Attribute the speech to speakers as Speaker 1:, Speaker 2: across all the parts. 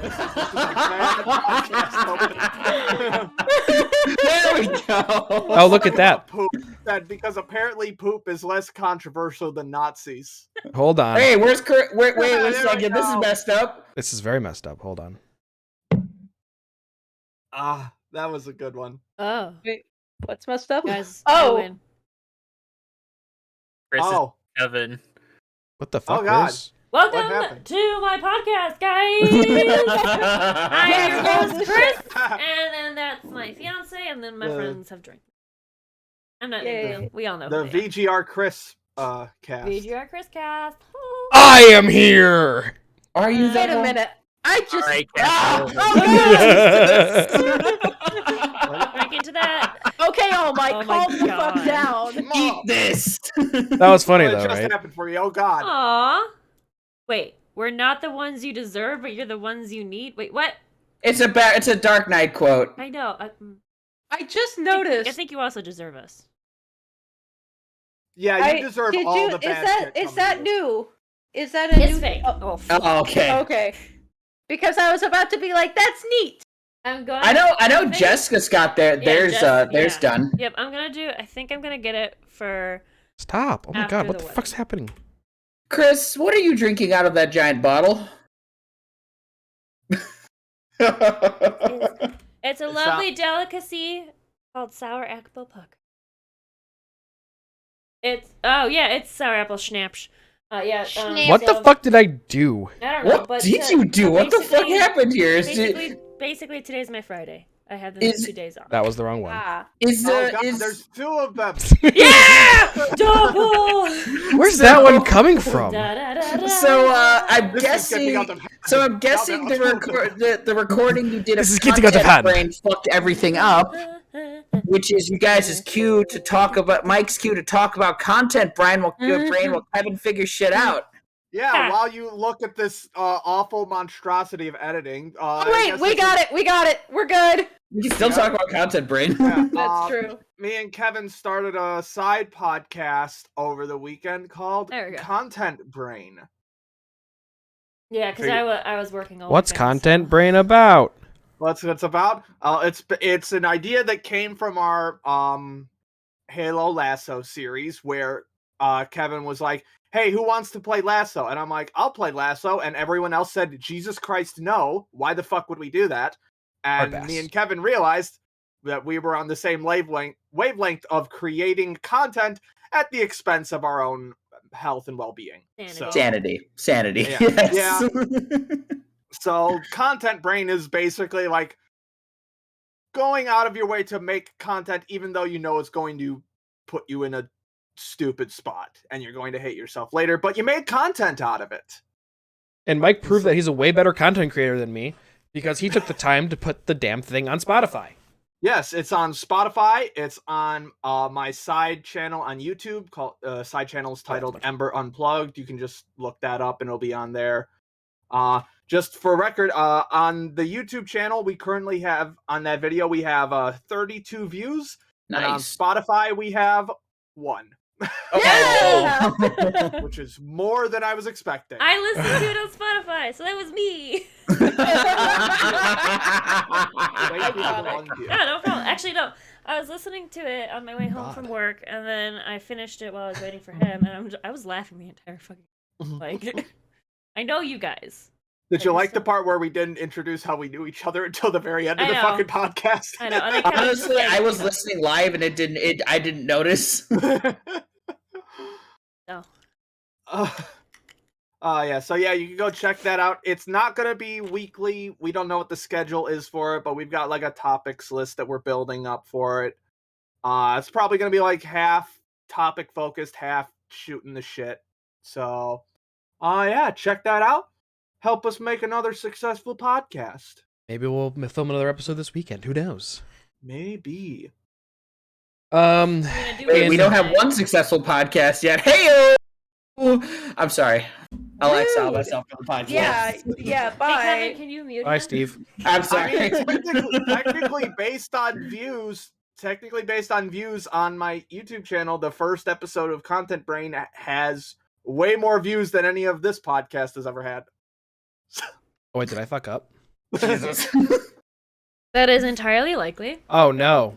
Speaker 1: bias. This is a bad podcast opening.
Speaker 2: There we go.
Speaker 3: Oh, look at that.
Speaker 1: Poop said because apparently poop is less controversial than Nazis.
Speaker 3: Hold on.
Speaker 2: Hey, wait
Speaker 1: Yeah,
Speaker 2: a
Speaker 1: there we
Speaker 2: second. This is
Speaker 1: go.
Speaker 2: messed up.
Speaker 3: This is very messed up. Hold on.
Speaker 1: Ah, that was a good one.
Speaker 4: Oh,
Speaker 5: Wait, what's messed up?
Speaker 4: guys, I
Speaker 5: Oh,
Speaker 4: win.
Speaker 6: Chris is
Speaker 1: Oh,
Speaker 6: Kevin.
Speaker 3: What the fuck?
Speaker 1: Oh, God.
Speaker 3: Where's-
Speaker 4: Welcome
Speaker 1: happened?
Speaker 4: to my podcast, guys. I'm your host, Chris, and then that's my fiance, and then my
Speaker 1: The-
Speaker 4: friends have drinks. I'm not
Speaker 5: Yay.
Speaker 4: naming them. We all know
Speaker 1: the
Speaker 4: who they are.
Speaker 1: VGR Chris cast.
Speaker 4: VGRCast.
Speaker 3: I am here.
Speaker 2: Are you
Speaker 5: wait a minute. I just.
Speaker 6: Alright,
Speaker 2: Ah!
Speaker 5: Oh,
Speaker 4: Drink into that.
Speaker 5: okay, All Might,
Speaker 4: Oh my
Speaker 5: calm the fuck
Speaker 4: God.
Speaker 5: down.
Speaker 2: Eat this.
Speaker 3: That was funny
Speaker 1: What
Speaker 3: though,
Speaker 1: just
Speaker 3: right?
Speaker 1: happened for you? Oh God.
Speaker 4: Aw. Wait, we're not the ones you deserve, but you're the ones you need. Wait, what?
Speaker 2: It's a Dark Knight quote.
Speaker 4: I know.
Speaker 5: I just
Speaker 4: I
Speaker 5: noticed.
Speaker 4: think you also deserve us.
Speaker 1: Yeah, you deserve
Speaker 5: did
Speaker 1: all
Speaker 5: you,
Speaker 1: the
Speaker 5: is
Speaker 1: bad
Speaker 5: that
Speaker 1: shit
Speaker 5: is
Speaker 1: coming
Speaker 5: that
Speaker 1: to you.
Speaker 5: new? Is that a
Speaker 4: It's
Speaker 5: new
Speaker 4: fake.
Speaker 5: Oh,
Speaker 4: Oh,
Speaker 2: Oh, okay.
Speaker 5: okay. Because I was about to be like, that's neat.
Speaker 4: I'm going.
Speaker 2: I know.
Speaker 4: think-
Speaker 2: Jessica's got theirs
Speaker 4: Jess- yeah.
Speaker 2: done.
Speaker 4: Yep, I think I'm gonna get it for.
Speaker 3: Stop. Oh my
Speaker 4: After
Speaker 3: god, what
Speaker 4: the
Speaker 3: the fuck's
Speaker 4: wedding.
Speaker 3: happening?
Speaker 2: Chris, what are you drinking out of that giant bottle?
Speaker 4: It's a lovely delicacy called sour apple puck. It's sour apple schnapps.
Speaker 3: What the fuck did I do?
Speaker 4: I don't know.
Speaker 2: What
Speaker 4: but
Speaker 2: did you do? What the fuck
Speaker 4: basically-
Speaker 2: happened here? Is
Speaker 4: Basically, today's my Friday. I have the
Speaker 2: Is-
Speaker 4: 2 days off.
Speaker 3: That was the wrong one.
Speaker 5: Ah.
Speaker 1: Oh God, there's two of them.
Speaker 4: Yeah, double.
Speaker 3: Where's that one coming from?
Speaker 2: So I'm
Speaker 1: This is getting
Speaker 2: guessing.
Speaker 1: out of hand.
Speaker 2: So I'm guessing the recording you did of
Speaker 3: This is getting out of
Speaker 2: Content
Speaker 3: hand.
Speaker 2: Brain fucked everything up, which is you guys' cue to talk about Mike's cue to talk about Content Brain while Kevin figures shit out.
Speaker 1: Yeah, while you look at this awful monstrosity of editing.
Speaker 5: Oh, wait, we got it. We got it. We're good.
Speaker 2: We can still talk about Content Brain.
Speaker 1: Yeah,
Speaker 5: That's true.
Speaker 1: Me and Kevin started a side podcast over the weekend called
Speaker 4: There we go.
Speaker 1: Content Brain.
Speaker 4: Yeah, because I was working all
Speaker 3: What's
Speaker 4: weekend,
Speaker 3: Content
Speaker 4: so-
Speaker 3: Brain about?
Speaker 1: What's it's about? It's an idea that came from our Halo Lasso series where Kevin was like, "Hey, who wants to play Lasso?" And I'm like, "I'll play Lasso," and everyone else said, "Jesus Christ, no! Why the fuck would we do that?" And
Speaker 3: Hard
Speaker 1: me
Speaker 3: pass.
Speaker 1: and Kevin realized that we were on the same wavelength of creating content at the expense of our own health and well-being.
Speaker 4: Sanity.
Speaker 2: Sanity.
Speaker 1: Yeah.
Speaker 2: Yes.
Speaker 1: So Content Brain is basically like going out of your way to make content even though you know it's going to put you in a stupid spot and you're going to hate yourself later, but you made content out of it.
Speaker 3: And Mike proved that he's a way better content creator than me because he took the time to put the damn thing on Spotify.
Speaker 1: Yes, it's on Spotify. It's on my side channel on YouTube. Side channel is titled Ember Unplugged. You can just look that up and it'll be on there. Just for record, on the YouTube channel, we currently have, on that video, we have 32 views. And on
Speaker 2: Nice.
Speaker 1: Spotify, we have 1.
Speaker 5: Yeah.
Speaker 1: Which is more than I was expecting.
Speaker 4: I listened to it on Spotify, so that was me.
Speaker 1: Way people belong to you.
Speaker 4: No, no problem. Actually, no. I was listening to it on my way home from work, and then I finished it while I was waiting for him, and I was laughing the entire fucking like. I know you guys.
Speaker 1: Did you like the part where we didn't introduce how we knew each other until the very end of
Speaker 4: I
Speaker 1: the
Speaker 4: know.
Speaker 1: fucking podcast?
Speaker 4: I know. And I kept just
Speaker 2: Honestly,
Speaker 4: like,
Speaker 2: I was listening live and I didn't notice.
Speaker 4: No.
Speaker 1: Yeah, so yeah, you can go check that out. It's not going to be weekly. We don't know what the schedule is for it, but we've got like a topics list that we're building up for it. It's probably going to be like half topic focused, half shooting the shit. So, yeah, check that out. Help us make another successful podcast.
Speaker 3: Maybe we'll film another episode this weekend. Who knows?
Speaker 1: Maybe.
Speaker 4: I'm gonna do
Speaker 2: Wait,
Speaker 4: it
Speaker 2: we don't have
Speaker 4: tonight.
Speaker 2: one successful podcast yet. Hey, I'm sorry. I'll exile myself from the podcast.
Speaker 5: Yeah,
Speaker 4: Hey,
Speaker 5: bye.
Speaker 4: Kevin, can you mute
Speaker 3: Bye,
Speaker 4: him?
Speaker 3: Steve.
Speaker 2: I'm
Speaker 1: I
Speaker 2: sorry.
Speaker 1: mean, technically based on views on my YouTube channel, the first episode of Content Brain has way more views than any of this podcast has ever had.
Speaker 3: Oh, wait, did I fuck up?
Speaker 2: Jesus.
Speaker 4: That is entirely likely.
Speaker 3: Oh no.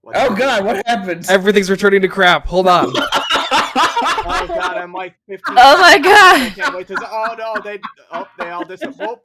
Speaker 2: Oh God, what happened?
Speaker 3: Everything's returning to crap. Hold on.
Speaker 1: Oh god, I'm like 15.
Speaker 4: Oh my
Speaker 1: I
Speaker 4: god!
Speaker 1: can't wait to. Oh no, they all disappeared.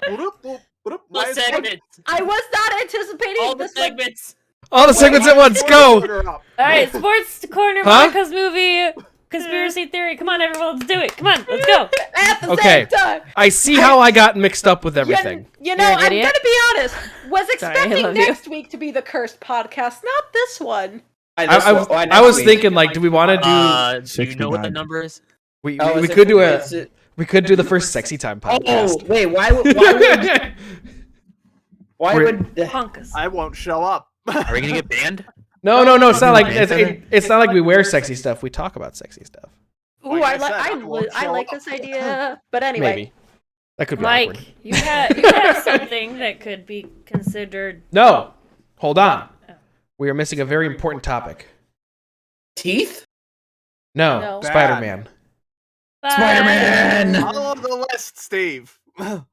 Speaker 1: Why is
Speaker 6: segments.
Speaker 5: I was not anticipating
Speaker 6: All the
Speaker 5: this. Like,
Speaker 6: segments.
Speaker 3: All the segments at once. Go.
Speaker 4: All right, sports corner,
Speaker 3: Huh?
Speaker 4: Monica's movie, conspiracy theory. Come on, everyone, let's do it. Come on, let's go.
Speaker 5: at the
Speaker 3: Okay.
Speaker 5: same time.
Speaker 3: I see how I got mixed up with everything.
Speaker 5: You know,
Speaker 4: You're an
Speaker 5: I'm
Speaker 4: idiot.
Speaker 5: gonna be honest. Was
Speaker 4: Sorry, I
Speaker 5: expecting
Speaker 4: love you.
Speaker 5: next week to be the cursed podcast, not this one.
Speaker 3: I was thinking, like, do we want to do?
Speaker 6: Do you know what the
Speaker 7: 69.
Speaker 6: number is?
Speaker 3: We
Speaker 2: Oh, is it-
Speaker 3: could do
Speaker 2: is
Speaker 3: a.
Speaker 2: it-
Speaker 3: We could do the first sexy time
Speaker 2: Oh
Speaker 3: podcast.
Speaker 2: wait, why would
Speaker 4: Punkus.
Speaker 1: I won't show up.
Speaker 6: Are we gonna get banned?
Speaker 3: No, it's not like it's not like we wear sexy stuff. We talk about sexy stuff.
Speaker 5: Ooh,
Speaker 1: Like
Speaker 5: I
Speaker 1: I said, I
Speaker 5: like
Speaker 1: won't
Speaker 5: I
Speaker 1: show
Speaker 5: like
Speaker 1: up.
Speaker 5: this idea. But anyway,
Speaker 3: Maybe that could be
Speaker 4: Mike,
Speaker 3: awkward.
Speaker 4: you have something that could be considered.
Speaker 3: No, hold on. We are missing a very important topic.
Speaker 2: teeth?
Speaker 3: No,
Speaker 5: No.
Speaker 3: Spider-Man.
Speaker 2: Spider-Man.
Speaker 1: Follow the list, Steve.
Speaker 2: It's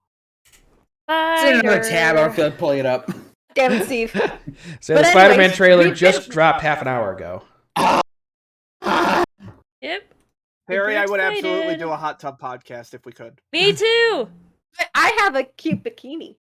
Speaker 2: in another tab. I don't feel like pulling it up.
Speaker 5: damn it, Steve.
Speaker 3: So
Speaker 5: But
Speaker 3: the Spider-Man
Speaker 5: anyways,
Speaker 3: trailer
Speaker 5: we've
Speaker 3: just
Speaker 5: been-
Speaker 3: dropped half an hour ago.
Speaker 4: Yep.
Speaker 1: Harry, I would
Speaker 4: excited.
Speaker 1: absolutely do a hot tub podcast if we could.
Speaker 4: Me too.
Speaker 5: I have a cute bikini.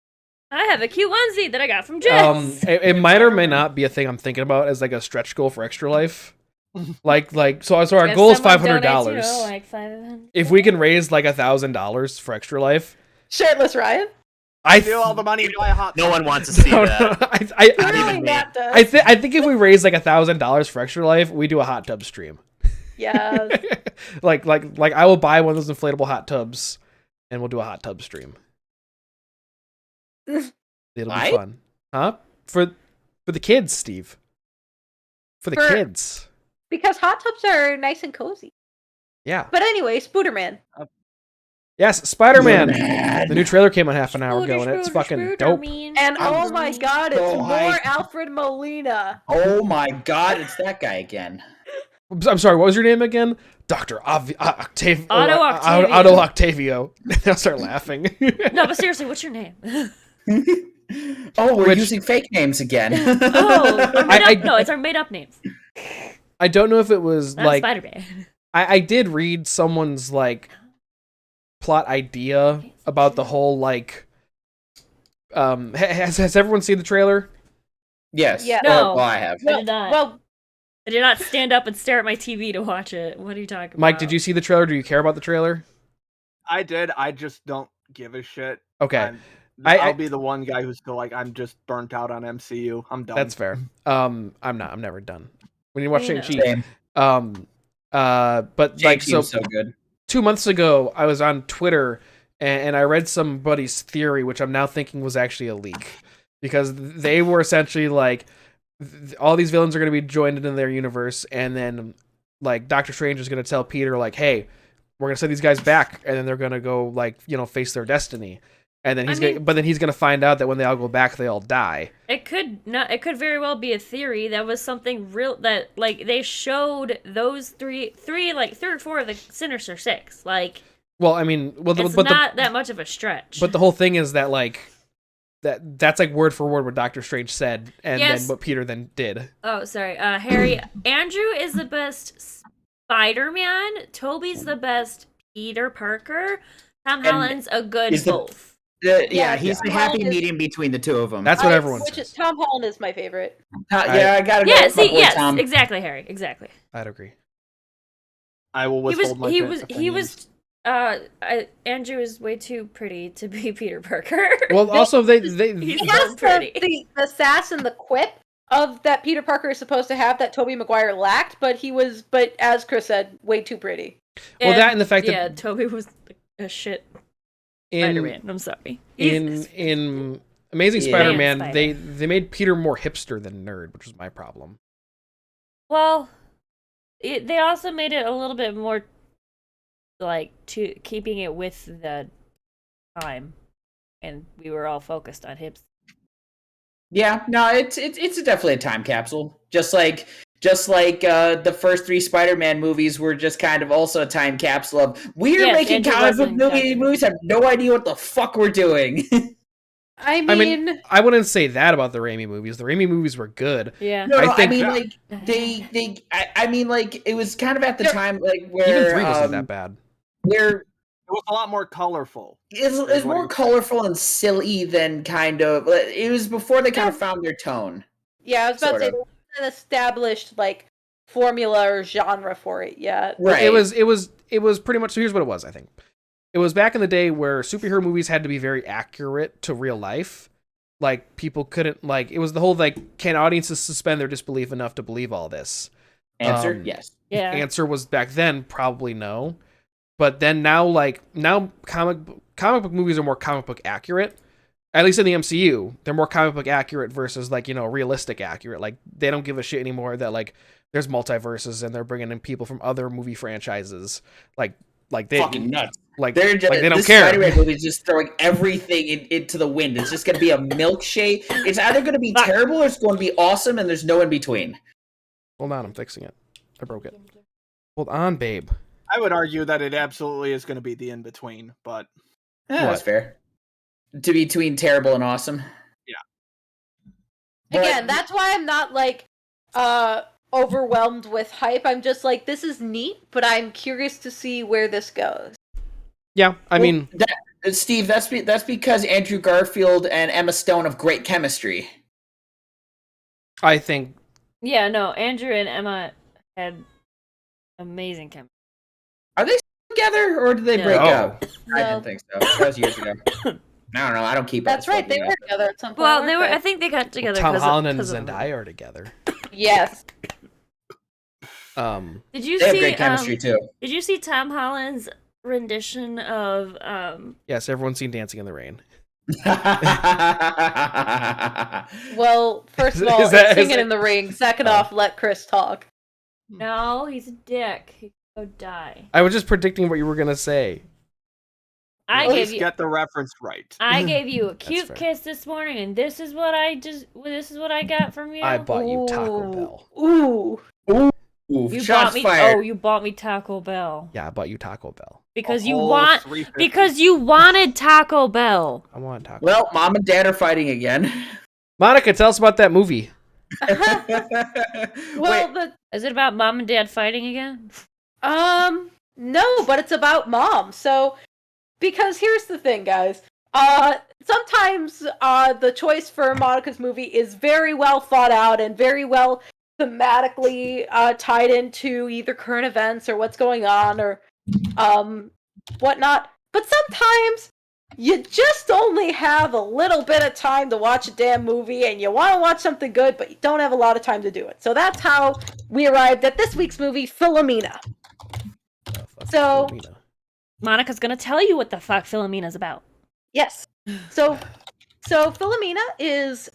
Speaker 4: I have a cute onesie that I got from Jess.
Speaker 3: It might or may not be a thing I'm thinking about as like a stretch goal for Extra Life. So our
Speaker 4: If
Speaker 3: goal is
Speaker 4: someone
Speaker 3: $500.
Speaker 4: donates, like $500.
Speaker 3: If we can raise like $1,000 for Extra Life,
Speaker 5: Shirtless Ryan.
Speaker 3: I
Speaker 1: Steal all the money and buy a hot tub.
Speaker 6: No one wants to see
Speaker 3: no,
Speaker 6: that.
Speaker 3: I
Speaker 5: Clearly
Speaker 6: me.
Speaker 5: Matt does.
Speaker 3: I think if we raise like $1,000 for Extra Life, we do a hot tub stream.
Speaker 5: Yes.
Speaker 3: like I will buy one of those inflatable hot tubs, and we'll do a hot tub stream. It'll be
Speaker 2: Why?
Speaker 3: fun, huh? For the kids, Steve. For the
Speaker 5: For-
Speaker 3: kids,
Speaker 5: Because hot tubs are nice and cozy.
Speaker 3: yeah.
Speaker 5: But anyway, Spooderman.
Speaker 3: Yes, Spider-Man.
Speaker 2: Man.
Speaker 3: The new trailer came out half an hour ago, and it's
Speaker 4: Spooder,
Speaker 3: fucking
Speaker 4: spooder,
Speaker 3: dope.
Speaker 4: mean.
Speaker 5: And
Speaker 2: I'm
Speaker 5: oh my god, it's
Speaker 2: so
Speaker 5: more
Speaker 2: hyped.
Speaker 5: Alfred Molina.
Speaker 2: Oh my God, it's that guy again.
Speaker 3: I'm sorry, what was your name again? Dr. Octavio.
Speaker 4: Otto Octavio.
Speaker 3: Otto Octavio. They'll start laughing.
Speaker 4: No, but seriously, what's your name?
Speaker 2: Oh, we're
Speaker 3: Which-
Speaker 2: using fake names again.
Speaker 4: Oh, our made
Speaker 3: I-
Speaker 4: up, no, it's our made up names.
Speaker 3: I don't know if it was
Speaker 4: Not
Speaker 3: like
Speaker 4: Spider-Man.
Speaker 3: I did read someone's like plot idea about the whole like has everyone seen the trailer?
Speaker 2: Yes.
Speaker 5: Yeah.
Speaker 4: No.
Speaker 2: Well, I have.
Speaker 4: I did not.
Speaker 5: Well,
Speaker 4: I did not stand up and stare at my TV to watch it. What are you talking about?
Speaker 3: Mike, did you see the trailer? Do you care about the trailer?
Speaker 1: I did. I just don't give a shit.
Speaker 3: Okay,
Speaker 1: I'll be the one guy who's still like, I'm just burnt out on MCU. I'm done.
Speaker 3: that's fair. I'm not. I'm never done. When you watch
Speaker 4: You know.
Speaker 3: Shang-Chi,
Speaker 2: Same.
Speaker 3: but like so
Speaker 2: so good.
Speaker 3: 2 months ago, I was on Twitter and I read somebody's theory, which I'm now thinking was actually a leak, because they were essentially like, all these villains are going to be joined into their universe, and then like Doctor Strange is going to tell Peter like, "Hey, we're going to send these guys back," and then they're going to go like face their destiny, and then he's going to find out that when they all go back, they all die.
Speaker 4: It could not. It could very well be a theory. That was something real. That like they showed those three or four of the Sinister Six. Like
Speaker 3: Well, I mean,
Speaker 4: it's not that much of a stretch.
Speaker 3: but the whole thing is that like that's like word for word what Doctor Strange said, and
Speaker 4: Yes.
Speaker 3: then what Peter then did.
Speaker 4: Oh, sorry. Harry, Andrew is the best Spider-Man. Toby's the best Peter Parker. Tom
Speaker 2: And
Speaker 4: Holland's a good
Speaker 2: he's the-
Speaker 4: both.
Speaker 2: Yeah, he's
Speaker 5: Tom
Speaker 2: the happy
Speaker 5: Holland is-
Speaker 2: medium between the two of them.
Speaker 3: That's what everyone
Speaker 5: which is
Speaker 3: says.
Speaker 5: Tom Holland is my favorite.
Speaker 2: Yeah, I gotta go
Speaker 4: Yeah,
Speaker 2: with my
Speaker 4: see,
Speaker 2: boy
Speaker 4: yes,
Speaker 2: Tom.
Speaker 4: exactly, Harry, exactly.
Speaker 3: I'd agree.
Speaker 1: I will withhold my opinions.
Speaker 4: Andrew is way too pretty to be Peter Parker.
Speaker 3: Well, also they
Speaker 4: He's
Speaker 5: He
Speaker 4: so
Speaker 5: has
Speaker 4: pretty.
Speaker 5: the sass and the quip of that Peter Parker is supposed to have that Tobey Maguire lacked, but as Chris said, way too pretty.
Speaker 3: Well, that and the fact that-
Speaker 4: yeah, Toby was a shit
Speaker 3: in
Speaker 4: Spider-Man. I'm sorry.
Speaker 3: in Amazing
Speaker 2: Yeah.
Speaker 3: Spider-Man,
Speaker 4: Spider.
Speaker 3: they made Peter more hipster than nerd, which was my problem.
Speaker 4: Well, they also made it a little bit more like to keeping it with the time, and we were all focused on hips.
Speaker 2: Yeah, no, it's definitely a time capsule. Just like the first three Spider-Man movies were just kind of also a time capsule of we're
Speaker 4: Yes,
Speaker 2: making
Speaker 4: Andrew
Speaker 2: comic book
Speaker 4: wasn't talking-
Speaker 2: movies, have no idea what the fuck we're doing.
Speaker 5: I
Speaker 3: I mean,
Speaker 5: mean,
Speaker 3: I wouldn't say that about the Raimi movies. The Raimi movies were good.
Speaker 4: Yeah.
Speaker 2: No,
Speaker 3: I think-
Speaker 2: mean, like I mean, like it was kind of at the
Speaker 5: Yeah.
Speaker 2: time, like
Speaker 3: Even
Speaker 2: where
Speaker 3: 3 wasn't that bad.
Speaker 2: where
Speaker 1: It was a lot more colorful.
Speaker 2: it's
Speaker 1: what
Speaker 2: more
Speaker 1: you're saying.
Speaker 2: colorful and silly than kind of. It was before they kind of found their tone.
Speaker 5: yeah, I was about to say
Speaker 2: Sort
Speaker 5: there wasn't an established like formula or genre for it yet.
Speaker 2: Right.
Speaker 3: It was pretty much, so here's what it was, I think. It was back in the day where superhero movies had to be very accurate to real life. Like, people couldn't, like, it was the whole, like, can audiences suspend their disbelief enough to believe all this?
Speaker 2: Answer: yes.
Speaker 4: Yeah.
Speaker 3: Answer was back then probably no. But then now comic book movies are more comic book accurate. At least in the MCU, they're more comic book accurate versus, like, you know, realistic accurate. Like, they don't give a shit anymore that, like, there's multiverses and they're bringing in people from other movie franchises. Like they
Speaker 2: Fucking nuts.
Speaker 3: Like,
Speaker 2: They're just,
Speaker 3: like they don't
Speaker 2: this
Speaker 3: care.
Speaker 2: Spider-Man movie is just throwing everything into the wind. It's just going to be a milkshake. It's either going to be terrible or it's going to be awesome, and there's no in between.
Speaker 3: Hold on, I'm fixing it. I broke it. Hold on, babe.
Speaker 1: I would argue that it absolutely is going to be the in between, but
Speaker 2: That's fair. To be between terrible and awesome.
Speaker 1: Yeah.
Speaker 5: Again, that's why I'm not like overwhelmed with hype. I'm just like, this is neat, but I'm curious to see where this goes.
Speaker 3: Yeah, I mean,
Speaker 2: Steve, that's because Andrew Garfield and Emma Stone have great chemistry.
Speaker 3: I think
Speaker 4: Yeah, no, Andrew and Emma had amazing chemistry.
Speaker 2: Are they still together, or did they
Speaker 4: No.
Speaker 2: break
Speaker 3: No.
Speaker 2: up? I
Speaker 5: No.
Speaker 2: didn't think so. That was years ago. I don't know. I don't keep up.
Speaker 5: That's right, they were together at some point.
Speaker 4: Well, they
Speaker 5: weren't
Speaker 4: were. I think they got together.
Speaker 3: Tom
Speaker 4: 'cause
Speaker 3: Holland
Speaker 4: of,
Speaker 3: and
Speaker 4: 'cause of-
Speaker 3: Zendaya are together.
Speaker 5: Yes.
Speaker 4: Did you
Speaker 2: They have
Speaker 4: see?
Speaker 2: great chemistry too.
Speaker 4: Did you see Tom Holland's rendition of?
Speaker 3: Yes, everyone's seen Dancing in the Rain.
Speaker 5: Well, first of all,
Speaker 3: Is that-
Speaker 5: it's
Speaker 3: is
Speaker 5: Singing
Speaker 3: that-
Speaker 5: in the Ring. Second off, let Chris talk.
Speaker 4: No, he's a dick. He could go die.
Speaker 3: I was just predicting what you were gonna say.
Speaker 4: I
Speaker 1: let's
Speaker 4: gave you.
Speaker 1: get the reference right.
Speaker 4: I gave you a cute
Speaker 3: fair.
Speaker 4: kiss this morning, and this is what I got from you.
Speaker 3: I bought you Taco
Speaker 5: Ooh.
Speaker 3: Bell.
Speaker 5: Ooh.
Speaker 2: Ooh,
Speaker 4: You
Speaker 2: shots
Speaker 4: bought me.
Speaker 2: fired.
Speaker 4: Oh, you bought me Taco Bell
Speaker 3: Yeah, I bought you Taco Bell.
Speaker 4: because
Speaker 1: A
Speaker 4: you
Speaker 1: whole
Speaker 4: want.
Speaker 1: 350.
Speaker 4: Because you wanted Taco Bell.
Speaker 3: I want Taco.
Speaker 2: Well, Mom and Dad are fighting again.
Speaker 3: Monica, tell us about that movie.
Speaker 5: Well,
Speaker 2: Wait,
Speaker 5: the
Speaker 4: Is it about mom and dad fighting again?
Speaker 5: no, but it's about mom. So, because here's the thing, guys. Sometimes the choice for Monica's movie is very well thought out and very well thematically tied into either current events or what's going on or whatnot. But sometimes you just only have a little bit of time to watch a damn movie, and you want to watch something good, but you don't have a lot of time to do it. So that's how we arrived at this week's movie, Philomena.
Speaker 3: Oh, fuck,
Speaker 5: So-
Speaker 3: Philomena.
Speaker 4: Monica's gonna tell you what the fuck Philomena's about.
Speaker 5: Yes. So Philomena is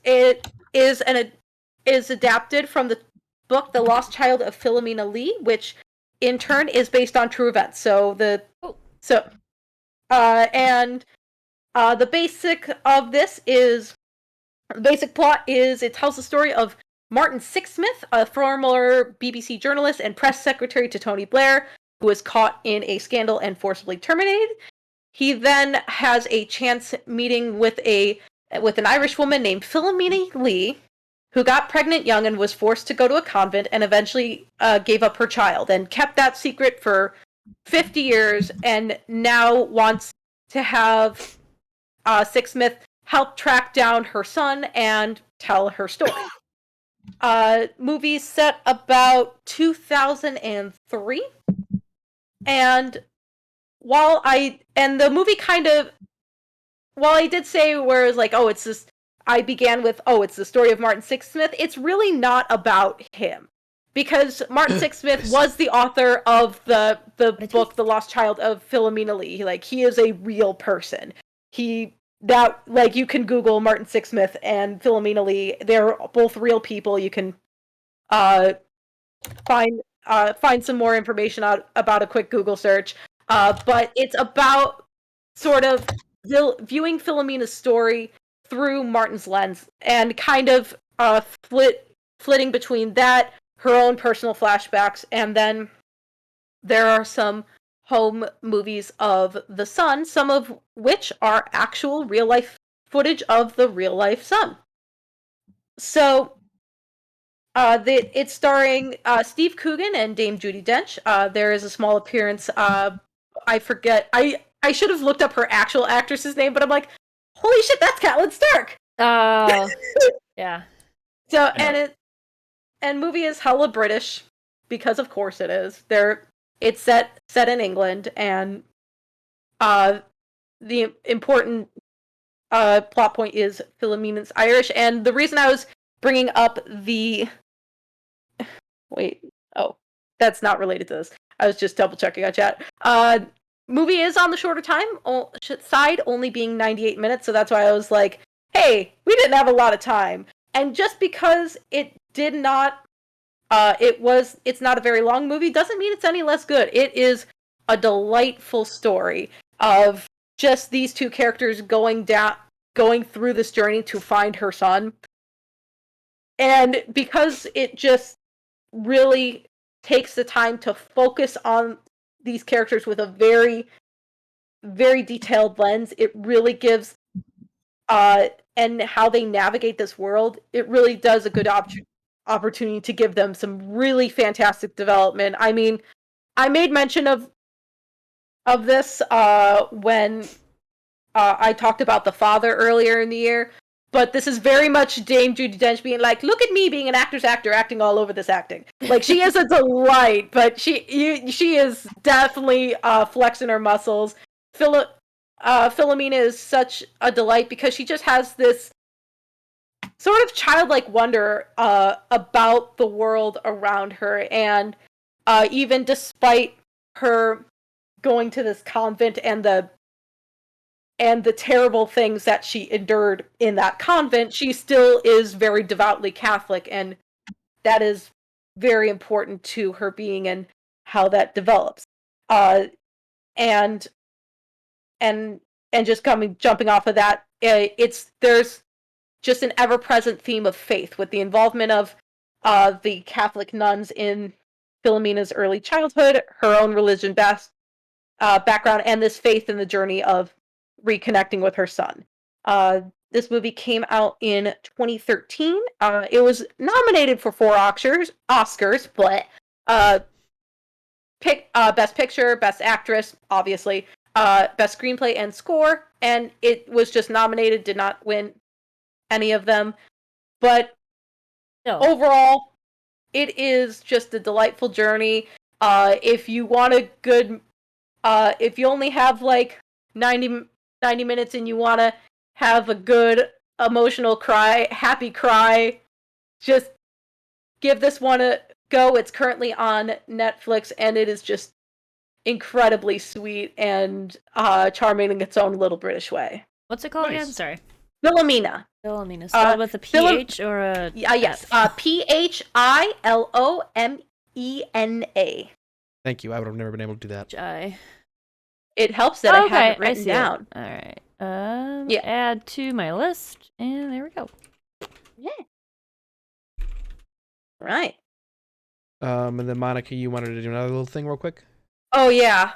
Speaker 5: adapted from the book The Lost Child of Philomena Lee, which in turn is based on true events. So the basic of this is the basic plot is it tells the story of Martin Sixsmith, a former BBC journalist and press secretary to Tony Blair, who was caught in a scandal and forcibly terminated. He then has a chance meeting with an Irish woman named Philomena Lee, who got pregnant young and was forced to go to a convent and eventually gave up her child and kept that secret for 50 years and now wants to have Sixsmith help track down her son and tell her story. Movie set about 2003. And while I did say where it's like, oh, it's this, I began with, oh, it's the story of Martin Sixsmith, it's really not about him. Because Martin Sixsmith was the author of the book, The Lost Child of Philomena Lee. Like, he is a real person. You can Google Martin Sixsmith and Philomena Lee. They're both real people. You can find some more information out about a quick Google search. But it's about sort of viewing Philomena's story through Martin's lens and kind of flitting between that, her own personal flashbacks, and then there are some home movies of the son, some of which are actual real life footage of the real life son. So, it's starring Steve Coogan and Dame Judi Dench. There is a small appearance. I forget. I should have looked up her actual actress's name, but I'm like, holy shit, that's Catelyn Stark.
Speaker 4: Oh, yeah.
Speaker 5: So and movie is hella British because of course it is. It's set in England, and the important plot point is Philomena's Irish, and the reason I was bringing up that's not related to this. I was just double checking on chat. Movie is on the shorter time side, only being 98 minutes, so that's why I was like, hey, we didn't have a lot of time. And just because it did not it's not a very long movie doesn't mean it's any less good. It is a delightful story of just these two characters going through this journey to find her son. And because it just really takes the time to focus on these characters with a very, very detailed lens, it really gives and how they navigate this world, it really does a good opportunity to give them some really fantastic development. I mean, I made mention of this when I talked about the father earlier in the year, but this is very much Dame Judi Dench being like, look at me being an actor's actor, acting all over this acting. Like, she is a delight, but she is definitely flexing her muscles. Philomena is such a delight because she just has this sort of childlike wonder about the world around her, and even despite her going to this convent and the terrible things that she endured in that convent, she still is very devoutly Catholic, and that is very important to her being and how that develops. And just jumping off of that, there's just an ever-present theme of faith with the involvement of the Catholic nuns in Philomena's early childhood, her own religion background, and this faith in the journey of reconnecting with her son. This movie came out in 2013. It was nominated for 4 Oscars, but Best Picture, Best Actress, obviously, Best Screenplay and Score, and it was just nominated, did not win any of them. But overall, it is just a delightful journey. If you want a good, if you only have like 90 minutes and you want to have a good emotional happy cry, just give this one a go. It's currently on Netflix, and it is just incredibly sweet and charming in its own little British way.
Speaker 4: What's it called
Speaker 3: Nice.
Speaker 4: again? Sorry.
Speaker 5: Philomena.
Speaker 4: Philomena. Spelled with a PH or a
Speaker 5: yes.
Speaker 4: F?
Speaker 5: Philomena.
Speaker 3: Thank you. I would have never been able to do that.
Speaker 4: I.
Speaker 5: It helps that I
Speaker 4: Okay,
Speaker 5: have it
Speaker 4: I
Speaker 5: written
Speaker 4: see
Speaker 5: down.
Speaker 4: All right.
Speaker 5: Yeah.
Speaker 4: Add to my list, and there we go.
Speaker 5: Yeah. Right.
Speaker 3: And then Monica, you wanted to do another little thing real quick?
Speaker 5: Oh yeah.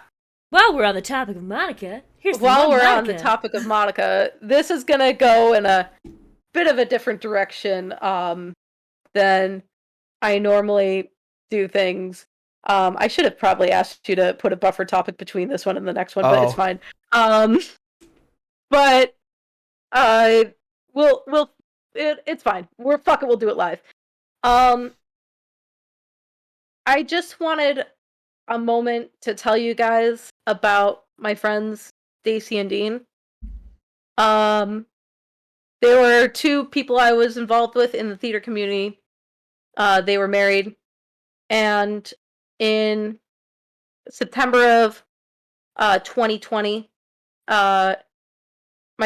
Speaker 4: While we're on the topic of Monica,
Speaker 5: While we're on the topic of Monica, this is gonna go in a bit of a different direction than I normally do things. I should have probably asked you to put a buffer topic between this one and the next one, but it's fine. But it's fine. We'll do it live. I just wanted a moment to tell you guys about my friends Stacy and Dean. There were 2 people I was involved with in the theater community. They were married, and in September of 2020, my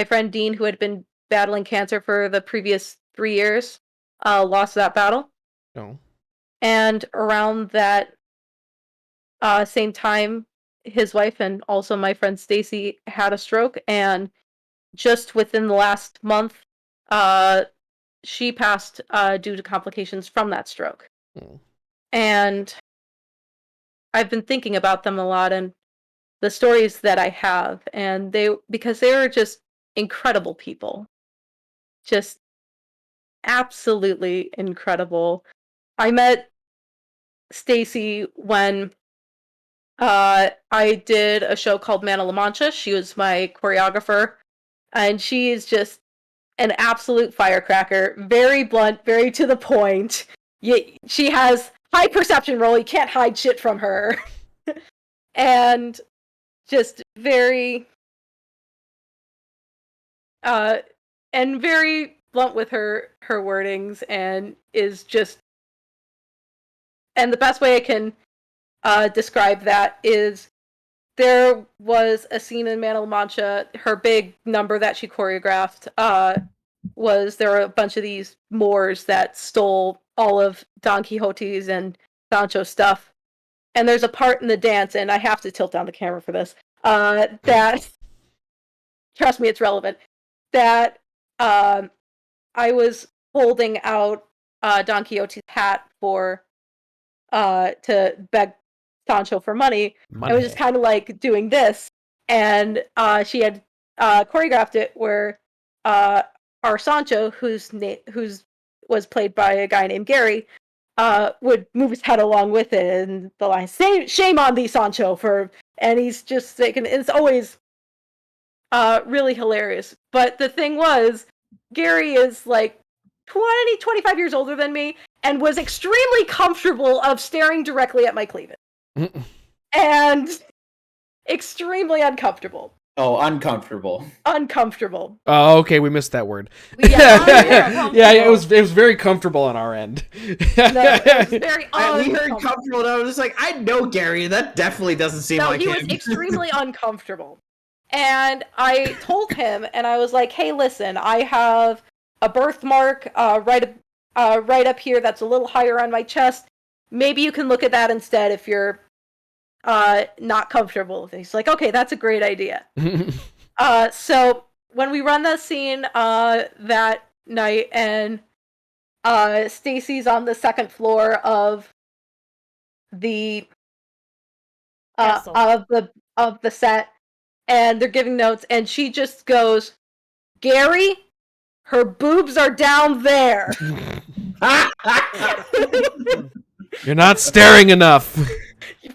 Speaker 5: friend Dean, who had been battling cancer for the previous 3 years, lost that battle.
Speaker 3: No.
Speaker 5: And around that same time, his wife and also my friend Stacy had a stroke, and just within the last month, she passed due to complications from that stroke.
Speaker 3: Mm.
Speaker 5: And I've been thinking about them a lot and the stories that I have, and because they were just incredible people. just absolutely incredible. I met Stacy when I did a show called Man of La Mancha. She was my choreographer, and she is just an absolute firecracker. Very blunt, very to the point. She has high perception role. You can't hide shit from her. And just very and very blunt with her wordings, and is just, and the best way I can describe that is, there was a scene in Man of La Mancha, her big number that she choreographed was, there were a bunch of these Moors that stole all of Don Quixote's and Sancho's stuff. And there's a part in the dance, and I have to tilt down the camera for this, that, trust me, it's relevant, that I was holding out Don Quixote's hat for, to beg Sancho for money. I was just kind of like doing this, and she had choreographed it where our Sancho, who's was played by a guy named Gary, would move his head along with it, and the line, "Shame on thee, Sancho," and he's just like, and it's always really hilarious. But the thing was, Gary is like 25 years older than me, and was extremely comfortable of staring directly at my cleavage. And extremely uncomfortable.
Speaker 2: Oh, uncomfortable.
Speaker 5: Uncomfortable.
Speaker 3: Oh, okay, we missed that word.
Speaker 4: Yeah,
Speaker 3: yeah, it was very comfortable on our end.
Speaker 5: No, it was very
Speaker 2: We heard
Speaker 5: uncomfortable.
Speaker 2: comfortable, and I was just like, I know Gary. That definitely doesn't seem
Speaker 5: No,
Speaker 2: like
Speaker 5: he
Speaker 2: him.
Speaker 5: was extremely uncomfortable. And I told him, and I was like, "Hey, listen, I have a birthmark right up here that's a little higher on my chest. Maybe you can look at that instead if you're not comfortable." And he's like, "Okay, that's a great idea." So when we run that scene that night, and Stacy's on the second floor of the
Speaker 4: Castle.
Speaker 5: of the set, and they're giving notes, and she just goes, "Gary, her boobs are down there."
Speaker 3: You're not staring enough.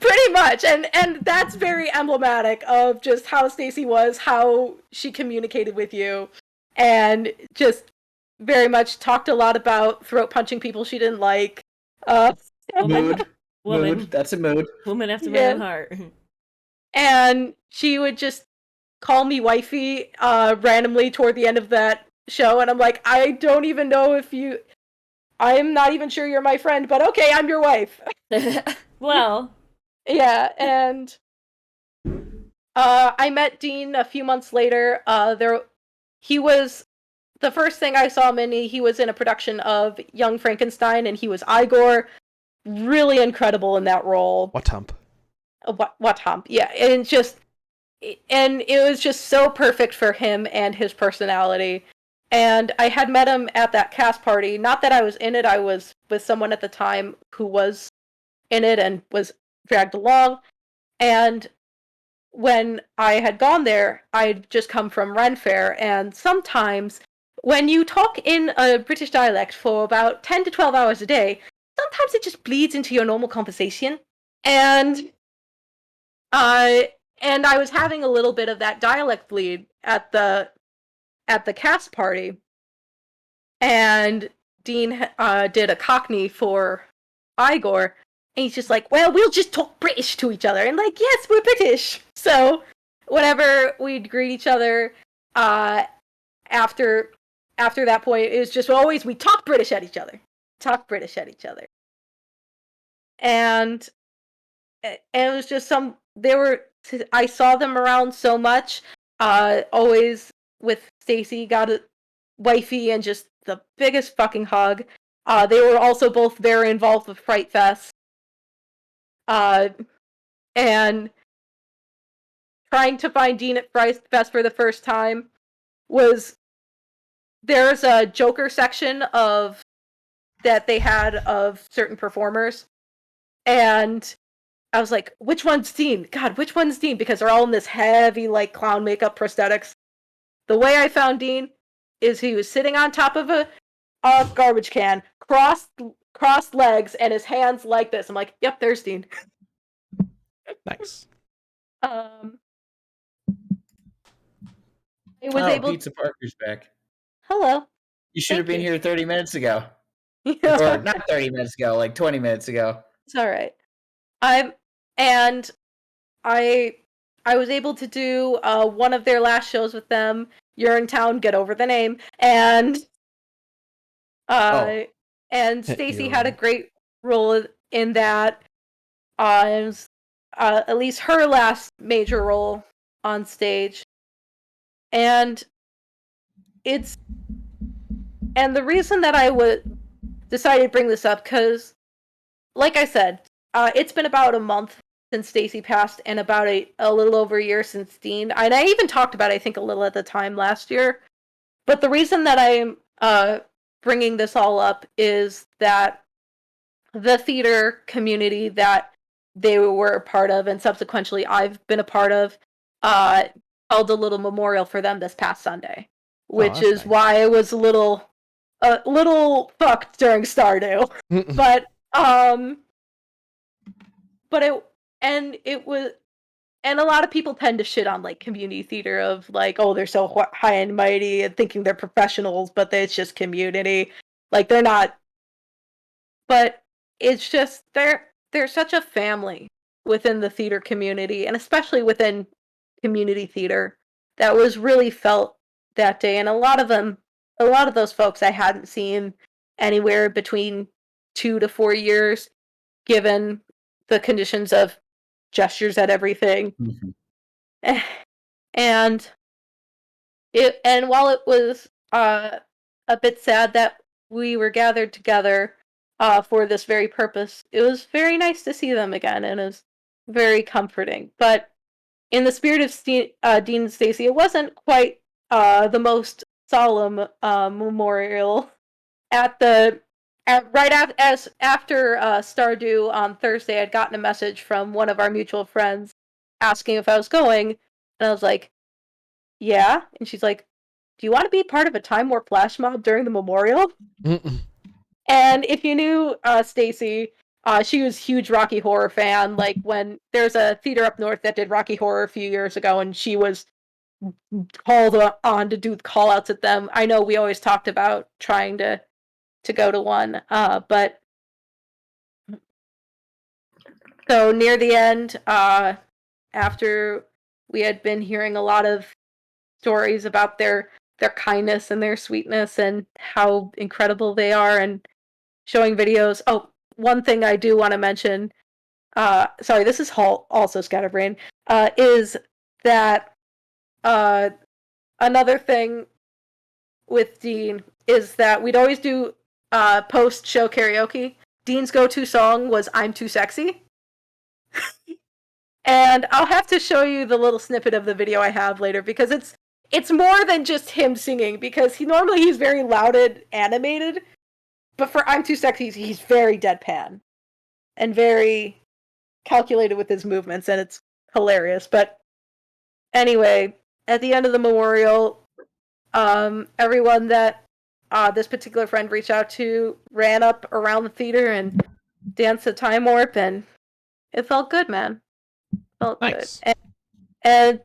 Speaker 5: Pretty much, and that's very emblematic of just how Stacy was, how she communicated with you, and just very much talked a lot about throat punching people she didn't like.
Speaker 2: Mood.
Speaker 4: Woman.
Speaker 2: Mood. That's a mood.
Speaker 4: Woman after my
Speaker 5: Yeah.
Speaker 4: own heart.
Speaker 5: And she would just call me wifey randomly toward the end of that show, and I'm like, I don't even know if you, I'm not even sure you're my friend, but okay, I'm your wife.
Speaker 4: Well,
Speaker 5: Yeah, and I met Dean a few months later. He was the first thing I saw him in. He was in a production of Young Frankenstein, and he was Igor. Really incredible in that role.
Speaker 3: What hump?
Speaker 5: What hump? Yeah, and it was just so perfect for him and his personality. And I had met him at that cast party. Not that I was in it. I was with someone at the time who was in it and was dragged along. And when I had gone there, I'd just come from Ren Fair, and sometimes when you talk in a British dialect for about 10 to 12 hours a day, sometimes it just bleeds into your normal conversation. And I was having a little bit of that dialect bleed at the cast party. And Dean did a Cockney for Igor, and he's just like, "Well, we'll just talk British to each other." And like, yes, we're British. So whenever we'd greet each other, after that point, it was just always, we talk British at each other. Talk British at each other. And it was just I saw them around so much. Always with Stacy, got a wifey, and just the biggest fucking hug. They were also both very involved with Fright Fest. And trying to find Dean at Fright Fest for the first time there's a Joker section that they had of certain performers, and I was like, which one's Dean? God, which one's Dean? Because they're all in this heavy, like, clown makeup prosthetics. The way I found Dean, is he was sitting on top of a garbage can, crossed legs, and his hands like this. I'm like, yep, there's Dean.
Speaker 3: Nice.
Speaker 5: It was able.
Speaker 2: Pizza Parker's back.
Speaker 5: Hello.
Speaker 2: You should have been here 30 minutes ago. Or
Speaker 5: Yeah,
Speaker 2: not 30 minutes ago, like 20 minutes ago.
Speaker 5: it's all right. I was able to do one of their last shows with them. You're in town. Get over the name. And and Stacy had a great role in that. It was, at least her last major role on stage. And the reason that I would decided to bring this up, because, like I said, it's been about a month since Stacy passed, and about a little over a year since Dean. And I even talked about it, I think, a little at the time last year. But the reason that I'm bringing this all up is that the theater community that they were a part of, and subsequently I've been a part of, held a little memorial for them this past Sunday, which is
Speaker 3: nice.
Speaker 5: why I was a little fucked during Stardew. but it was, and a lot of people tend to shit on like community theater of like, oh, they're so high and mighty and thinking they're professionals, but it's just community. Like, they're not. But it's just they're such a family within the theater community, and especially within community theater, that was really felt that day. And a lot of those folks I hadn't seen anywhere between 2 to 4 years, given the conditions of gestures at everything.
Speaker 2: Mm-hmm.
Speaker 5: And while it was a bit sad that we were gathered together for this very purpose, it was very nice to see them again, and it was very comforting. But in the spirit of Dean and Stacy, it wasn't quite the most solemn memorial. After Stardew on Thursday, I'd gotten a message from one of our mutual friends asking if I was going, and I was like, yeah. And she's like, do you want to be part of a Time Warp flash mob during the memorial? And if you knew Stacy, she was a huge Rocky Horror fan. Like, when there's a theater up north that did Rocky Horror a few years ago, and she was called on to do call outs at them. I know we always talked about trying to go to one, but so near the end, after we had been hearing a lot of stories about their kindness and their sweetness and how incredible they are, and showing videos. Oh, one thing I do want to mention, sorry, this is also Scatterbrain, is that another thing with Dean is that we'd always do post-show karaoke. Dean's go-to song was "I'm Too Sexy." And I'll have to show you the little snippet of the video I have later, because it's more than just him singing, because he's very loud and animated, but for "I'm Too Sexy," he's very deadpan and very calculated with his movements, and it's hilarious. But anyway, at the end of the memorial, everyone that this particular friend reached out to ran up around the theater and danced the Time Warp, and it felt good, man. Felt
Speaker 3: Nice.
Speaker 5: good. And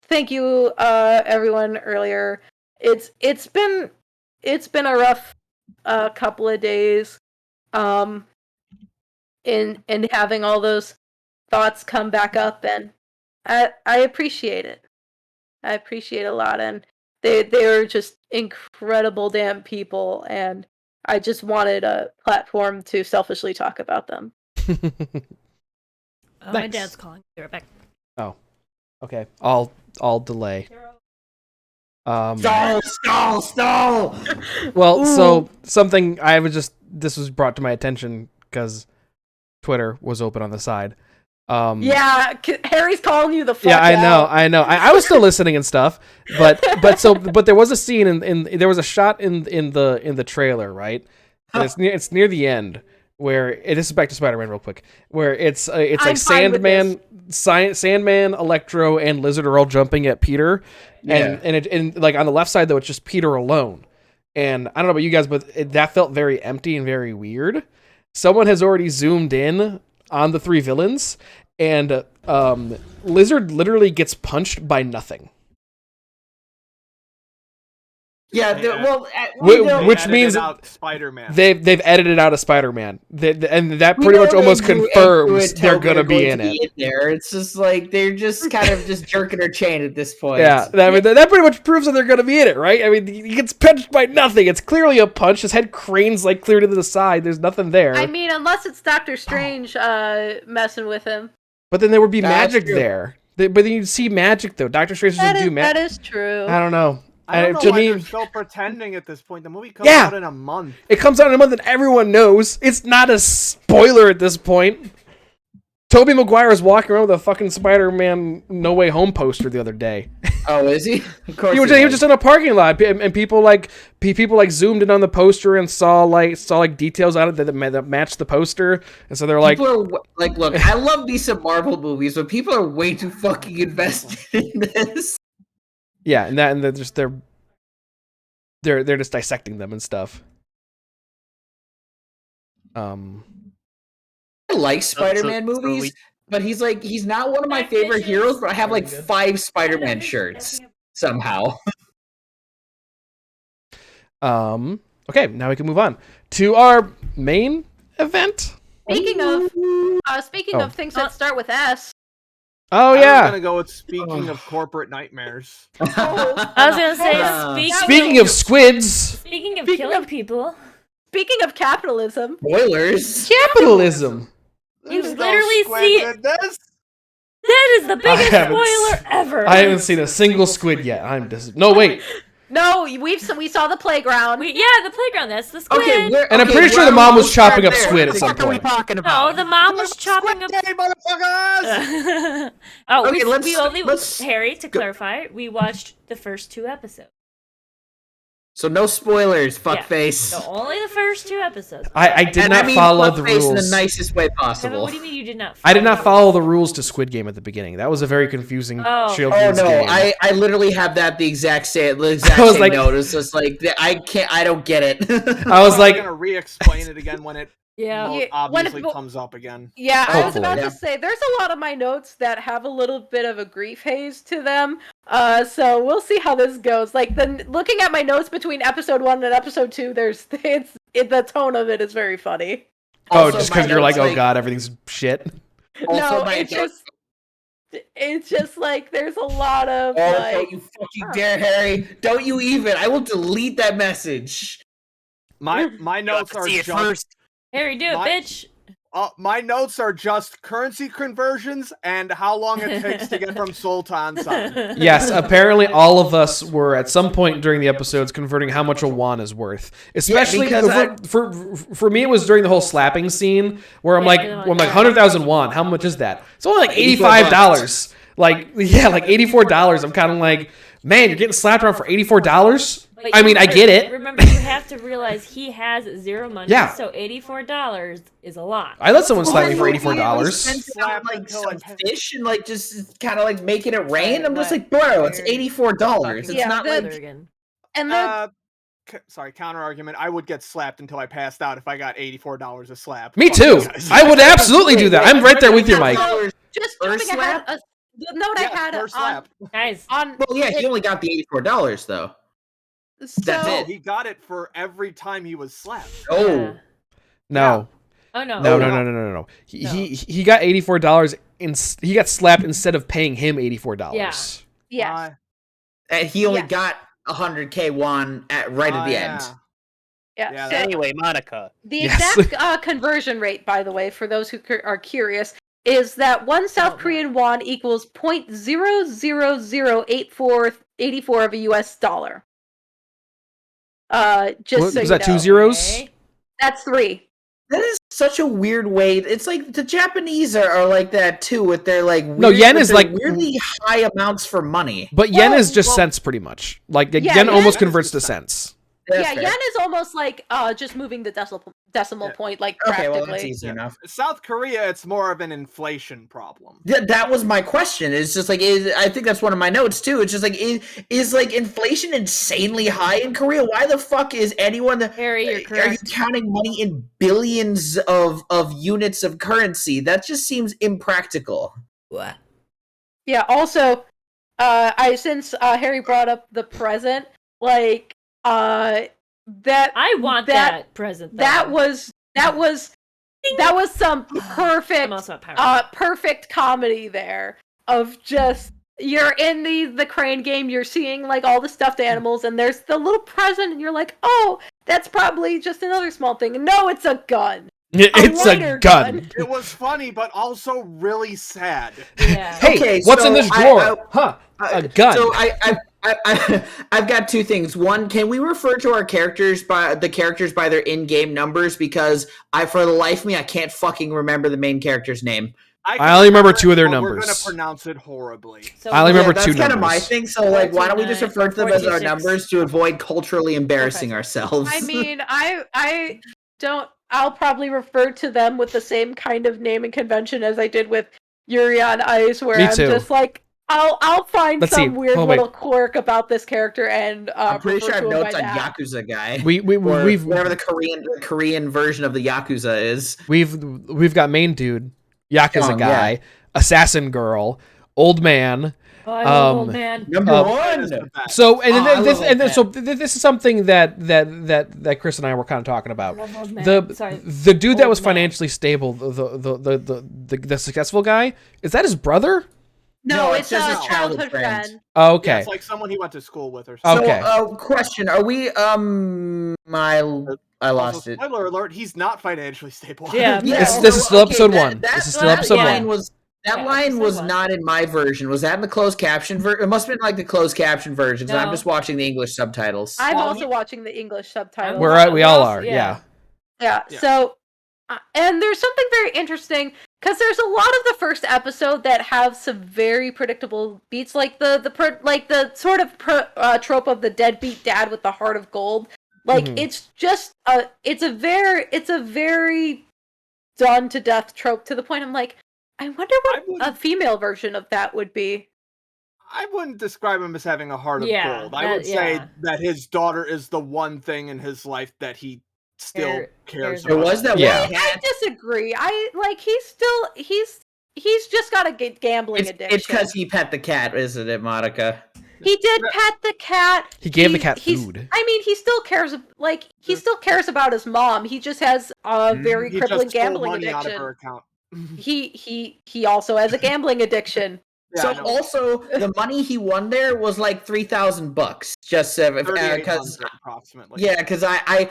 Speaker 5: thank you, everyone earlier. It's been a rough couple of days, in having all those thoughts come back up, and I appreciate it. I appreciate it a lot, and they are just incredible damn people, and I just wanted a platform to selfishly talk about them.
Speaker 4: Oh, my
Speaker 3: Nice.
Speaker 4: dad's calling. Be right back.
Speaker 3: Oh, okay. I'll delay.
Speaker 2: Stall!
Speaker 3: Well, so something this was brought to my attention because Twitter was open on the side.
Speaker 5: Yeah, Harry's calling you the fuck
Speaker 3: Yeah,
Speaker 5: out.
Speaker 3: I know. I was still listening and stuff, but there was a scene there was a shot in the trailer, right? And it's near the end where this is back to Spider-Man real quick, where it's like
Speaker 5: I'm fine with
Speaker 3: Sandman. Sandman, Electro, and Lizard are all jumping at Peter, and like on the left side though, it's just Peter alone. And I don't know about you guys, but that felt very empty and very weird. Someone has already zoomed in on the three villains, and Lizard literally gets punched by nothing.
Speaker 2: Yeah,
Speaker 3: which means
Speaker 1: Spider-Man.
Speaker 3: They've edited out a Spider-Man, and that pretty much almost confirms they're gonna be in it.
Speaker 2: There, it's just like they're just kind of just jerking their chain at this point.
Speaker 3: Yeah, I mean that pretty much proves that they're gonna be in it, right? I mean, he gets punched by nothing. It's clearly a punch. His head cranes like clear to the side. There's nothing there.
Speaker 5: I mean, unless it's Doctor Strange messing with him.
Speaker 3: But then there would be magic
Speaker 2: true.
Speaker 3: there. But then you'd see magic though. Doctor Strange doesn't do magic.
Speaker 5: That is true.
Speaker 3: I don't know.
Speaker 1: I don't know
Speaker 3: to
Speaker 1: why
Speaker 3: me,
Speaker 1: they're still pretending at this point. The movie comes
Speaker 3: Yeah.
Speaker 1: out in a month.
Speaker 3: it comes out in a month and everyone knows. It's not a spoiler at this point. Tobey Maguire is walking around with a fucking Spider-Man No Way Home poster the other day.
Speaker 2: Oh, is he? Of course.
Speaker 3: He was just in a parking lot, and people zoomed in on the poster and saw details on it that matched the poster, and so they're like,
Speaker 2: People are like, look, I love decent Marvel movies, but people are way too fucking invested in this.
Speaker 3: yeah, and they're just dissecting them and stuff.
Speaker 2: I like Spider-Man movies, but he's not one of my favorite heroes, but I have like 5 Spider-Man shirts somehow.
Speaker 3: Okay, now we can move on to our main event.
Speaker 5: Speaking of things that start with S.
Speaker 3: Oh
Speaker 1: I was
Speaker 3: yeah.
Speaker 1: gonna go with speaking of corporate nightmares.
Speaker 4: I was gonna say,
Speaker 3: Speaking of squids,
Speaker 4: speaking of killing people,
Speaker 5: Speaking of capitalism.
Speaker 2: Spoilers.
Speaker 3: capitalism.
Speaker 4: you
Speaker 1: There's no
Speaker 4: literally
Speaker 1: squid
Speaker 4: see
Speaker 1: in this.
Speaker 4: that is the biggest
Speaker 3: haven't
Speaker 4: spoiler ever.
Speaker 3: I haven't seen a single squid yet. No, wait.
Speaker 5: No, we saw the playground.
Speaker 4: The playground. That's the squid.
Speaker 3: And I'm pretty sure the mom was chopping up squid at some
Speaker 2: What are we
Speaker 3: point.
Speaker 2: talking
Speaker 4: No,
Speaker 2: about?
Speaker 4: the mom was chopping
Speaker 1: Squid
Speaker 4: up.
Speaker 1: Day, motherfuckers!
Speaker 2: Okay, let's
Speaker 4: Harry, to clarify, we watched the first 2 episodes.
Speaker 2: So no spoilers, fuckface.
Speaker 4: So only the first 2 episodes.
Speaker 3: I did
Speaker 2: And
Speaker 3: not
Speaker 2: I mean
Speaker 3: follow the
Speaker 2: fuckface in the
Speaker 3: rules.
Speaker 2: nicest way
Speaker 4: Kevin,
Speaker 2: possible.
Speaker 4: what do you mean you did not?
Speaker 3: I did not follow the rules to Squid Game at the beginning. That was a very confusing
Speaker 4: Oh.
Speaker 2: Oh
Speaker 3: children's
Speaker 2: no,
Speaker 3: game.
Speaker 2: I literally have that the exact same
Speaker 3: I was
Speaker 2: same
Speaker 3: like-
Speaker 2: note. It's just like I don't get it.
Speaker 3: I was
Speaker 1: I'm
Speaker 3: like,
Speaker 1: gonna re-explain it again when it
Speaker 4: Yeah.
Speaker 5: Yeah,
Speaker 1: obviously
Speaker 5: when it-
Speaker 1: comes up again.
Speaker 5: Yeah, I was
Speaker 3: Hopefully.
Speaker 5: about
Speaker 2: Yeah.
Speaker 5: to say there's a lot of my notes that have a little bit of a grief haze to them. So we'll see how this goes. Like looking at my notes between episode 1 and episode 2, the tone of it is very funny.
Speaker 3: oh,
Speaker 2: Also,
Speaker 3: just
Speaker 2: my
Speaker 3: because you're like,
Speaker 2: notes,
Speaker 3: oh god, everything's shit.
Speaker 2: Also,
Speaker 5: No,
Speaker 2: my
Speaker 5: it's just like there's a lot of
Speaker 2: Oh,
Speaker 5: like
Speaker 2: don't you fucking dare, Harry! Don't you even! I will delete that message.
Speaker 1: My notes are just
Speaker 4: Harry, do it,
Speaker 1: My-
Speaker 4: bitch.
Speaker 1: my notes are just currency conversions and how long it takes to get from Seoul to Ansan.
Speaker 3: Yes, apparently all of us were at some point during the episodes converting how much a won is worth. Especially
Speaker 2: because
Speaker 3: for me, it was during the whole slapping scene where I'm like 100,000 won. How much is that? It's only like $85. Like $84. I'm kind of like, man, you're getting slapped around for $84.
Speaker 4: But
Speaker 3: I mean, I get it.
Speaker 4: Remember, you have to realize he has 0 money.
Speaker 3: Yeah.
Speaker 4: So $84 is a lot.
Speaker 3: I let someone slap me for
Speaker 2: Spend
Speaker 3: $84.
Speaker 2: it on, like
Speaker 1: Until
Speaker 2: some
Speaker 1: it-
Speaker 2: fish and like just kind of like making it rain. I'm just like, bro, it's $84. It's
Speaker 5: Yeah,
Speaker 2: not
Speaker 5: the-
Speaker 2: like
Speaker 4: Again.
Speaker 5: and the
Speaker 1: Sorry, counter argument. I would get slapped until I passed out if I got $84 a slap.
Speaker 3: Me
Speaker 1: Fuck
Speaker 3: too.
Speaker 1: you guys.
Speaker 3: I would absolutely do that. I'm right there with you, Mike.
Speaker 5: just
Speaker 2: First
Speaker 5: jumping ahead,
Speaker 2: slap?
Speaker 5: the note
Speaker 1: Yeah,
Speaker 5: I had
Speaker 1: first
Speaker 5: on
Speaker 1: slap.
Speaker 4: Guys,
Speaker 5: on
Speaker 2: Well, yeah, he only got the $84 though. That's
Speaker 5: so
Speaker 2: it.
Speaker 1: He got it for every time he was slapped.
Speaker 2: Oh,
Speaker 4: yeah.
Speaker 3: No.
Speaker 4: Oh no.
Speaker 3: No. He got $84. He got slapped instead of paying him $84.
Speaker 4: Yeah.
Speaker 5: yes.
Speaker 2: and he only
Speaker 5: Yeah.
Speaker 2: got 100K won at the end.
Speaker 5: Yeah.
Speaker 1: Yeah,
Speaker 5: So
Speaker 6: Anyway, Monica.
Speaker 5: the
Speaker 3: Yes.
Speaker 5: exact conversion rate, by the way, for those who are curious, is that 1 South Korean won equals 0.00084 of a US dollar. Just
Speaker 3: What,
Speaker 5: so
Speaker 3: was
Speaker 5: you
Speaker 3: that 2
Speaker 5: know.
Speaker 3: zeros?
Speaker 4: Okay.
Speaker 5: That's 3.
Speaker 2: That is such a weird way. It's like the Japanese are like that too, with their like
Speaker 3: No,
Speaker 2: weird,
Speaker 3: yen
Speaker 2: with
Speaker 3: is
Speaker 2: their
Speaker 3: like-
Speaker 2: weirdly high amounts for money.
Speaker 3: But yen
Speaker 5: Well,
Speaker 3: is just
Speaker 5: well-
Speaker 3: cents pretty much. Like
Speaker 5: Yeah,
Speaker 3: yen
Speaker 5: yen
Speaker 3: almost
Speaker 1: is
Speaker 3: converts to
Speaker 1: just
Speaker 3: cents.
Speaker 2: That's fair.
Speaker 5: yen is almost like just moving the decimal point, like
Speaker 2: Okay,
Speaker 5: practically.
Speaker 2: well, that's easy enough.
Speaker 1: South Korea, it's more of an inflation problem.
Speaker 2: That was my question. It's just like I think that's one of my notes too. It's just like is like inflation insanely high in Korea? Why the fuck is anyone?
Speaker 4: Harry, you're
Speaker 2: Are you
Speaker 4: correct.
Speaker 2: counting money in billions of units of currency? That just seems impractical.
Speaker 4: What?
Speaker 5: Yeah. Also, since Harry brought up the present, like that
Speaker 4: I want that present. Though.
Speaker 5: that was some perfect
Speaker 4: I'm also a pirate.
Speaker 5: perfect comedy there of just you're in the crane game, you're seeing like all the stuffed animals, and there's the little present, and you're like, oh, that's probably just another small thing. And no, it's a gun.
Speaker 3: It's a
Speaker 5: lighter
Speaker 3: gun.
Speaker 1: It was funny, but also really sad.
Speaker 4: Yeah.
Speaker 3: Hey,
Speaker 2: Okay,
Speaker 3: what's
Speaker 2: so
Speaker 3: in this drawer? A gun.
Speaker 2: So I've got two things. One, can we refer to our characters by their in-game numbers? Because for the life of me, I can't fucking remember the main character's name.
Speaker 1: I
Speaker 3: only remember two of their
Speaker 1: but We're
Speaker 3: numbers.
Speaker 1: going to pronounce it horribly.
Speaker 4: So
Speaker 3: I only remember
Speaker 2: that's
Speaker 3: two
Speaker 2: kind of my
Speaker 3: numbers.
Speaker 2: thing. So like, why don't we just
Speaker 4: 429
Speaker 2: refer to them as our
Speaker 4: 426.
Speaker 2: numbers to avoid culturally embarrassing
Speaker 4: 456.
Speaker 2: ourselves?
Speaker 5: I mean, I don't. I'll probably refer to them with the same kind of naming convention as I did with Yuri on Ice, where
Speaker 3: Me
Speaker 5: I'm
Speaker 3: too.
Speaker 5: just like, I'll find
Speaker 3: Let's
Speaker 5: some
Speaker 3: see.
Speaker 5: weird
Speaker 3: Hold on,
Speaker 5: little quirk about this character, and
Speaker 2: I'm pretty
Speaker 5: refer
Speaker 2: sure I have
Speaker 5: to him
Speaker 2: notes
Speaker 5: by
Speaker 2: on
Speaker 5: that.
Speaker 2: Yakuza guy.
Speaker 3: We've
Speaker 2: whatever the Korean version of the Yakuza is.
Speaker 3: we've got main dude, Yakuza
Speaker 2: Young,
Speaker 3: guy,
Speaker 2: yeah.
Speaker 3: assassin girl, old man.
Speaker 4: Oh, I love old man.
Speaker 2: Number
Speaker 1: That is
Speaker 2: one.
Speaker 1: the best.
Speaker 3: So and
Speaker 2: I
Speaker 3: then this
Speaker 2: love
Speaker 3: and then,
Speaker 2: that.
Speaker 3: so this is something that Chris and I were kind of talking about.
Speaker 4: I love old man. Sorry.
Speaker 3: The dude that
Speaker 4: Old
Speaker 3: was
Speaker 4: man.
Speaker 3: financially stable, the successful guy, is that his brother?
Speaker 2: No,
Speaker 5: it's
Speaker 2: it's just
Speaker 5: a
Speaker 2: his childhood
Speaker 5: childhood
Speaker 2: friend.
Speaker 5: friend.
Speaker 3: Oh,
Speaker 1: Yeah,
Speaker 3: okay.
Speaker 1: it's like someone he went to school with or
Speaker 3: Oh,
Speaker 1: something.
Speaker 3: okay.
Speaker 2: So, question: are we? I lost
Speaker 1: Also,
Speaker 2: it.
Speaker 1: spoiler alert, he's not financially stable.
Speaker 4: Yeah,
Speaker 3: This
Speaker 2: so,
Speaker 3: is still episode
Speaker 2: that-
Speaker 3: one.
Speaker 2: that-
Speaker 3: This is still
Speaker 2: that
Speaker 3: episode
Speaker 2: line
Speaker 3: one.
Speaker 2: Was that
Speaker 4: Yeah,
Speaker 2: line
Speaker 4: episode
Speaker 2: was
Speaker 4: one.
Speaker 2: not in my version? Was that in the closed caption version? It must have been like the closed caption version. 'Cause I'm
Speaker 4: No.
Speaker 2: just watching the English subtitles.
Speaker 5: I'm
Speaker 4: Well,
Speaker 5: also watching the English subtitles.
Speaker 3: We all are.
Speaker 4: Yeah.
Speaker 3: Yeah.
Speaker 5: Yeah.
Speaker 1: Yeah.
Speaker 5: So, and there's something very interesting because there's a lot of the first episode that have some very predictable beats, like the sort of trope of the deadbeat dad with the heart of gold. Like
Speaker 3: Mhm.
Speaker 5: it's just it's a very done to death trope to the point I'm like, I wonder
Speaker 1: I
Speaker 5: what
Speaker 1: wouldn't-
Speaker 5: a female version of that would be.
Speaker 1: I wouldn't describe him as having a heart of
Speaker 4: Yeah,
Speaker 1: gold. I would say
Speaker 4: yeah.
Speaker 1: that his daughter is the one thing in his life that he still
Speaker 4: cares
Speaker 1: cares
Speaker 4: about.
Speaker 2: There was that
Speaker 3: Yeah.
Speaker 2: one
Speaker 5: I
Speaker 2: cat.
Speaker 5: disagree. I like he's just got a gambling addiction.
Speaker 2: It's because he pet the cat, isn't it, Monica?
Speaker 5: He did pet the cat.
Speaker 3: He gave the cat food.
Speaker 5: I mean, he still cares. Like he still cares about his mom. He just has a very
Speaker 1: he
Speaker 5: crippling
Speaker 1: just stole
Speaker 5: gambling
Speaker 1: money out of her
Speaker 5: addiction.
Speaker 1: account.
Speaker 5: He also has a gambling addiction.
Speaker 1: Yeah,
Speaker 2: So
Speaker 1: I know.
Speaker 2: also the money he won there was like $3,000. Just because
Speaker 1: 3,800 approximately.
Speaker 2: yeah, because I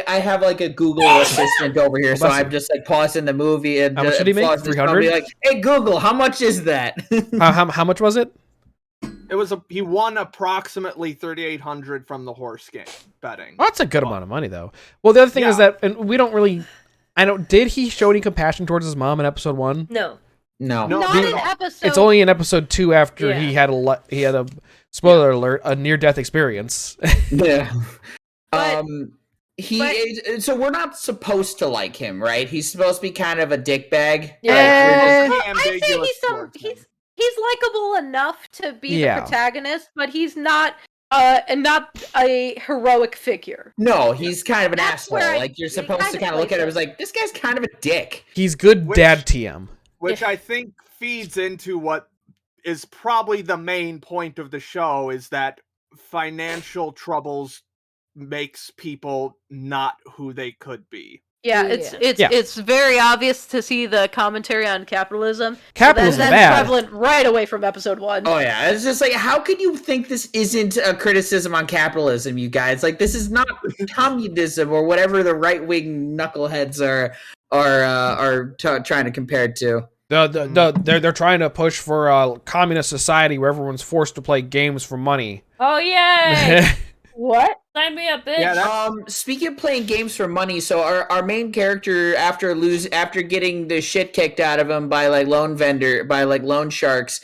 Speaker 2: have like a Google assistant over here, so
Speaker 3: bless you.
Speaker 2: I'm just like pausing the movie and
Speaker 3: How much did he make?
Speaker 2: pausing this
Speaker 3: 300?
Speaker 2: movie, like, hey Google, how much is that?
Speaker 3: How much was it?
Speaker 1: It was he won approximately 3,800 from the horse game betting.
Speaker 3: Well, that's a good amount of money, though. Well, the other thing is
Speaker 1: Yeah.
Speaker 3: that, and we don't really, did he show any compassion towards his mom in episode 1?
Speaker 4: No.
Speaker 2: No.
Speaker 1: No.
Speaker 5: Not in episode.
Speaker 3: It's only in episode 2 after
Speaker 4: Yeah.
Speaker 3: he had a spoiler alert, a near-death experience.
Speaker 2: Yeah.
Speaker 5: But-
Speaker 2: So we're not supposed to like him, right? He's supposed to be kind of a dickbag.
Speaker 3: Yeah.
Speaker 1: Pretty
Speaker 5: I'd say
Speaker 1: ambiguous
Speaker 5: he's
Speaker 1: towards him.
Speaker 5: he's likable enough to be
Speaker 3: Yeah.
Speaker 5: the protagonist, but he's not a heroic figure.
Speaker 2: No, he's kind of an
Speaker 5: That's
Speaker 2: asshole.
Speaker 5: where I-
Speaker 2: Like you're
Speaker 5: it
Speaker 2: supposed to
Speaker 5: kinda
Speaker 2: kind of look at him
Speaker 5: plays
Speaker 2: as like, this guy's kind of a dick.
Speaker 3: He's good
Speaker 1: Which-
Speaker 3: dad TM.
Speaker 1: Which I think feeds into what is probably the main point of the show, is that financial troubles makes people not who they could be.
Speaker 5: Yeah,
Speaker 4: Yeah.
Speaker 5: it's very obvious to see the commentary on capitalism.
Speaker 3: Capitalism
Speaker 5: that's
Speaker 3: bad.
Speaker 5: prevalent right away from episode 1.
Speaker 2: Oh yeah, it's just like, how can you think this isn't a criticism on capitalism, you guys? Like, this is not communism or whatever the right wing knuckleheads are trying to compare it to.
Speaker 3: They're trying to push for a communist society where everyone's forced to play games for money.
Speaker 4: Oh yay!
Speaker 5: What?
Speaker 4: Sign me up, bitch.
Speaker 1: Yeah,
Speaker 2: Speaking of playing games for money, so our main character after getting the shit kicked out of him by like loan sharks,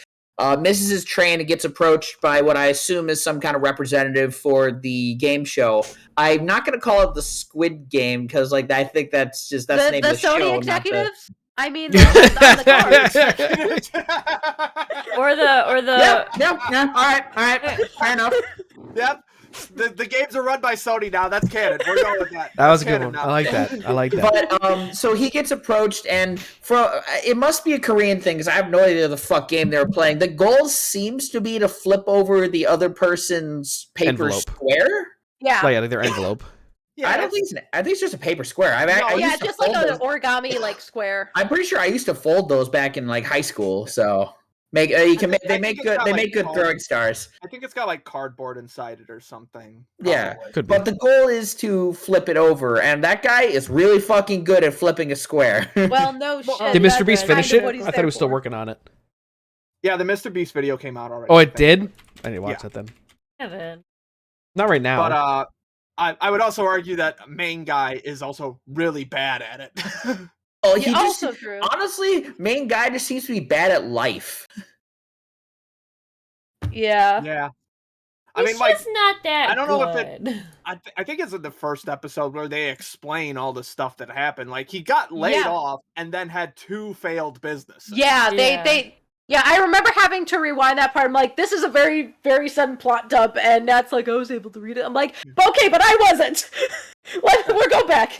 Speaker 2: misses his train and gets approached by what I assume is some kind of representative for the game show. I'm not going to call it the Squid Game because, like, I think that's the name
Speaker 5: The
Speaker 2: of the
Speaker 5: Sony
Speaker 2: show.
Speaker 5: executives. I mean, they're on the card.
Speaker 4: Or the
Speaker 2: Yeah. All right. Fair enough.
Speaker 1: Yep. The games are run by Sony now. That's canon. We're going with that.
Speaker 3: That was a
Speaker 1: That's
Speaker 3: good one.
Speaker 1: canon
Speaker 3: I like that. I like that.
Speaker 2: But so he gets approached, and it must be a Korean thing because I have no idea the fuck game they were playing. The goal seems to be to flip over the other person's paper
Speaker 3: Envelope.
Speaker 2: square.
Speaker 5: Yeah.
Speaker 3: Oh, yeah, their envelope.
Speaker 1: Yeah,
Speaker 2: I don't think I think it's just a paper square. I
Speaker 5: Yeah,
Speaker 2: used to
Speaker 5: just like
Speaker 2: fold
Speaker 5: an
Speaker 2: those.
Speaker 5: origami like square.
Speaker 2: I'm pretty sure I used to fold those back in like high school. So they make good throwing stars.
Speaker 1: I think it's got like cardboard inside it or something.
Speaker 2: Yeah.
Speaker 1: probably.
Speaker 3: Could be.
Speaker 2: But the goal is to flip it over, and that guy is really fucking good at flipping a square.
Speaker 5: Well, no shit.
Speaker 3: Did Mr.
Speaker 5: that's
Speaker 3: Beast
Speaker 5: kind
Speaker 3: finish
Speaker 5: of
Speaker 3: it?
Speaker 5: what he's
Speaker 3: I thought
Speaker 5: there
Speaker 3: he was still
Speaker 5: for.
Speaker 3: working on it.
Speaker 1: Yeah, the Mr. Beast video came out already.
Speaker 3: Oh,
Speaker 1: I
Speaker 3: it
Speaker 1: think.
Speaker 3: did? I didn't watch
Speaker 1: Yeah.
Speaker 3: that then.
Speaker 4: Kevin.
Speaker 3: Not right now.
Speaker 1: But I would also argue that main guy is also really bad at it.
Speaker 2: Oh,
Speaker 5: Yeah,
Speaker 2: he just
Speaker 5: also true.
Speaker 2: honestly, main guy just seems to be bad at life.
Speaker 5: Yeah.
Speaker 1: yeah. I
Speaker 4: He's
Speaker 1: mean, like,
Speaker 4: just not that
Speaker 1: I don't know if it-
Speaker 4: good.
Speaker 1: I think it's in the first episode where they explain all the stuff that happened. Like, he got laid
Speaker 5: Yeah.
Speaker 1: off and then had 2 failed businesses.
Speaker 5: Yeah,
Speaker 4: Yeah.
Speaker 5: yeah, I remember having to rewind that part. I'm like, this is a very, very sudden plot dump, and that's like, I was able to read it. I'm like, okay, but I wasn't. We'll go back.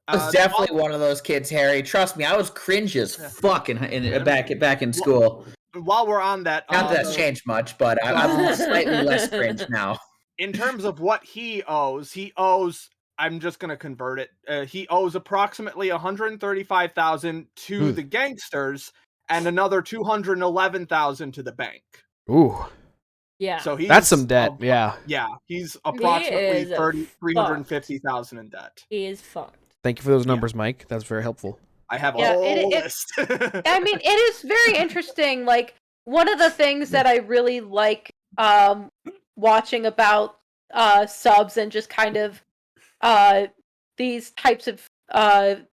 Speaker 2: I was definitely one of those kids, Harry. Trust me, I was cringe as fuck back in school.
Speaker 1: While we're on that,
Speaker 2: Not that that's changed much, but I'm slightly less cringe now.
Speaker 1: in terms of what he owes, I'm just gonna convert it. He owes approximately $135,000 to the gangsters and another $211,000 to the bank.
Speaker 3: Ooh,
Speaker 4: Yeah.
Speaker 1: So
Speaker 3: that's some debt. Yeah.
Speaker 1: Yeah, he's approximately
Speaker 4: is
Speaker 1: 350,000 in debt.
Speaker 4: He is fucked.
Speaker 3: Thank you for those numbers, Mike. That's very helpful.
Speaker 1: I have a
Speaker 5: Yeah,
Speaker 1: whole list.
Speaker 5: I mean, it is very interesting. Like, one of the things that I really like watching about subs and just kind of these types of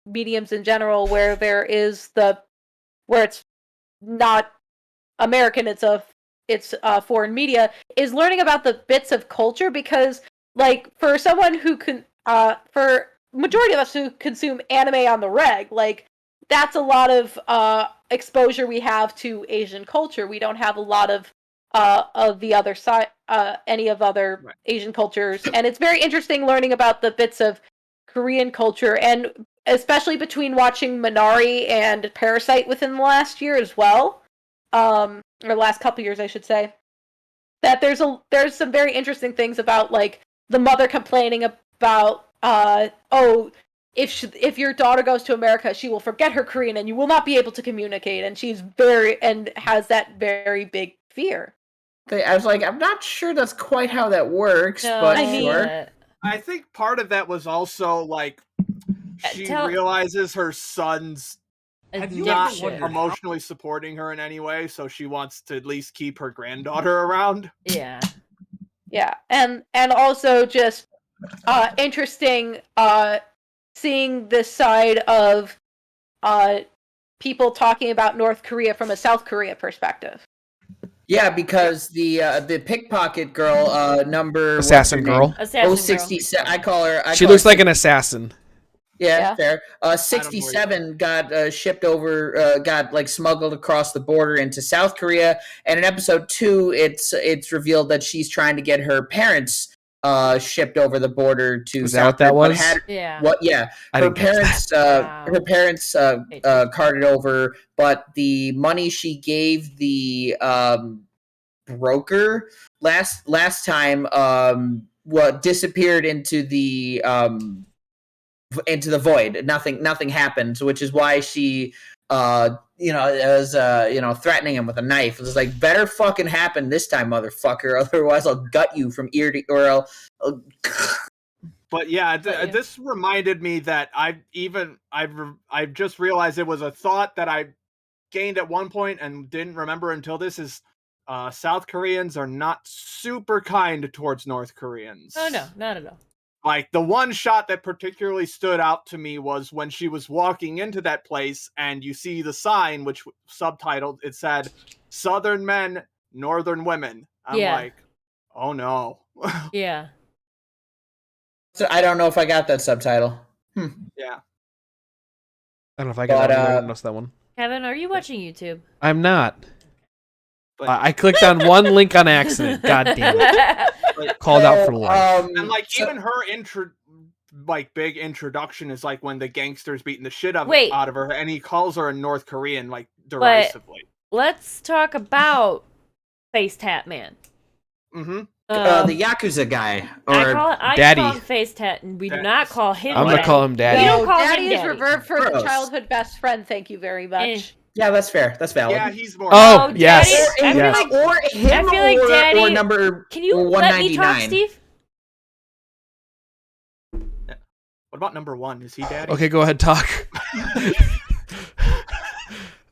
Speaker 5: mediums in general, where where it's not American, it's foreign media, is learning about the bits of culture, because like for someone who can for majority of us who consume anime on the reg, like that's a lot of exposure we have to Asian culture. We don't have a lot of the other side, any of other Asian cultures, and it's very interesting learning about the bits of Korean culture, and especially between watching Minari and Parasite within the last year as well, or last couple years, I should say. That there's some very interesting things about, like, the mother complaining about if your daughter goes to America, she will forget her Korean and you will not be able to communicate, and she's has that very big fear.
Speaker 2: I was like, I'm not sure that's quite how that works,
Speaker 4: No,
Speaker 2: but
Speaker 5: I mean-
Speaker 2: sure.
Speaker 1: I think part of that was also like she realizes her son's
Speaker 4: Have
Speaker 1: you not emotionally supporting her in any way, so she wants to at least keep her granddaughter around.
Speaker 4: Yeah.
Speaker 5: Yeah, and also just interesting seeing this side of people talking about North Korea from a South Korea perspective.
Speaker 2: Yeah, because the pickpocket girl, number
Speaker 3: Assassin girl.
Speaker 4: Assassin
Speaker 2: 067. I call her.
Speaker 3: She looks like an assassin.
Speaker 2: Yeah,
Speaker 5: Yeah.
Speaker 2: fair. 67 got shipped over, got like smuggled across the border into South Korea, and in episode 2, it's revealed that she's trying to get her parents shipped over the border to
Speaker 3: Is
Speaker 2: South
Speaker 3: that what that
Speaker 2: Korea, but
Speaker 3: was?
Speaker 2: had-
Speaker 4: Yeah.
Speaker 2: What? Yeah,
Speaker 3: I
Speaker 2: her
Speaker 3: didn't catch that.
Speaker 4: Wow.
Speaker 2: her parents carted over, but the money she gave the broker last time disappeared into the void. Nothing happened, which is why she was threatening him with a knife. It was like, better fucking happen this time, motherfucker, otherwise I'll gut you from ear to ear.
Speaker 1: But yeah, this reminded me that I've just realized it was a thought that I gained at one point and didn't remember until this is South Koreans are not super kind towards North Koreans.
Speaker 4: Oh no, not at all.
Speaker 1: Like, the one shot that particularly stood out to me was when she was walking into that place and you see the sign, which subtitled, it said, Southern men, Northern women. I'm like, oh no.
Speaker 4: Yeah.
Speaker 2: So I don't know if I got that subtitle.
Speaker 1: Yeah.
Speaker 3: I don't know if I got that one. I didn't notice that one.
Speaker 4: Kevin, are you watching YouTube?
Speaker 3: I'm not.
Speaker 1: But,
Speaker 3: I clicked on one link on accident. God damn it. Called out for life.
Speaker 1: and like even her big introduction is like when the gangster's beating the shit out of her, and he calls her a North Korean, like, derisively.
Speaker 4: Let's talk about Face Tat Man.
Speaker 1: Mm-hmm.
Speaker 2: The Yakuza guy, or
Speaker 4: I
Speaker 3: Daddy.
Speaker 4: call him Face Tat, and we do not call him
Speaker 3: I'm gonna call him Daddy.
Speaker 4: We don't
Speaker 5: No,
Speaker 4: call
Speaker 5: Daddy
Speaker 4: him
Speaker 5: is
Speaker 4: Daddy.
Speaker 5: reserved for the
Speaker 2: Gross.
Speaker 5: childhood best friend. Thank you very much.
Speaker 2: yeah, that's fair. That's valid.
Speaker 1: Yeah, he's more.
Speaker 3: Oh,
Speaker 4: Oh,
Speaker 3: yes.
Speaker 4: Daddy- I
Speaker 3: yes.
Speaker 4: feel like-
Speaker 2: or him,
Speaker 4: I feel like
Speaker 2: or
Speaker 4: Daddy-
Speaker 2: number.
Speaker 4: Can you
Speaker 2: or
Speaker 4: let me talk,
Speaker 2: 199.
Speaker 4: Steve?
Speaker 1: What about number 1? Is he Daddy?
Speaker 3: Okay, go ahead, talk.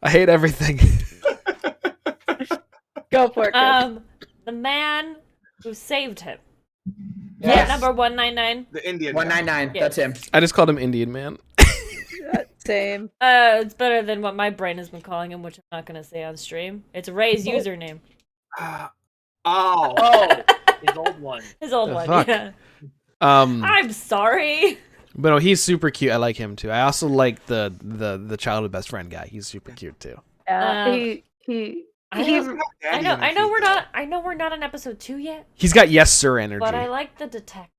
Speaker 3: I hate everything.
Speaker 5: Go for it, Chris.
Speaker 4: The man who saved him.
Speaker 2: Yes.
Speaker 4: Number 199.
Speaker 1: The Indian.
Speaker 2: 199.
Speaker 4: Yeah.
Speaker 2: That's him.
Speaker 3: I just called him Indian Man.
Speaker 5: Same.
Speaker 4: It's better than what my brain has been calling him, which I'm not gonna say on stream. It's Ray's username.
Speaker 1: Oh.
Speaker 6: His old one.
Speaker 4: His old
Speaker 3: The
Speaker 4: one.
Speaker 3: fuck?
Speaker 4: Yeah.
Speaker 3: Um,
Speaker 4: I'm sorry.
Speaker 3: but no, he's super cute. I like him too. I also like the childhood best friend guy. He's super cute too.
Speaker 4: I know we're not on episode 2 yet,
Speaker 3: He's got yes sir energy.
Speaker 4: but I like the detective.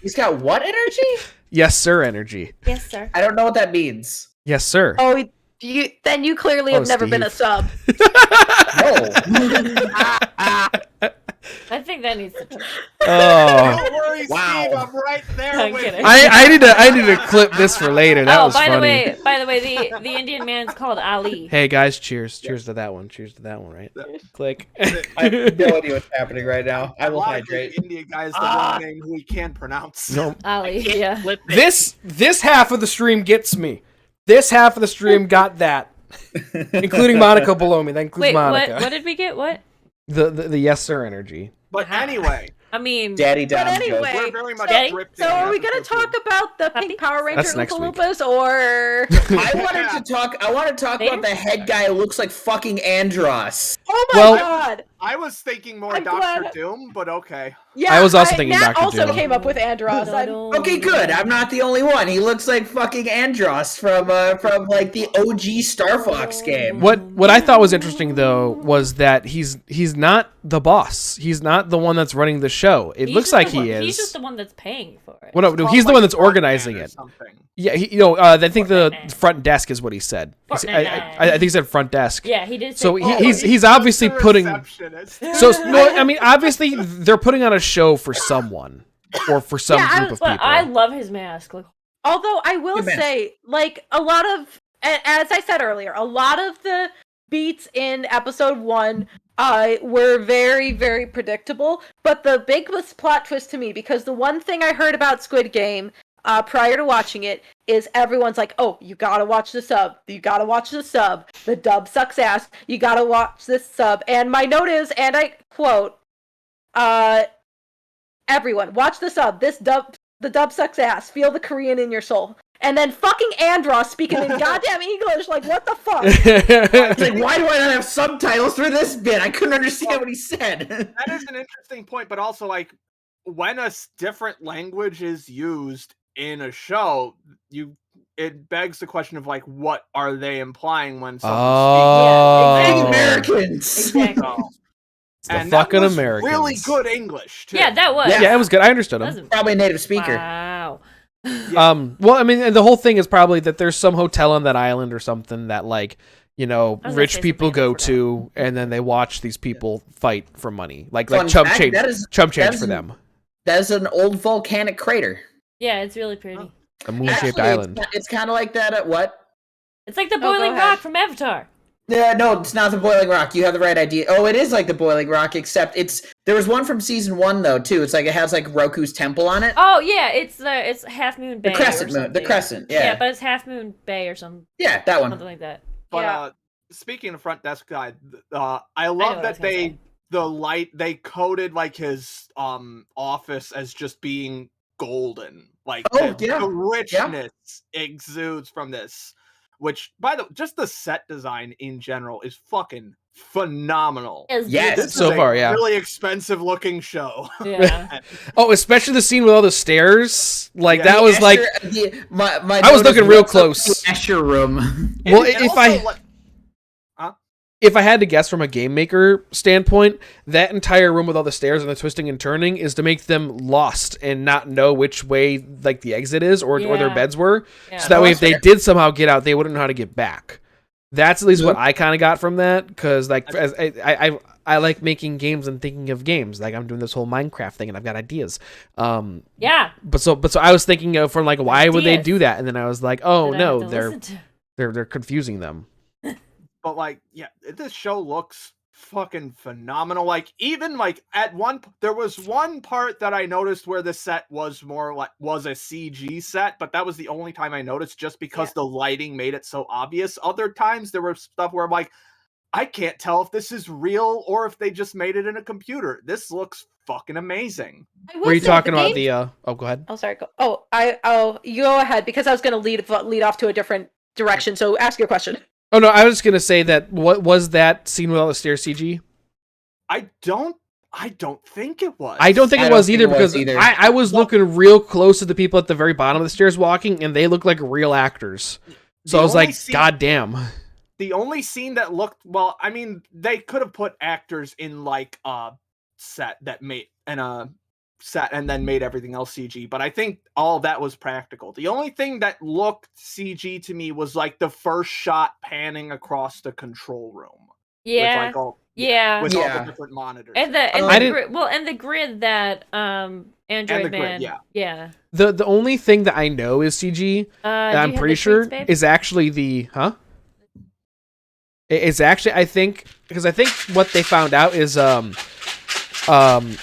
Speaker 2: He's got what energy?
Speaker 3: Yes sir energy.
Speaker 4: Yes, sir.
Speaker 2: I don't know what that means.
Speaker 3: Yes sir.
Speaker 5: Oh, then you clearly have never been a sub.
Speaker 2: No.
Speaker 4: I think that needs to change.
Speaker 3: Oh,
Speaker 1: Don't worry,
Speaker 2: Wow.
Speaker 1: Steve. I'm right there
Speaker 4: I'm
Speaker 1: with
Speaker 4: kidding.
Speaker 1: you.
Speaker 3: I need to clip this for later. That was
Speaker 4: by
Speaker 3: funny.
Speaker 4: the way, the Indian man's called Ali.
Speaker 3: Hey guys, cheers! Cheers to that one! Cheers to that one! Right? Click.
Speaker 2: I have no idea what's happening right now. I will
Speaker 1: Why
Speaker 2: hydrate.
Speaker 1: the Indian guy is the one name who we can't pronounce.
Speaker 3: No.
Speaker 4: Ali, yeah.
Speaker 6: Flip it.
Speaker 3: This half of the stream gets me. This half of the stream got that, including Monica below me. That includes
Speaker 4: Wait,
Speaker 3: Monica.
Speaker 4: what did we get? What?
Speaker 3: The yes sir energy.
Speaker 1: But anyway,
Speaker 4: I mean,
Speaker 2: Daddy
Speaker 5: But
Speaker 2: Dom
Speaker 5: anyway,
Speaker 1: we're very much
Speaker 4: Daddy?
Speaker 1: scripted.
Speaker 5: so are we
Speaker 1: in
Speaker 5: gonna
Speaker 1: episode
Speaker 5: talk about the Pink Power Ranger
Speaker 3: That's next
Speaker 5: Oompa
Speaker 3: week.
Speaker 5: Loompas, or?
Speaker 2: I want to talk about the head guy who looks like fucking Andros.
Speaker 5: Oh my
Speaker 3: Well-
Speaker 5: god!
Speaker 1: I was thinking more
Speaker 5: I'm
Speaker 1: Doctor
Speaker 5: glad-
Speaker 1: Doom, but okay.
Speaker 5: Yeah,
Speaker 3: I was also thinking
Speaker 5: Matt
Speaker 3: Dr.
Speaker 5: also
Speaker 3: Doom.
Speaker 5: came up with Andros.
Speaker 2: Okay, good. I'm not the only one. He looks like fucking Andros from like the OG Star Fox game.
Speaker 3: What I thought was interesting though was that he's not the boss. He's not the one that's running the show. It looks like he is.
Speaker 4: He's just the one that's paying for it.
Speaker 3: Well, no, he's the one that's organizing it. Yeah, I think the front desk is what he said. I think he said front desk.
Speaker 4: Yeah, he did.
Speaker 3: So
Speaker 4: say,
Speaker 3: he's obviously putting.
Speaker 1: Receptionist.
Speaker 3: So no, I mean obviously they're putting on a show for someone or for some group of
Speaker 4: but
Speaker 3: people.
Speaker 4: I love his mask. Like,
Speaker 5: Although I will
Speaker 2: Good man.
Speaker 5: say, like, a lot of, as I said earlier, a lot of the beats in episode 1 were very, very predictable. But the biggest plot twist to me, because the one thing I heard about Squid Game prior to watching it is everyone's like, oh, you gotta watch the sub. You gotta watch the sub. The dub sucks ass. You gotta watch this sub. And my note is, and I quote, everyone, watch the sub. The dub sucks ass. Feel the Korean in your soul. And then fucking Andros speaking in goddamn English, like, what the fuck?
Speaker 2: It's like, why do I not have subtitles for this bit? I couldn't understand what he said.
Speaker 1: That is an interesting point, but also, like, when a different language is used in a show, it begs the question of, like, what are they implying when someone
Speaker 3: Oh,
Speaker 4: Yeah,
Speaker 2: Fucking
Speaker 4: exactly.
Speaker 2: Americans.
Speaker 4: Exactly.
Speaker 1: speaks?
Speaker 3: It's the
Speaker 1: And
Speaker 3: fucking
Speaker 1: that was
Speaker 3: Americans.
Speaker 1: really good English, too.
Speaker 4: Yeah, that was.
Speaker 3: Yeah, it was good. I understood him.
Speaker 4: Wasn't-
Speaker 2: Probably a native speaker.
Speaker 4: Wow.
Speaker 3: Well, I mean, and the whole thing is probably that there's some hotel on that island or something that, like,
Speaker 4: I was gonna
Speaker 3: rich
Speaker 4: say
Speaker 3: people
Speaker 4: something, I
Speaker 3: go
Speaker 4: forgot.
Speaker 3: to, and then they watch these people fight for money, like
Speaker 2: Fun
Speaker 3: chump
Speaker 2: fact,
Speaker 3: change,
Speaker 2: that is-
Speaker 3: chump change
Speaker 2: that's-
Speaker 3: for them.
Speaker 2: That is an old volcanic crater.
Speaker 4: Yeah, it's really pretty.
Speaker 3: A moon-shaped
Speaker 2: Actually,
Speaker 3: island.
Speaker 2: It's kind of like that. What?
Speaker 4: It's like the
Speaker 5: go
Speaker 4: boiling
Speaker 5: ahead.
Speaker 4: rock from Avatar.
Speaker 2: No, it's not the Boiling Rock. You have the right idea. Oh, it is like the Boiling Rock, except there was one from season 1 though too. It's like it has like Roku's temple on it.
Speaker 4: Oh yeah, it's Half Moon Bay.
Speaker 2: The Crescent
Speaker 4: or
Speaker 2: Moon. The
Speaker 4: something.
Speaker 2: Crescent.
Speaker 4: Yeah,
Speaker 2: Yeah.
Speaker 4: but it's Half Moon Bay or something
Speaker 2: That one.
Speaker 4: like that.
Speaker 1: But
Speaker 5: Yeah.
Speaker 1: Speaking of front desk guy, I
Speaker 4: I know
Speaker 1: love
Speaker 4: what I was
Speaker 1: that
Speaker 4: gonna say.
Speaker 1: they coded like his office as just being golden. Like the richness exudes from this. Which, by the way, just the set design in general is fucking phenomenal.
Speaker 2: Yes,
Speaker 1: This
Speaker 3: so
Speaker 1: is
Speaker 3: far,
Speaker 1: a
Speaker 3: yeah.
Speaker 1: really expensive looking show.
Speaker 4: Yeah.
Speaker 3: Oh, especially the scene with all the stairs. Like
Speaker 1: Yeah.
Speaker 3: that was like
Speaker 2: my
Speaker 3: I was
Speaker 2: note is,
Speaker 3: looking real
Speaker 2: what's up with
Speaker 3: close.
Speaker 2: the Escher room.
Speaker 3: Well,
Speaker 1: And
Speaker 3: if
Speaker 1: also,
Speaker 3: I
Speaker 1: like,
Speaker 3: if I had to guess from a game maker standpoint, that entire room with all the stairs and the twisting and turning is to make them lost and not know which way like the exit is or their
Speaker 4: Yeah.
Speaker 3: beds were.
Speaker 4: Yeah.
Speaker 3: So that
Speaker 2: Oh,
Speaker 3: way,
Speaker 2: that's
Speaker 3: if they
Speaker 2: fair.
Speaker 3: did somehow get out, they wouldn't know how to get back. That's at least what
Speaker 2: Nope.
Speaker 3: I kind of got from that because like as I like making games and thinking of games. Like I'm doing this whole Minecraft thing and I've got ideas.
Speaker 4: Yeah.
Speaker 3: But so I was thinking of from like why would they
Speaker 4: Ideas.
Speaker 3: do that? And then I was like, oh
Speaker 4: that I have
Speaker 3: no,
Speaker 4: to listen to.
Speaker 3: they're confusing them.
Speaker 1: but like, yeah, this show looks fucking phenomenal. Like, even like there was one part that I noticed where the set was more like was a CG set, but that was the only time I noticed just because the lighting made it so obvious. Other times there was stuff where I'm like, I can't tell if this is real or if they just made it in a computer. This looks fucking amazing.
Speaker 3: Were you talking about the oh go ahead.
Speaker 5: Oh, sorry. You go ahead because I was going to lead off to a different direction. So ask your question.
Speaker 3: Oh no, I was just gonna say that what was that scene with all the stairs CG?
Speaker 1: I don't think it was.
Speaker 3: I don't think
Speaker 2: I
Speaker 3: it
Speaker 2: don't
Speaker 3: was
Speaker 2: think
Speaker 3: either
Speaker 2: it was
Speaker 3: because
Speaker 2: either.
Speaker 3: I was looking real close to the people at the very bottom of the stairs walking, and they looked like real actors. So
Speaker 1: The
Speaker 3: I was
Speaker 1: only
Speaker 3: like,
Speaker 1: scene-
Speaker 3: God damn.
Speaker 1: The only scene that looked well, I mean, they could have put actors in like a set that made set and then made everything else CG, but I think all of that was practical. The only thing that looked CG to me was like the first shot panning across the control room.
Speaker 4: Yeah.
Speaker 1: With like all
Speaker 4: Yeah.
Speaker 1: with all
Speaker 2: Yeah.
Speaker 1: the different monitors.
Speaker 4: And the
Speaker 3: I didn't-
Speaker 4: grid, and the grid that Android
Speaker 1: And the grid,
Speaker 4: Man.
Speaker 1: yeah.
Speaker 4: Yeah.
Speaker 3: The only thing that I know is CG,
Speaker 4: Do you
Speaker 3: I'm
Speaker 4: have
Speaker 3: pretty
Speaker 4: the
Speaker 3: sure,
Speaker 4: tweets, babe?
Speaker 3: is actually the It's actually I think what they found out is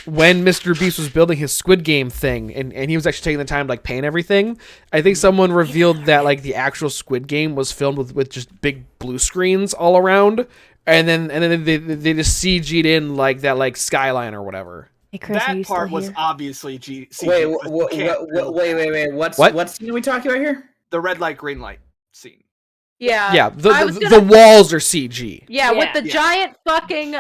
Speaker 3: when Mr. Beast was building his Squid Game thing and he was actually taking the time to like paint everything, I think someone revealed that like the actual Squid Game was filmed with just big blue screens all around, and then they just CG'd in like that like skyline or whatever.
Speaker 4: Hey, Chris, are
Speaker 1: that
Speaker 4: you
Speaker 1: part
Speaker 4: still
Speaker 1: was
Speaker 4: here?
Speaker 1: obviously CG.
Speaker 2: Wait,
Speaker 1: because you can't build
Speaker 2: wait.
Speaker 3: What?
Speaker 2: What scene are we talking about here?
Speaker 1: the red light, green light scene.
Speaker 5: Yeah.
Speaker 3: Yeah,
Speaker 5: I was
Speaker 3: the
Speaker 5: gonna-
Speaker 3: walls are CG.
Speaker 5: Yeah, with
Speaker 4: Yeah.
Speaker 5: the giant fucking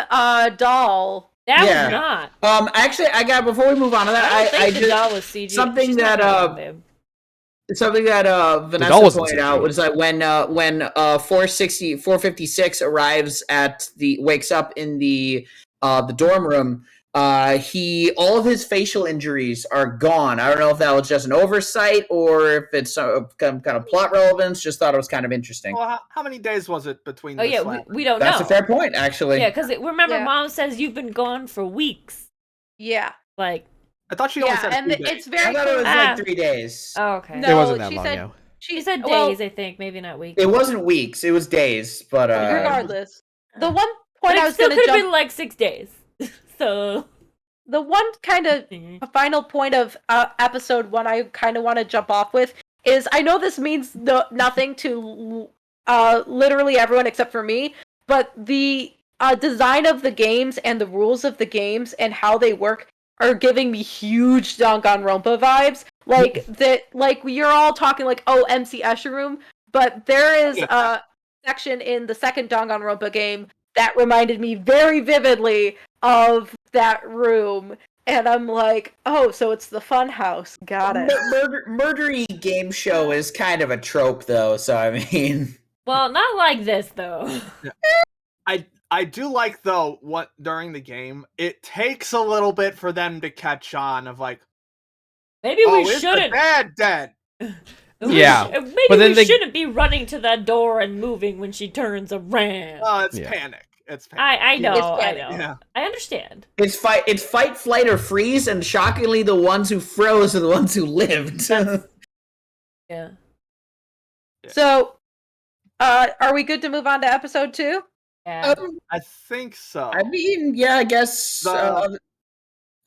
Speaker 5: doll.
Speaker 4: That
Speaker 2: Yeah.
Speaker 4: was not.
Speaker 2: Actually, I got before we move on to that.
Speaker 4: I don't think the
Speaker 2: just
Speaker 4: doll was CG.
Speaker 2: something
Speaker 4: She's not
Speaker 2: that,
Speaker 4: wrong, babe.
Speaker 2: something that
Speaker 3: doll
Speaker 2: Vanessa
Speaker 3: wasn't
Speaker 2: pointed
Speaker 3: CG.
Speaker 2: out was that when 456 arrives wakes up in the dorm room, all of his facial injuries are gone. I don't know if that was just an oversight or if it's some kind of plot relevance. Just thought it was kind of interesting.
Speaker 1: Well, how many days was it between
Speaker 4: Oh
Speaker 1: the
Speaker 4: yeah,
Speaker 1: slap?
Speaker 4: we don't
Speaker 2: That's
Speaker 4: know.
Speaker 2: a fair point, actually.
Speaker 4: Yeah, because remember,
Speaker 5: Yeah.
Speaker 4: Mom says you've been gone for weeks.
Speaker 5: Yeah.
Speaker 4: Like,
Speaker 1: I thought she only
Speaker 5: Yeah,
Speaker 1: said
Speaker 5: and
Speaker 1: a few days.
Speaker 5: it's very
Speaker 2: I thought it was
Speaker 5: clear.
Speaker 2: like 3 days.
Speaker 4: oh okay.
Speaker 5: No,
Speaker 3: It wasn't that
Speaker 5: she
Speaker 3: long,
Speaker 5: said-
Speaker 3: yeah.
Speaker 4: She said days,
Speaker 5: well-
Speaker 4: I think, maybe not weeks.
Speaker 2: It wasn't weeks; it was days. But
Speaker 5: Regardless, the one
Speaker 4: but
Speaker 5: point I
Speaker 4: it
Speaker 5: was
Speaker 4: still
Speaker 5: going to
Speaker 4: could have
Speaker 5: jump.
Speaker 4: been like 6 days. So.
Speaker 5: The one kind of final point of episode 1 I kind of want to jump off with is I know this means nothing to literally everyone except for me, but the design of the games and the rules of the games and how they work are giving me huge Danganronpa vibes. Like that, like you're all talking like, oh, MC Escher room, but there is a section in the second Danganronpa game that reminded me very vividly of that room, and I'm like, oh, so it's the fun house. Got it.
Speaker 2: Murdery game show is kind of a trope, though. So I mean,
Speaker 4: Well, not like this though.
Speaker 1: I do like though what during the game it takes a little bit for them to catch on of like,
Speaker 4: Maybe
Speaker 1: oh,
Speaker 4: we
Speaker 1: is the
Speaker 4: shouldn't.
Speaker 1: dad dead?
Speaker 3: Yeah,
Speaker 4: Maybe
Speaker 3: but then
Speaker 4: we
Speaker 3: they-
Speaker 4: shouldn't be running to that door and moving when she turns around.
Speaker 1: Oh, it's
Speaker 3: Yeah.
Speaker 1: panic. It's panic.
Speaker 4: I know,
Speaker 5: It's
Speaker 4: I
Speaker 5: panic.
Speaker 4: know.
Speaker 1: Yeah.
Speaker 4: I understand.
Speaker 2: it's fight, flight, or freeze, and shockingly, the ones who froze are the ones who lived.
Speaker 4: Yeah.
Speaker 5: So, are we good to move on to episode 2?
Speaker 4: Yeah.
Speaker 1: I think so.
Speaker 2: I mean, yeah, I guess.
Speaker 1: The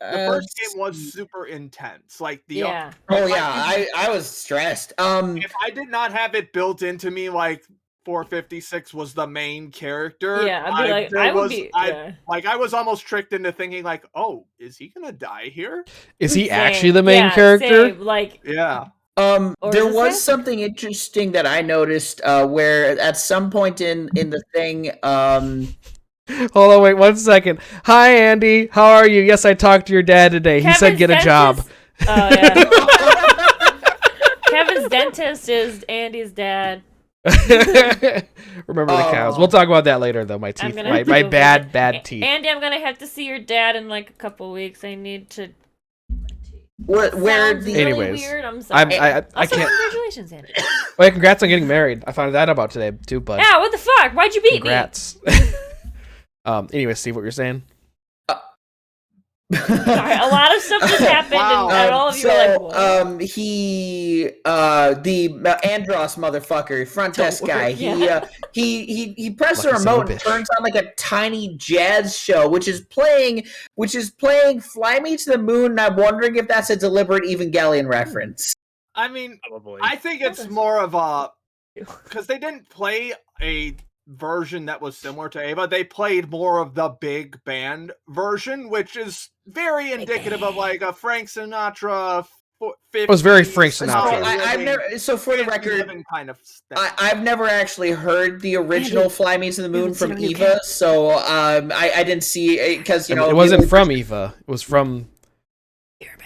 Speaker 1: first
Speaker 2: uh,
Speaker 1: game was super intense. Like the
Speaker 4: Yeah.
Speaker 2: Oh yeah, I was stressed.
Speaker 1: if I did not have it built into me like 456 was the main character,
Speaker 4: Yeah, I'd be like,
Speaker 1: there
Speaker 4: I would
Speaker 1: was
Speaker 4: be.
Speaker 1: I
Speaker 4: Yeah.
Speaker 1: like I was almost tricked into thinking like, oh, is he gonna die here?
Speaker 3: Is he
Speaker 4: Same.
Speaker 3: actually the main
Speaker 4: Yeah,
Speaker 3: character?
Speaker 4: same, like,
Speaker 1: Yeah.
Speaker 4: Or
Speaker 2: There
Speaker 4: is this
Speaker 2: was
Speaker 4: it?
Speaker 2: something interesting that I noticed where at some point in the thing,
Speaker 3: Hold on, wait 1 second. Hi, Andy. How are you? Yes, I talked to your dad today. He said
Speaker 4: Kevin's
Speaker 3: get a job.
Speaker 4: dentist- Oh yeah. Kevin's dentist is Andy's dad.
Speaker 3: Remember the cows. We'll talk about that later, though. My
Speaker 4: I'm
Speaker 3: teeth,
Speaker 4: gonna
Speaker 3: my,
Speaker 4: have to
Speaker 3: my
Speaker 4: go
Speaker 3: bad,
Speaker 4: visit.
Speaker 3: bad teeth.
Speaker 4: Andy, I'm gonna have to see your dad in like a couple weeks. I need to.
Speaker 2: where
Speaker 4: Sounds
Speaker 2: the
Speaker 4: really
Speaker 3: Anyways,
Speaker 4: weird. I'm sorry.
Speaker 3: I
Speaker 4: Also,
Speaker 3: can't.
Speaker 4: congratulations, Andy.
Speaker 3: Wait, congrats on getting married. I found that about today too, bud.
Speaker 4: Yeah, what the fuck? Why'd you beat
Speaker 3: Congrats. Anyway, Steve, what you're saying?
Speaker 4: me? Sorry, a lot of stuff just happened,
Speaker 1: Wow.
Speaker 4: and all of you were like, "What?"
Speaker 2: the Andros motherfucker, front desk guy,
Speaker 4: Yeah.
Speaker 2: he pressed
Speaker 3: Lucky
Speaker 2: the
Speaker 3: son of a
Speaker 2: remote and
Speaker 3: bitch.
Speaker 2: turns on like a tiny jazz show, which is playing Fly Me to the Moon, and I'm wondering if that's a deliberate Evangelion reference.
Speaker 1: I mean,
Speaker 6: Probably.
Speaker 1: I think it's more of a because they didn't play a version that was similar to Ava. They played more of the big band version, which is very indicative of like a Frank Sinatra.
Speaker 3: It was very Frank Sinatra.
Speaker 2: I've never. So for the record,
Speaker 1: kind of stuff.
Speaker 2: I've never actually heard the original "Fly Me to the Moon" from Eva, so I didn't see because
Speaker 3: it wasn't from Eva. It was from.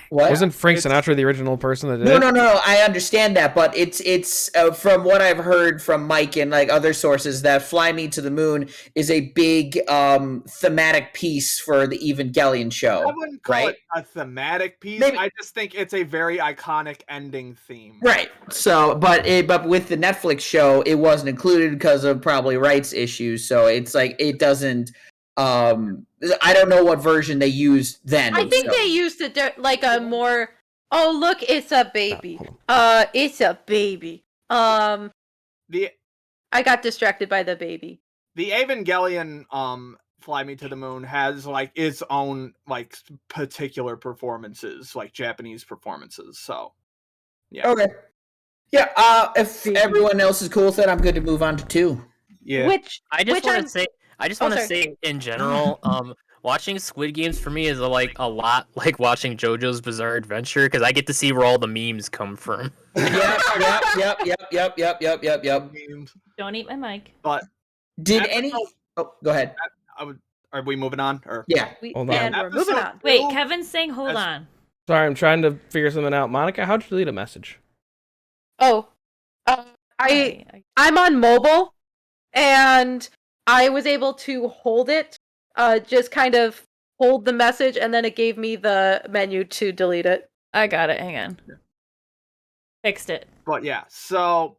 Speaker 2: what?
Speaker 3: Wasn't Frank Sinatra the original person that did
Speaker 2: No,
Speaker 3: it?
Speaker 2: no. I understand that, but it's from what I've heard from Mike and like other sources that "Fly Me to the Moon" is a big thematic piece for the Evangelion show.
Speaker 1: I wouldn't call
Speaker 2: right?
Speaker 1: it a thematic piece.
Speaker 2: Maybe-
Speaker 1: I just think it's a very iconic ending theme.
Speaker 2: Right. So, but with the Netflix show, it wasn't included because of probably rights issues. So it's like it doesn't. I don't know what version they used then.
Speaker 5: I think
Speaker 2: so.
Speaker 5: they used like a more. Oh look, it's a baby. It's a baby.
Speaker 1: The
Speaker 5: I got distracted by the baby.
Speaker 1: the Evangelion Fly Me to the Moon has like its own like particular performances, like Japanese performances. So yeah.
Speaker 2: Okay. Yeah. If everyone else is cool with it, I'm good to move on to 2.
Speaker 1: Yeah.
Speaker 5: Which
Speaker 6: I just
Speaker 5: which
Speaker 6: want
Speaker 5: I'm-
Speaker 6: to say,
Speaker 5: sorry.
Speaker 6: in general, watching Squid Games for me is a lot like watching JoJo's Bizarre Adventure because I get to see where all the memes come from.
Speaker 2: Yep.
Speaker 4: Don't eat my mic.
Speaker 1: But
Speaker 2: Did
Speaker 1: episode-
Speaker 2: any? Oh, go ahead.
Speaker 1: Are we moving on? Or
Speaker 2: Yeah.
Speaker 3: Hold on.
Speaker 5: and we're moving
Speaker 1: Episode-
Speaker 5: on.
Speaker 4: Wait,
Speaker 1: Who-
Speaker 4: Kevin's saying, "Hold
Speaker 1: as-
Speaker 4: on."
Speaker 3: Sorry, I'm trying to figure something out. Monica, how'd you delete a message?
Speaker 5: Oh, I'm on mobile, and I was able to hold it. Just kind of hold the message, and then it gave me the menu to delete it.
Speaker 4: I got it. Hang on. Fixed it.
Speaker 1: But yeah, so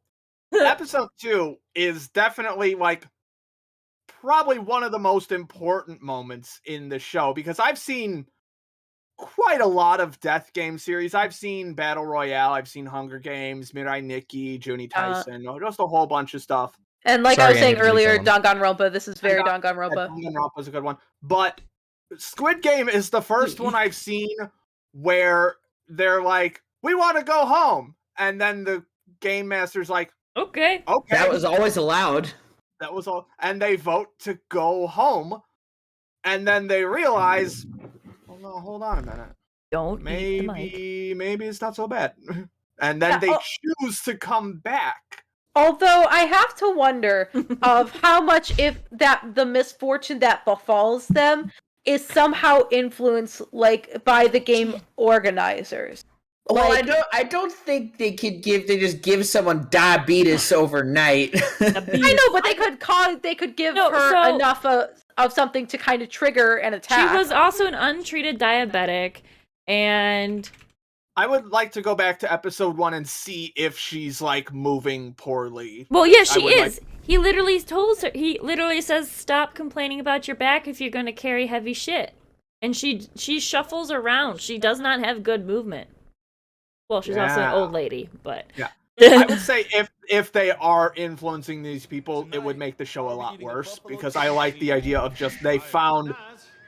Speaker 1: episode 2 is definitely like probably one of the most important moments in the show because I've seen quite a lot of death game series. I've seen Battle Royale, I've seen Hunger Games, Mirai Nikki, Juni Tyson, just a whole bunch of stuff.
Speaker 5: And like
Speaker 3: Sorry,
Speaker 5: I was
Speaker 3: I
Speaker 5: saying
Speaker 3: need to delete
Speaker 5: earlier,
Speaker 3: that
Speaker 5: Danganronpa. This is very Danganronpa.
Speaker 1: Danganronpa's a good one. But Squid Game is the first one I've seen where they're like, we want to go home. And then the game master's like,
Speaker 4: Okay.
Speaker 1: okay.
Speaker 2: That was always allowed.
Speaker 1: That was all. And they vote to go home. And then they realize, oh no, hold on a minute.
Speaker 4: Don't eat the mic.
Speaker 1: Maybe it's not so bad. And then they choose to come back.
Speaker 5: Although I have to wonder of how much if that the misfortune that befalls them is somehow influenced like by the game organizers.
Speaker 2: Well,
Speaker 5: Like-
Speaker 2: I don't think they just give someone diabetes overnight.
Speaker 5: I know, but they could give
Speaker 4: No,
Speaker 5: her
Speaker 4: so-
Speaker 5: enough of something to kind of trigger an attack.
Speaker 4: She was also an untreated diabetic, and
Speaker 1: I would like to go back to episode 1 and see if she's like moving poorly.
Speaker 4: well, yeah, she
Speaker 1: would
Speaker 4: is. He literally tells her. He literally says, "Stop complaining about your back if you're going to carry heavy shit." And she shuffles around. She does not have good movement. Well, she's also an
Speaker 1: Yeah.
Speaker 4: old lady, but
Speaker 1: Yeah. I would say if they are influencing these people, it would make the show a lot worse because I like the idea of just they found.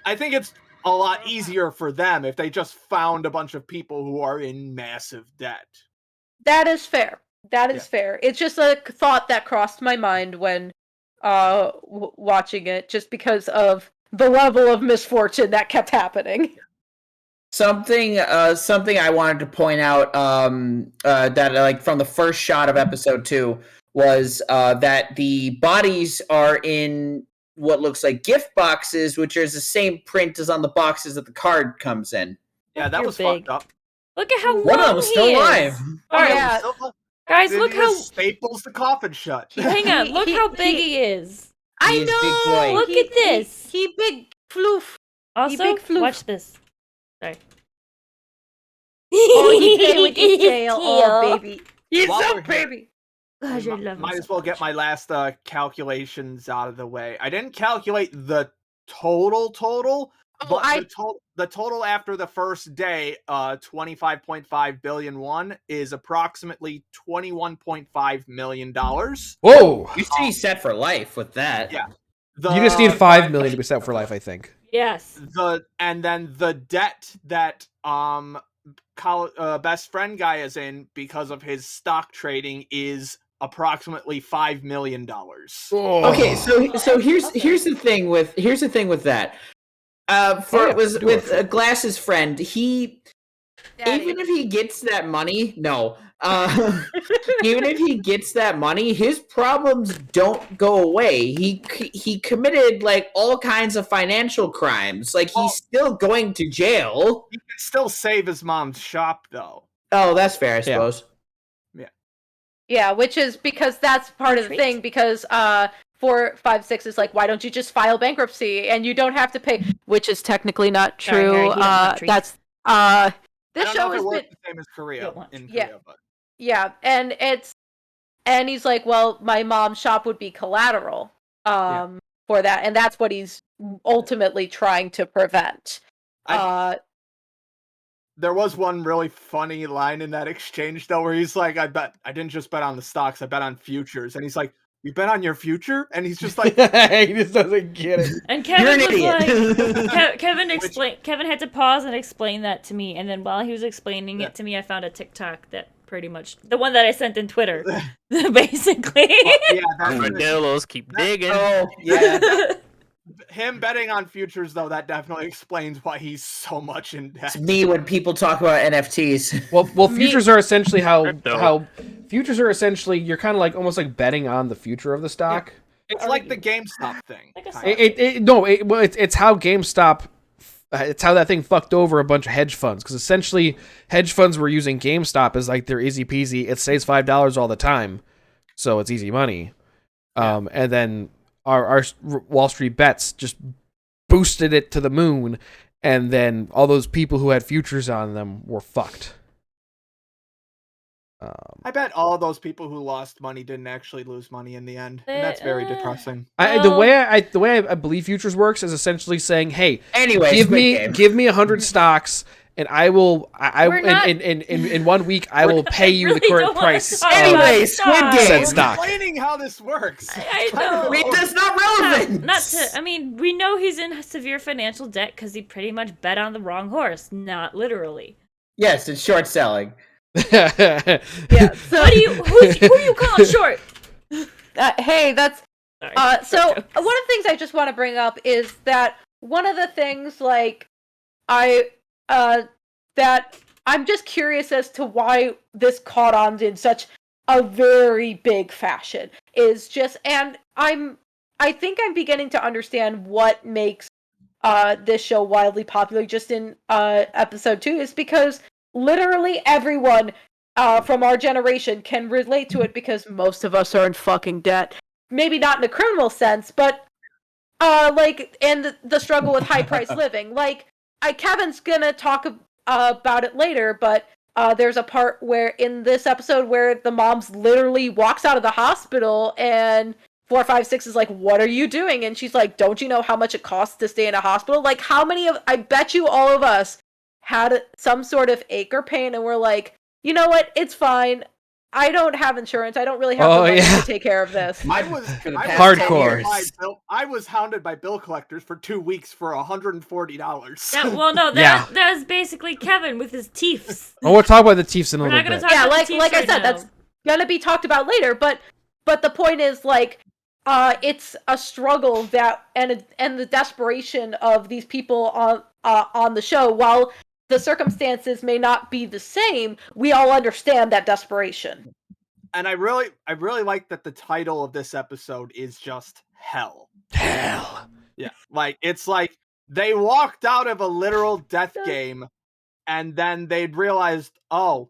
Speaker 1: I think it's a lot easier for them if they just found a bunch of people who are in massive debt.
Speaker 5: That is fair. That is fair. It's just a thought that crossed my mind when watching it, just because of the level of misfortune that kept happening.
Speaker 2: Something I wanted to point out that like from the first shot of episode 2 was that the bodies are in what looks like gift boxes, which is the same print as on the boxes that the card comes in.
Speaker 1: Yeah, that
Speaker 4: You're
Speaker 1: was
Speaker 4: big.
Speaker 1: fucked up.
Speaker 4: Look at how
Speaker 2: One of them
Speaker 4: long
Speaker 2: was
Speaker 4: he
Speaker 2: still
Speaker 4: is.
Speaker 2: alive.
Speaker 4: All right,
Speaker 5: Yeah.
Speaker 4: guys,
Speaker 1: Then
Speaker 4: look
Speaker 1: he just
Speaker 4: how.
Speaker 1: staples the coffin shut.
Speaker 4: Hang on, look
Speaker 5: he-
Speaker 4: how big he is.
Speaker 5: I
Speaker 2: He is big
Speaker 5: know.
Speaker 2: boy.
Speaker 4: Look at this.
Speaker 5: He big floof.
Speaker 4: Also,
Speaker 5: big floof.
Speaker 4: watch this. Sorry.
Speaker 5: Oh, he playing with his tail. Oh, baby. He's
Speaker 1: While
Speaker 5: so
Speaker 1: we're here-
Speaker 5: baby.
Speaker 4: Gosh, I love him
Speaker 1: Might
Speaker 4: so
Speaker 1: as well get
Speaker 4: much.
Speaker 1: my last calculations out of the way. I didn't calculate the total,
Speaker 5: Oh,
Speaker 1: but the total after the first day, 25.5 billion won, is approximately $21.5 million.
Speaker 3: Whoa!
Speaker 2: You see, he's set for life with that.
Speaker 1: Yeah.
Speaker 3: You just need 5 million to be set for life, I think.
Speaker 4: Yes.
Speaker 1: And then the debt that best friend guy is in because of his stock trading is approximately $5 million.
Speaker 2: Okay, so here's the thing with that. With Glass's friend, he even if he gets that money, even if he gets that money, his problems don't go away. He committed like all kinds of financial crimes. Like he's still going to jail.
Speaker 1: He can still save his mom's shop though.
Speaker 2: Oh, that's fair, I suppose.
Speaker 5: Yeah, which is because that's part of the thing, because 456 is like, why don't you just file bankruptcy and you don't have to pay, which is technically not
Speaker 4: Sorry,
Speaker 5: true.
Speaker 4: Harry, he doesn't want treats.
Speaker 5: That's
Speaker 1: I
Speaker 5: this
Speaker 1: don't
Speaker 5: show
Speaker 1: know if
Speaker 5: has
Speaker 1: it works
Speaker 5: been
Speaker 1: the same as Korea in
Speaker 5: Yeah.
Speaker 1: Korea, but
Speaker 5: yeah, and he's like, well, my mom's shop would be collateral for that, and that's what he's ultimately trying to prevent.
Speaker 1: there was one really funny line in that exchange though, where he's like, I didn't just bet on the stocks, I bet on futures. And he's like, you bet on your future? And he's just like,
Speaker 3: he just doesn't get it.
Speaker 4: And Kevin was
Speaker 2: idiot.
Speaker 4: like, Kevin had to pause and explain that to me. And then while he was explaining it to me, I found a TikTok that pretty much, the one that I sent in Twitter, basically.
Speaker 1: yeah, that's
Speaker 6: Armadillos keep digging.
Speaker 2: Oh, yeah.
Speaker 1: him betting on futures though, that definitely explains why he's so much in debt.
Speaker 2: It's me when people talk about NFTs.
Speaker 3: Well, futures are essentially
Speaker 6: Crypto.
Speaker 3: how futures are essentially you're kind of like almost like betting on the future of the stock.
Speaker 1: It's like the GameStop thing.
Speaker 4: Like a
Speaker 1: kinda.
Speaker 3: It's how GameStop. It's how that thing fucked over a bunch of hedge funds because essentially hedge funds were using GameStop as like their easy peasy. It saves $5 all the time, so it's easy money. And then our Wall Street bets just boosted it to the moon, and then all those people who had futures on them were fucked.
Speaker 1: I bet all those people who lost money didn't actually lose money in the end, and that's very depressing.
Speaker 3: The way I believe futures works is essentially saying, "Hey,
Speaker 2: Anyway,
Speaker 3: give
Speaker 2: Squid
Speaker 3: me 100 stocks, and I will in 1 week I will pay you
Speaker 4: really
Speaker 3: the current
Speaker 4: don't wanna
Speaker 3: price."
Speaker 4: talk
Speaker 3: of
Speaker 2: Anyway,
Speaker 4: about
Speaker 2: Squid
Speaker 4: stocks.
Speaker 2: Game.
Speaker 3: said
Speaker 1: We're
Speaker 3: stock.
Speaker 1: explaining how this works.
Speaker 4: I know.
Speaker 2: Wait, that's not relevant.
Speaker 4: Not to. I mean, we know he's in severe financial debt because he pretty much bet on the wrong horse. Not literally.
Speaker 2: Yes, it's short selling.
Speaker 5: Yeah, so
Speaker 4: What do you? Who are you calling short?
Speaker 5: hey, that's
Speaker 4: Sorry.
Speaker 5: so one of the things I just want to bring up is that one of the things like that I'm just curious as to why this caught on in such a very big fashion is just, and I think I'm beginning to understand what makes this show wildly popular just in episode 2 is because literally everyone from our generation can relate to it because most of us are in fucking debt. Maybe not in a criminal sense, but like, and the struggle with high price living. Like, Kevin's gonna talk about it later, but there's a part where in this episode where the mom's literally walks out of the hospital and 456 is like, what are you doing? And she's like, don't you know how much it costs to stay in a hospital? Like, how many of, I bet you all of us had some sort of ache or pain and we're like, you know what, it's fine. I don't have insurance. I don't really have the money to take care of this.
Speaker 1: I was
Speaker 3: Hardcore.
Speaker 1: I was hounded by bill collectors for 2 weeks for $140.
Speaker 4: Well, no,
Speaker 3: Yeah.
Speaker 4: that's basically Kevin with his teeths.
Speaker 3: Well, we'll talk about the Chiefs in a
Speaker 4: We're
Speaker 3: little
Speaker 4: not gonna
Speaker 3: bit.
Speaker 4: talk
Speaker 5: Yeah,
Speaker 4: about
Speaker 5: like
Speaker 4: the Chiefs
Speaker 5: I
Speaker 4: right
Speaker 5: said,
Speaker 4: now.
Speaker 5: gonna be talked about later. But the point is, like, it's a struggle that and the desperation of these people on the show. While the circumstances may not be the same, we all understand that desperation.
Speaker 1: And I really like that the title of this episode is just Hell.
Speaker 3: Hell.
Speaker 1: Yeah, like it's like they walked out of a literal death game, and then they'd realized, oh,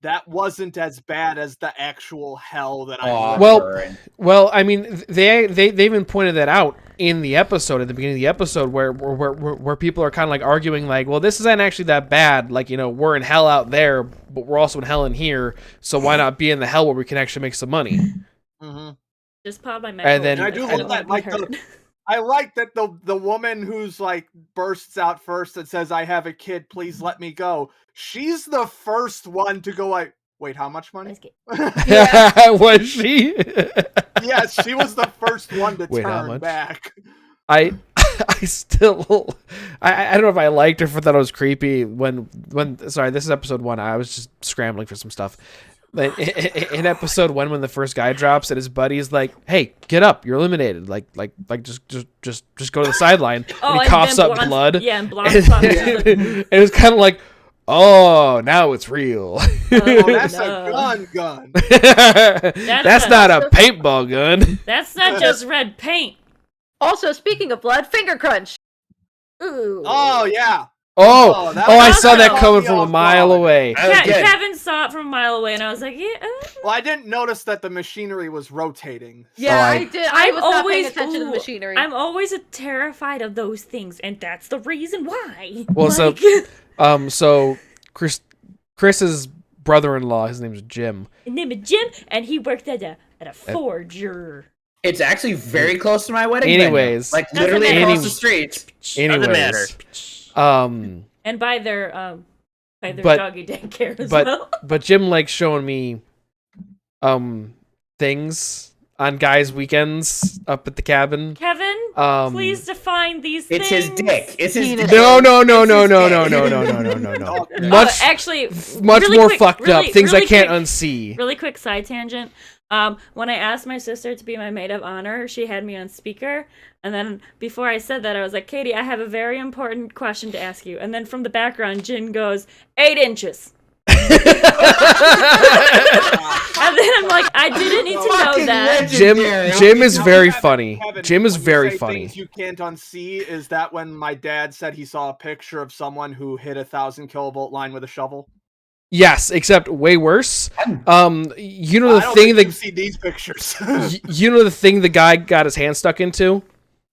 Speaker 1: that wasn't as bad as the actual hell that I lived.
Speaker 3: Well, I mean, they even pointed that out in the episode at the beginning of the episode where people are kind of like arguing like, well, this isn't actually that bad. Like, you know, we're in hell out there, but we're also in hell in here. So why not be in the hell where we can actually make some money?
Speaker 1: Mm-hmm.
Speaker 4: Just pop my
Speaker 3: And then
Speaker 1: I do love that. Like I like that the woman who's like bursts out first and says, "I have a kid, please let me go." She's the first one to go like, "Wait, how much money?"
Speaker 3: Was she?
Speaker 1: Yes, she was the first one to
Speaker 3: Wait, how
Speaker 1: turn
Speaker 3: much?
Speaker 1: back.
Speaker 3: I still I don't know if I liked or if I thought it was creepy when sorry, this is episode 1. I was just scrambling for some stuff. But in episode 1, when the first guy drops and his buddy's like, "Hey, get up! You're eliminated! Like, just go to the sideline." And he coughs up blood.
Speaker 4: Yeah, and Blonde pops
Speaker 3: and it was kind of like, oh, now it's real.
Speaker 1: Oh, that's a gun.
Speaker 3: That's not a paintball gun.
Speaker 4: That's not just red paint.
Speaker 5: Also, speaking of blood, finger crunch.
Speaker 4: Ooh.
Speaker 1: Oh yeah.
Speaker 3: Oh, I saw that coming from a
Speaker 1: off
Speaker 3: mile
Speaker 1: guard.
Speaker 3: away.
Speaker 4: Kevin saw it from a mile away, and I was like, yeah.
Speaker 1: Well, I didn't notice that the machinery was rotating.
Speaker 5: Yeah,
Speaker 3: I
Speaker 5: did. I was not paying attention to the machinery.
Speaker 4: I'm always terrified of those things, and that's the reason why.
Speaker 3: Well, so Chris's brother-in-law, his name is Jim.
Speaker 4: His name is Jim, and he worked at a forger.
Speaker 2: It's actually very close to my wedding
Speaker 3: Anyways.
Speaker 2: venue. Like literally
Speaker 4: Doesn't
Speaker 2: across
Speaker 3: matter.
Speaker 2: the street.
Speaker 3: Anyways,
Speaker 6: matter.
Speaker 4: And by their
Speaker 3: but-
Speaker 4: doggy daycare as well.
Speaker 3: but Jim likes showing me things on guys' weekends up at the cabin.
Speaker 4: Kevin, please define these
Speaker 2: It's
Speaker 4: things.
Speaker 2: his dick. It's his dick.
Speaker 3: No.
Speaker 4: Actually,
Speaker 3: much
Speaker 4: really
Speaker 3: more
Speaker 4: quick,
Speaker 3: fucked up. Things
Speaker 4: really
Speaker 3: I can't
Speaker 4: quick,
Speaker 3: unsee.
Speaker 4: Really quick side tangent. When I asked my sister to be my maid of honor, she had me on speaker. And then before I said that, I was like, Katie, I have a very important question to ask you. And then from the background, Jin goes, 8 inches. And then I'm like, I didn't need to know that.
Speaker 3: Jim is very funny.
Speaker 1: Kevin,
Speaker 3: Jim is
Speaker 1: when you
Speaker 3: very
Speaker 1: say
Speaker 3: funny.
Speaker 1: Things you can't unsee is that when my dad said he saw a picture of someone who hit 1,000 kilovolt line with a shovel.
Speaker 3: Yes, except way worse. You know the
Speaker 1: I don't
Speaker 3: thing
Speaker 1: think
Speaker 3: that
Speaker 1: you see these pictures.
Speaker 3: you know the thing the guy got his hand stuck into.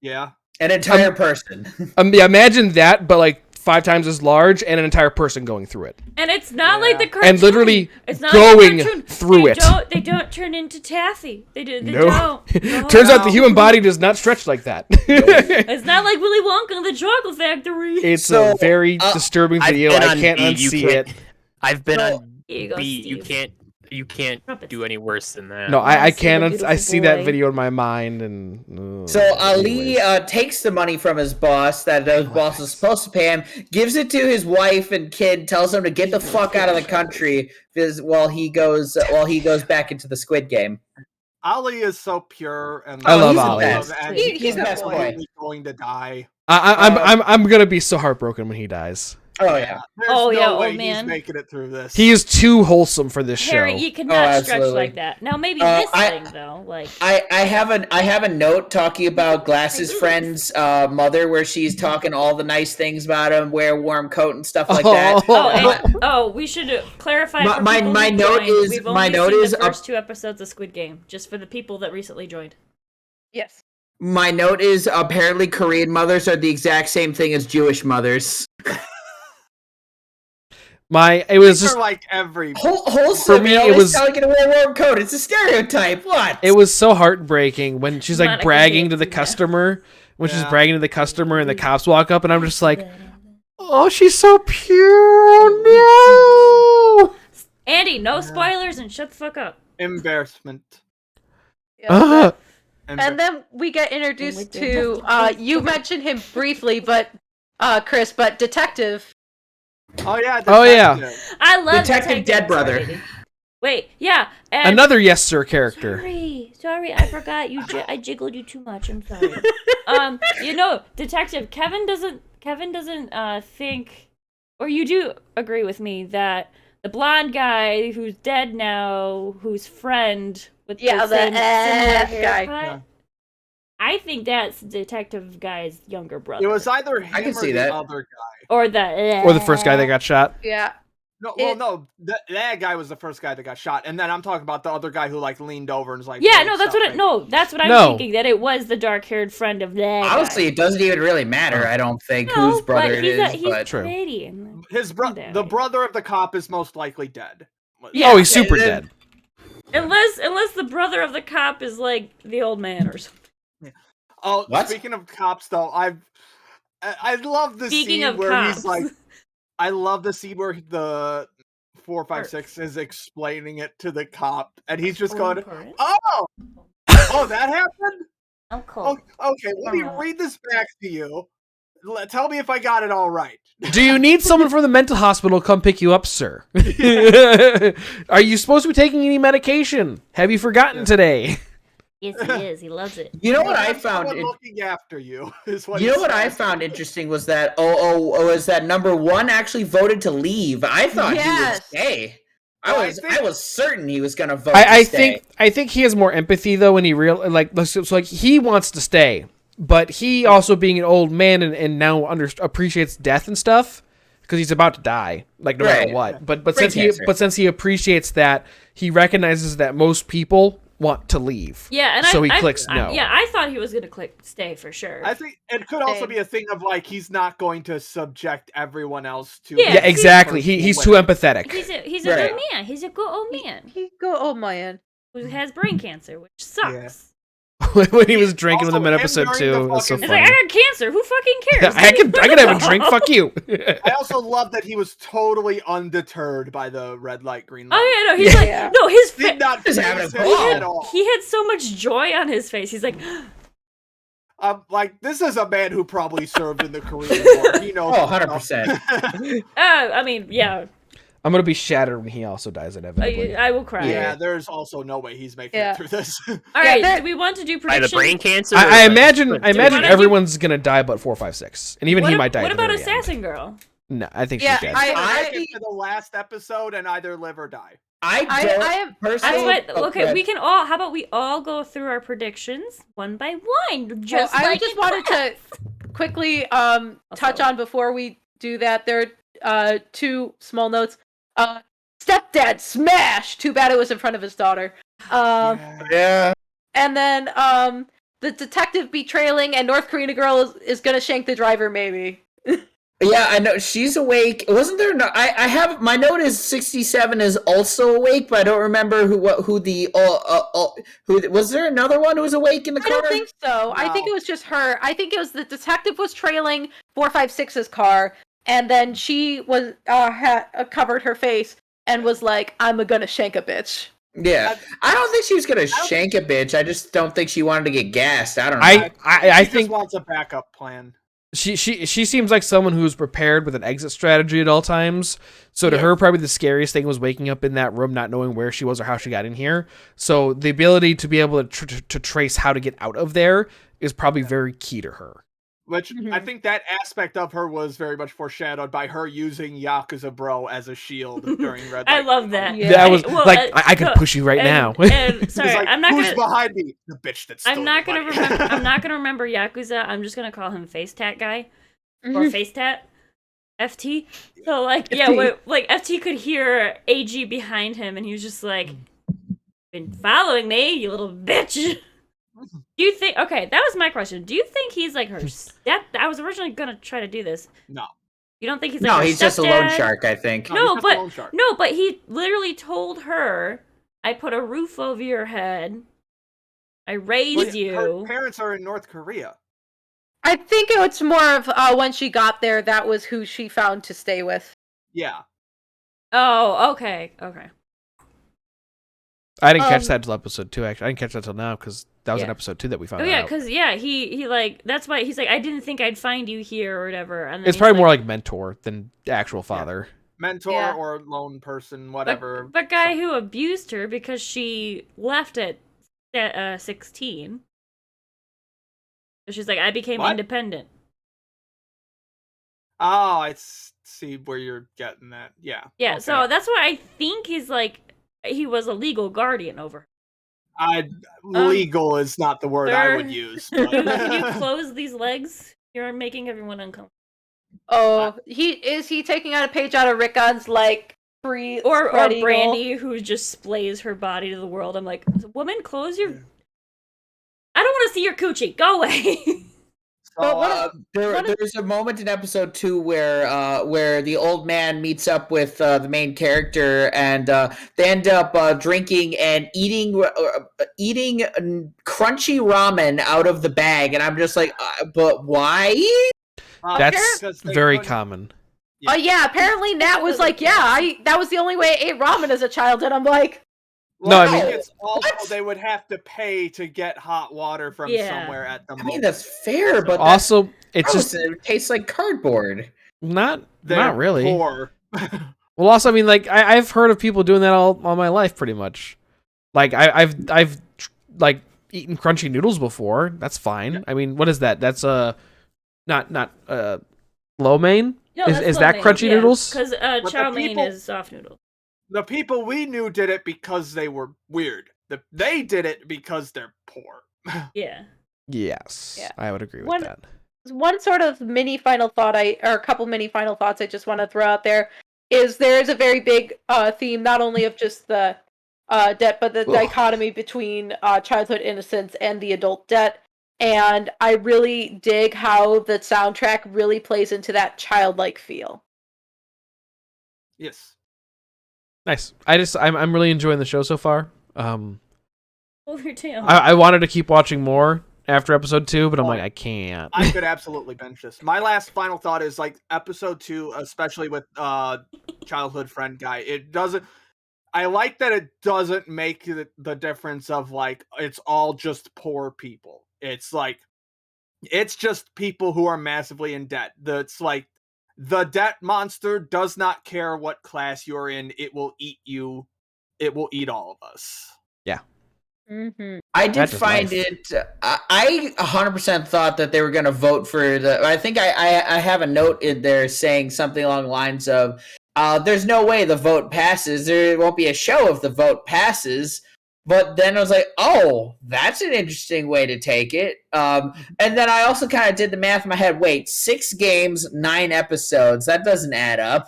Speaker 1: Yeah.
Speaker 2: An entire person.
Speaker 3: Yeah, imagine that, but like 5 times as large, and an entire person going through it.
Speaker 4: And it's not like the cartoon.
Speaker 3: And literally
Speaker 4: it's not
Speaker 3: going
Speaker 4: like the cartoon.
Speaker 3: through it.
Speaker 4: They don't turn into taffy. They
Speaker 3: No.
Speaker 4: don't. No.
Speaker 3: Turns out the human body does not stretch like that.
Speaker 4: It's not like Willy Wonka and the Chocolate Factory.
Speaker 3: It's
Speaker 2: So,
Speaker 3: a very disturbing
Speaker 6: I've
Speaker 3: video.
Speaker 6: been
Speaker 3: I
Speaker 6: on
Speaker 3: can't
Speaker 6: B, you
Speaker 3: unsee
Speaker 6: can't-
Speaker 3: it.
Speaker 6: I've been
Speaker 4: Well,
Speaker 6: on
Speaker 4: here you go,
Speaker 6: B.
Speaker 4: Steve.
Speaker 6: You can't
Speaker 4: Trumpets.
Speaker 6: do any worse than that.
Speaker 3: No, I
Speaker 4: I see the
Speaker 3: can't. I
Speaker 4: beautiful
Speaker 3: see that
Speaker 4: boy.
Speaker 3: video in my mind, and
Speaker 2: So Ali takes the money from his boss that his boss is supposed to pay him, gives it to his wife and kid, tells him to get the fuck out of the country while he goes back into the Squid Game.
Speaker 1: Ali is so pure, and
Speaker 3: I love
Speaker 2: he's the
Speaker 3: Ali.
Speaker 2: best.
Speaker 1: And
Speaker 2: He's the best boy.
Speaker 1: completely going to die.
Speaker 3: I'm gonna be so heartbroken when he dies.
Speaker 2: Oh yeah.
Speaker 1: There's
Speaker 4: Oh,
Speaker 1: no
Speaker 4: yeah,
Speaker 1: way
Speaker 4: old man.
Speaker 1: he's making it through this.
Speaker 3: He is too wholesome for this
Speaker 4: Harry,
Speaker 3: show.
Speaker 4: you cannot stretch
Speaker 2: absolutely.
Speaker 4: like that. Now maybe
Speaker 2: Uh,
Speaker 4: this
Speaker 2: I-
Speaker 4: thing though, like
Speaker 2: I have a note talking about Glass's friend's mother, where she's talking all the nice things about him, wear a warm coat and stuff like that.
Speaker 4: we should clarify.
Speaker 2: My-
Speaker 4: for
Speaker 2: my-
Speaker 4: people
Speaker 2: my
Speaker 4: who
Speaker 2: note
Speaker 4: joined,
Speaker 2: is-
Speaker 4: we've
Speaker 2: my
Speaker 4: only
Speaker 2: note
Speaker 4: seen
Speaker 2: is
Speaker 4: the
Speaker 2: up-
Speaker 4: first 2 episodes of Squid Game, just for the people that recently joined.
Speaker 5: Yes.
Speaker 2: My note is apparently Korean mothers are the exact same thing as Jewish mothers.
Speaker 3: It was
Speaker 1: These
Speaker 3: just
Speaker 1: are like every.
Speaker 2: Wholesome.
Speaker 3: For me,
Speaker 2: you know,
Speaker 3: it was-
Speaker 2: telling you to wear a warm coat. It's a stereotype. What?
Speaker 3: it was so heartbreaking when she's like
Speaker 4: Monica
Speaker 3: bragging to the
Speaker 4: hates that.
Speaker 3: customer. When she's
Speaker 1: Yeah.
Speaker 3: bragging to the customer and the cops walk up, and I'm just like, oh, she's so pure. No.
Speaker 4: Andy, no spoilers and shut the fuck up.
Speaker 1: Embarrassment.
Speaker 3: Uh,
Speaker 5: And then we get introduced
Speaker 4: With the
Speaker 5: to you mentioned him briefly, but Chris, but Detective.
Speaker 1: Oh yeah.
Speaker 3: Oh, yeah.
Speaker 1: Detective.
Speaker 4: I love
Speaker 2: Detective Dead Brother.
Speaker 4: Wait, yeah. And
Speaker 3: Another yes sir character.
Speaker 4: Sorry, I forgot you. I jiggled you too much. I'm sorry. Detective Kevin doesn't think, or you do agree with me that the blonde guy who's dead now, whose friend with the similar haircut.
Speaker 5: guy.
Speaker 4: I think that's Detective Guy's younger brother.
Speaker 1: It was either him
Speaker 2: I can
Speaker 1: or
Speaker 2: see
Speaker 1: the
Speaker 2: that.
Speaker 1: other guy.
Speaker 4: or the
Speaker 3: Or the first guy that got shot.
Speaker 5: Yeah.
Speaker 1: No, that guy was the first guy that got shot, and then I'm talking about the other guy who like leaned over and was like,
Speaker 4: Yeah,
Speaker 1: "Hey,
Speaker 4: no, that's
Speaker 1: stop
Speaker 4: what.
Speaker 1: making-"
Speaker 4: That's what I'm
Speaker 3: No.
Speaker 4: thinking. That it was the dark-haired friend of that.
Speaker 2: Honestly,
Speaker 4: guy.
Speaker 2: it doesn't even really matter. I don't think whose brother it is,
Speaker 4: he's
Speaker 2: but
Speaker 3: True.
Speaker 4: pretty. And
Speaker 1: The brother of the cop is most likely dead.
Speaker 4: Yeah.
Speaker 3: Oh, he's super
Speaker 2: Yeah,
Speaker 3: dead.
Speaker 4: unless the brother of the cop is like the old man or something.
Speaker 1: Oh,
Speaker 2: What?
Speaker 1: speaking of cops, though, I love the
Speaker 4: Speaking
Speaker 1: scene
Speaker 4: of
Speaker 1: where
Speaker 4: cops.
Speaker 1: he's like, I love the scene where the 456 is explaining it to the cop, and he's just going, "Oh, that happened?
Speaker 4: I'm cool.
Speaker 1: Oh, okay, let me read this back to you. Tell me if I got it all right."
Speaker 3: Do you need someone from the mental hospital to come pick you up, sir? Are you supposed to be taking any medication? Have you forgotten today?
Speaker 4: Yes, he is. He loves it.
Speaker 2: you know what
Speaker 1: You
Speaker 2: I
Speaker 1: have
Speaker 2: found?
Speaker 1: someone looking after you is what
Speaker 2: You
Speaker 1: he
Speaker 2: know what I
Speaker 1: says.
Speaker 2: found interesting was that was that number one actually voted to leave. I thought he would
Speaker 5: Yes.
Speaker 2: stay.
Speaker 1: Well, I
Speaker 2: I
Speaker 1: think-
Speaker 2: was certain he was gonna vote.
Speaker 3: I
Speaker 2: to stay.
Speaker 3: think he has more empathy though when he like he wants to stay, but he also being an old man and now appreciates death and stuff because he's about to die, like no matter
Speaker 2: Right.
Speaker 3: what. But
Speaker 2: Brain cancer.
Speaker 3: since he appreciates that, he recognizes that most people want to leave.
Speaker 4: Yeah, and
Speaker 3: So he clicks no.
Speaker 4: I thought he was gonna click stay for sure.
Speaker 1: I think it could also
Speaker 5: Same.
Speaker 1: be a thing of like he's not going to subject everyone else to.
Speaker 4: Yeah,
Speaker 3: Yeah, exactly. He's too empathetic.
Speaker 4: He's a
Speaker 2: Right.
Speaker 4: good man. He's a good old man
Speaker 5: He go, oh man.
Speaker 4: who has brain cancer, which sucks.
Speaker 3: When he was drinking with
Speaker 1: Also,
Speaker 3: him in
Speaker 1: him
Speaker 3: episode
Speaker 1: during
Speaker 3: 2,
Speaker 1: the
Speaker 3: it was so
Speaker 1: fucking-
Speaker 4: It's
Speaker 3: funny.
Speaker 4: like I got cancer. Who fucking cares?
Speaker 3: I can have a drink. Fuck you.
Speaker 1: I also love that he was totally undeterred by the red light, green light.
Speaker 4: Oh yeah, no, he's like
Speaker 5: Yeah.
Speaker 4: no, his
Speaker 1: Did not
Speaker 2: Just
Speaker 1: faze
Speaker 2: having a
Speaker 1: him
Speaker 2: ball.
Speaker 1: at all.
Speaker 4: he had so much joy on his face. He's like,
Speaker 1: Like this is a man who probably served in the Korean War. He knows.
Speaker 2: Oh,
Speaker 1: his stuff.
Speaker 2: 100%.
Speaker 4: I mean, yeah,
Speaker 3: I'm gonna be shattered when he also dies inevitably.
Speaker 4: I will cry.
Speaker 1: Yeah, there's also no way he's making
Speaker 5: Yeah.
Speaker 1: it through this.
Speaker 4: All right,
Speaker 5: there-
Speaker 4: do we want to do
Speaker 6: By the
Speaker 4: predictions?
Speaker 6: brain cancer.
Speaker 3: I
Speaker 6: or by-
Speaker 3: imagine
Speaker 4: wanna do-
Speaker 3: everyone's gonna die but 456, and even he might die.
Speaker 4: What
Speaker 3: at the
Speaker 4: about
Speaker 3: very end.
Speaker 4: Assassin Girl?
Speaker 3: No, I think
Speaker 5: Yeah,
Speaker 3: she's dead.
Speaker 5: I-
Speaker 1: Get to the last episode and either live or die.
Speaker 2: I
Speaker 5: I
Speaker 2: don't
Speaker 5: am
Speaker 2: personally.
Speaker 4: That's what. Okay,
Speaker 2: okay.
Speaker 4: we can all. How about we all go through our predictions one by one? Just
Speaker 5: I
Speaker 4: like
Speaker 5: just
Speaker 4: in
Speaker 5: wanted
Speaker 4: class.
Speaker 5: to quickly touch on before we do that. There are two small notes. Stepdad smash. Too bad it was in front of his daughter.
Speaker 2: Yeah.
Speaker 5: And then the detective betraying and North Korean girl is gonna shank the driver maybe.
Speaker 2: Yeah, I know she's awake. Wasn't there? No, I have my note is 67 is also awake, but I don't remember who was there another one who was awake in the
Speaker 5: I
Speaker 2: car?
Speaker 5: don't think so. I think
Speaker 1: No.
Speaker 5: it was just her. I think it was the detective was trailing 456's car, and then she was covered her face and was like, "I'm gonna shank a bitch."
Speaker 2: Yeah, I don't think she was gonna shank a bitch. I just don't think she wanted to get gassed. I don't know.
Speaker 3: I
Speaker 1: She
Speaker 3: think
Speaker 1: just wants a backup plan.
Speaker 3: she seems like someone who's prepared with an exit strategy at all times. So to her, probably the scariest thing was waking up in that room not knowing where she was or how she got in here. So the ability to be able to trace how to get out of there is probably very key to her.
Speaker 1: Which I
Speaker 5: Mhm.
Speaker 1: think that aspect of her was very much foreshadowed by her using Yakuza Bro as a shield during Red
Speaker 4: I
Speaker 1: Light.
Speaker 4: love that.
Speaker 5: Yeah.
Speaker 3: That was
Speaker 4: Well,
Speaker 3: like I could
Speaker 4: no,
Speaker 3: push you right now.
Speaker 4: And sorry,
Speaker 1: He's like,
Speaker 4: I'm not
Speaker 1: who's
Speaker 4: gonna.
Speaker 1: behind me? The bitch that stole
Speaker 4: I'm not
Speaker 1: your
Speaker 4: gonna
Speaker 1: money."
Speaker 4: remember. I'm not gonna remember Yakuza. I'm just gonna call him Face Tat Guy or
Speaker 5: Mhm.
Speaker 4: Face Tat. FT. So like, yeah,
Speaker 5: FT.
Speaker 4: like FT could hear AG behind him, and he was just like, "Been following me, you little bitch." Do you think? Okay, that was my question. Do you think he's like her step? I was originally gonna try to do this.
Speaker 1: No.
Speaker 4: You don't think he's like
Speaker 2: no,
Speaker 4: her
Speaker 2: he's just a loan
Speaker 4: stepdad?
Speaker 2: shark. I think.
Speaker 1: No,
Speaker 4: No,
Speaker 1: he's just a
Speaker 4: but
Speaker 1: loan shark.
Speaker 4: no, but he literally told her, "I put a roof over your head. I raised
Speaker 1: But her
Speaker 4: you."
Speaker 1: parents are in North Korea.
Speaker 5: I think it's more of when she got there, that was who she found to stay with.
Speaker 1: Yeah.
Speaker 4: Oh, okay, okay.
Speaker 3: I didn't catch
Speaker 5: Um,
Speaker 3: that till episode 2. Actually, I didn't catch that till now because that was in
Speaker 4: Yeah.
Speaker 3: episode 2 that we found
Speaker 4: Oh yeah,
Speaker 3: out.
Speaker 4: because he like that's why he's like, I didn't think I'd find you here or whatever. And then
Speaker 3: It's
Speaker 4: he's
Speaker 3: probably more like mentor than actual father.
Speaker 1: mentor
Speaker 5: Yeah.
Speaker 1: or lone person, whatever.
Speaker 4: The guy who abused her because she left at 16. So she's like, I became
Speaker 1: What?
Speaker 4: independent.
Speaker 1: Oh, I see where you're getting that. Yeah.
Speaker 4: Yeah,
Speaker 1: okay.
Speaker 4: so that's why I think he's like, he was a legal guardian over her.
Speaker 1: Legal is not the word I
Speaker 4: sir,
Speaker 1: would use.
Speaker 4: Can you close these legs? You're making everyone uncomfortable.
Speaker 5: Oh, he taking out a page out of Rickon's like free
Speaker 4: Or
Speaker 5: spread eagle?
Speaker 4: Brandy, who just splays her body to the world. I'm like, woman, close your. I don't want to see your coochie. Go away.
Speaker 5: But
Speaker 2: There's a moment in episode 2 where the old man meets up with the main character, and they end up drinking and eating crunchy ramen out of the bag, and I'm just like, but why?
Speaker 3: That's
Speaker 1: because they
Speaker 3: very
Speaker 1: couldn't-
Speaker 3: common.
Speaker 5: Oh yeah, apparently Nat was like, yeah, that was the only way I ate ramen as a child, and I'm like,
Speaker 3: No, I mean-
Speaker 1: it's also
Speaker 2: What?
Speaker 1: they would have to pay to get hot water from
Speaker 4: Yeah.
Speaker 1: somewhere at the
Speaker 2: I
Speaker 1: moment.
Speaker 2: mean, that's fair, but
Speaker 3: Also, it's
Speaker 2: that's
Speaker 3: just
Speaker 2: gross, and it tastes like cardboard.
Speaker 3: not
Speaker 1: They're
Speaker 3: really.
Speaker 1: poor.
Speaker 3: Well, also, I mean, like I've heard of people doing that all my life, pretty much. Like I've like eaten crunchy noodles before. That's fine. I mean, what is that? That's not lo mein.
Speaker 4: No,
Speaker 3: Is
Speaker 4: that's
Speaker 3: that
Speaker 4: lo mein,
Speaker 3: crunchy
Speaker 4: yeah,
Speaker 3: noodles?
Speaker 4: Because
Speaker 1: the
Speaker 4: chow mein
Speaker 1: people-
Speaker 4: is soft noodles.
Speaker 1: The people we knew did it because they were weird. They did it because they're poor.
Speaker 4: Yeah.
Speaker 3: Yes,
Speaker 5: Yeah.
Speaker 3: I would agree with
Speaker 5: One-
Speaker 3: that.
Speaker 5: one sort of mini final thought or a couple mini final thoughts I just want to throw out there is there is a very big theme not only of just the debt but the
Speaker 2: Ugh.
Speaker 5: dichotomy between childhood innocence and the adult debt, and I really dig how the soundtrack really plays into that childlike feel.
Speaker 1: Yes.
Speaker 3: Nice. I'm really enjoying the show so far.
Speaker 4: Over your tail.
Speaker 3: I wanted to keep watching more after episode 2, but I'm like, I can't.
Speaker 1: I could absolutely bench this. My last final thought is like episode 2, especially with childhood friend guy. It doesn't. I like that it doesn't make the difference of like it's all just poor people. It's like it's just people who are massively in debt. That's like the debt monster does not care what class you're in. It will eat you. It will eat all of us.
Speaker 5: Mm-hmm.
Speaker 2: I did
Speaker 3: That's just
Speaker 2: find
Speaker 3: life.
Speaker 2: it. I 100% thought that they were going to vote for the. I think I have a note in there saying something along the lines of, "There's no way the vote passes. There won't be a show if the vote passes." But then I was like, "Oh, that's an interesting way to take it." And then I also kind of did the math in my head. Wait, 6 games, 9 episodes. That doesn't add up.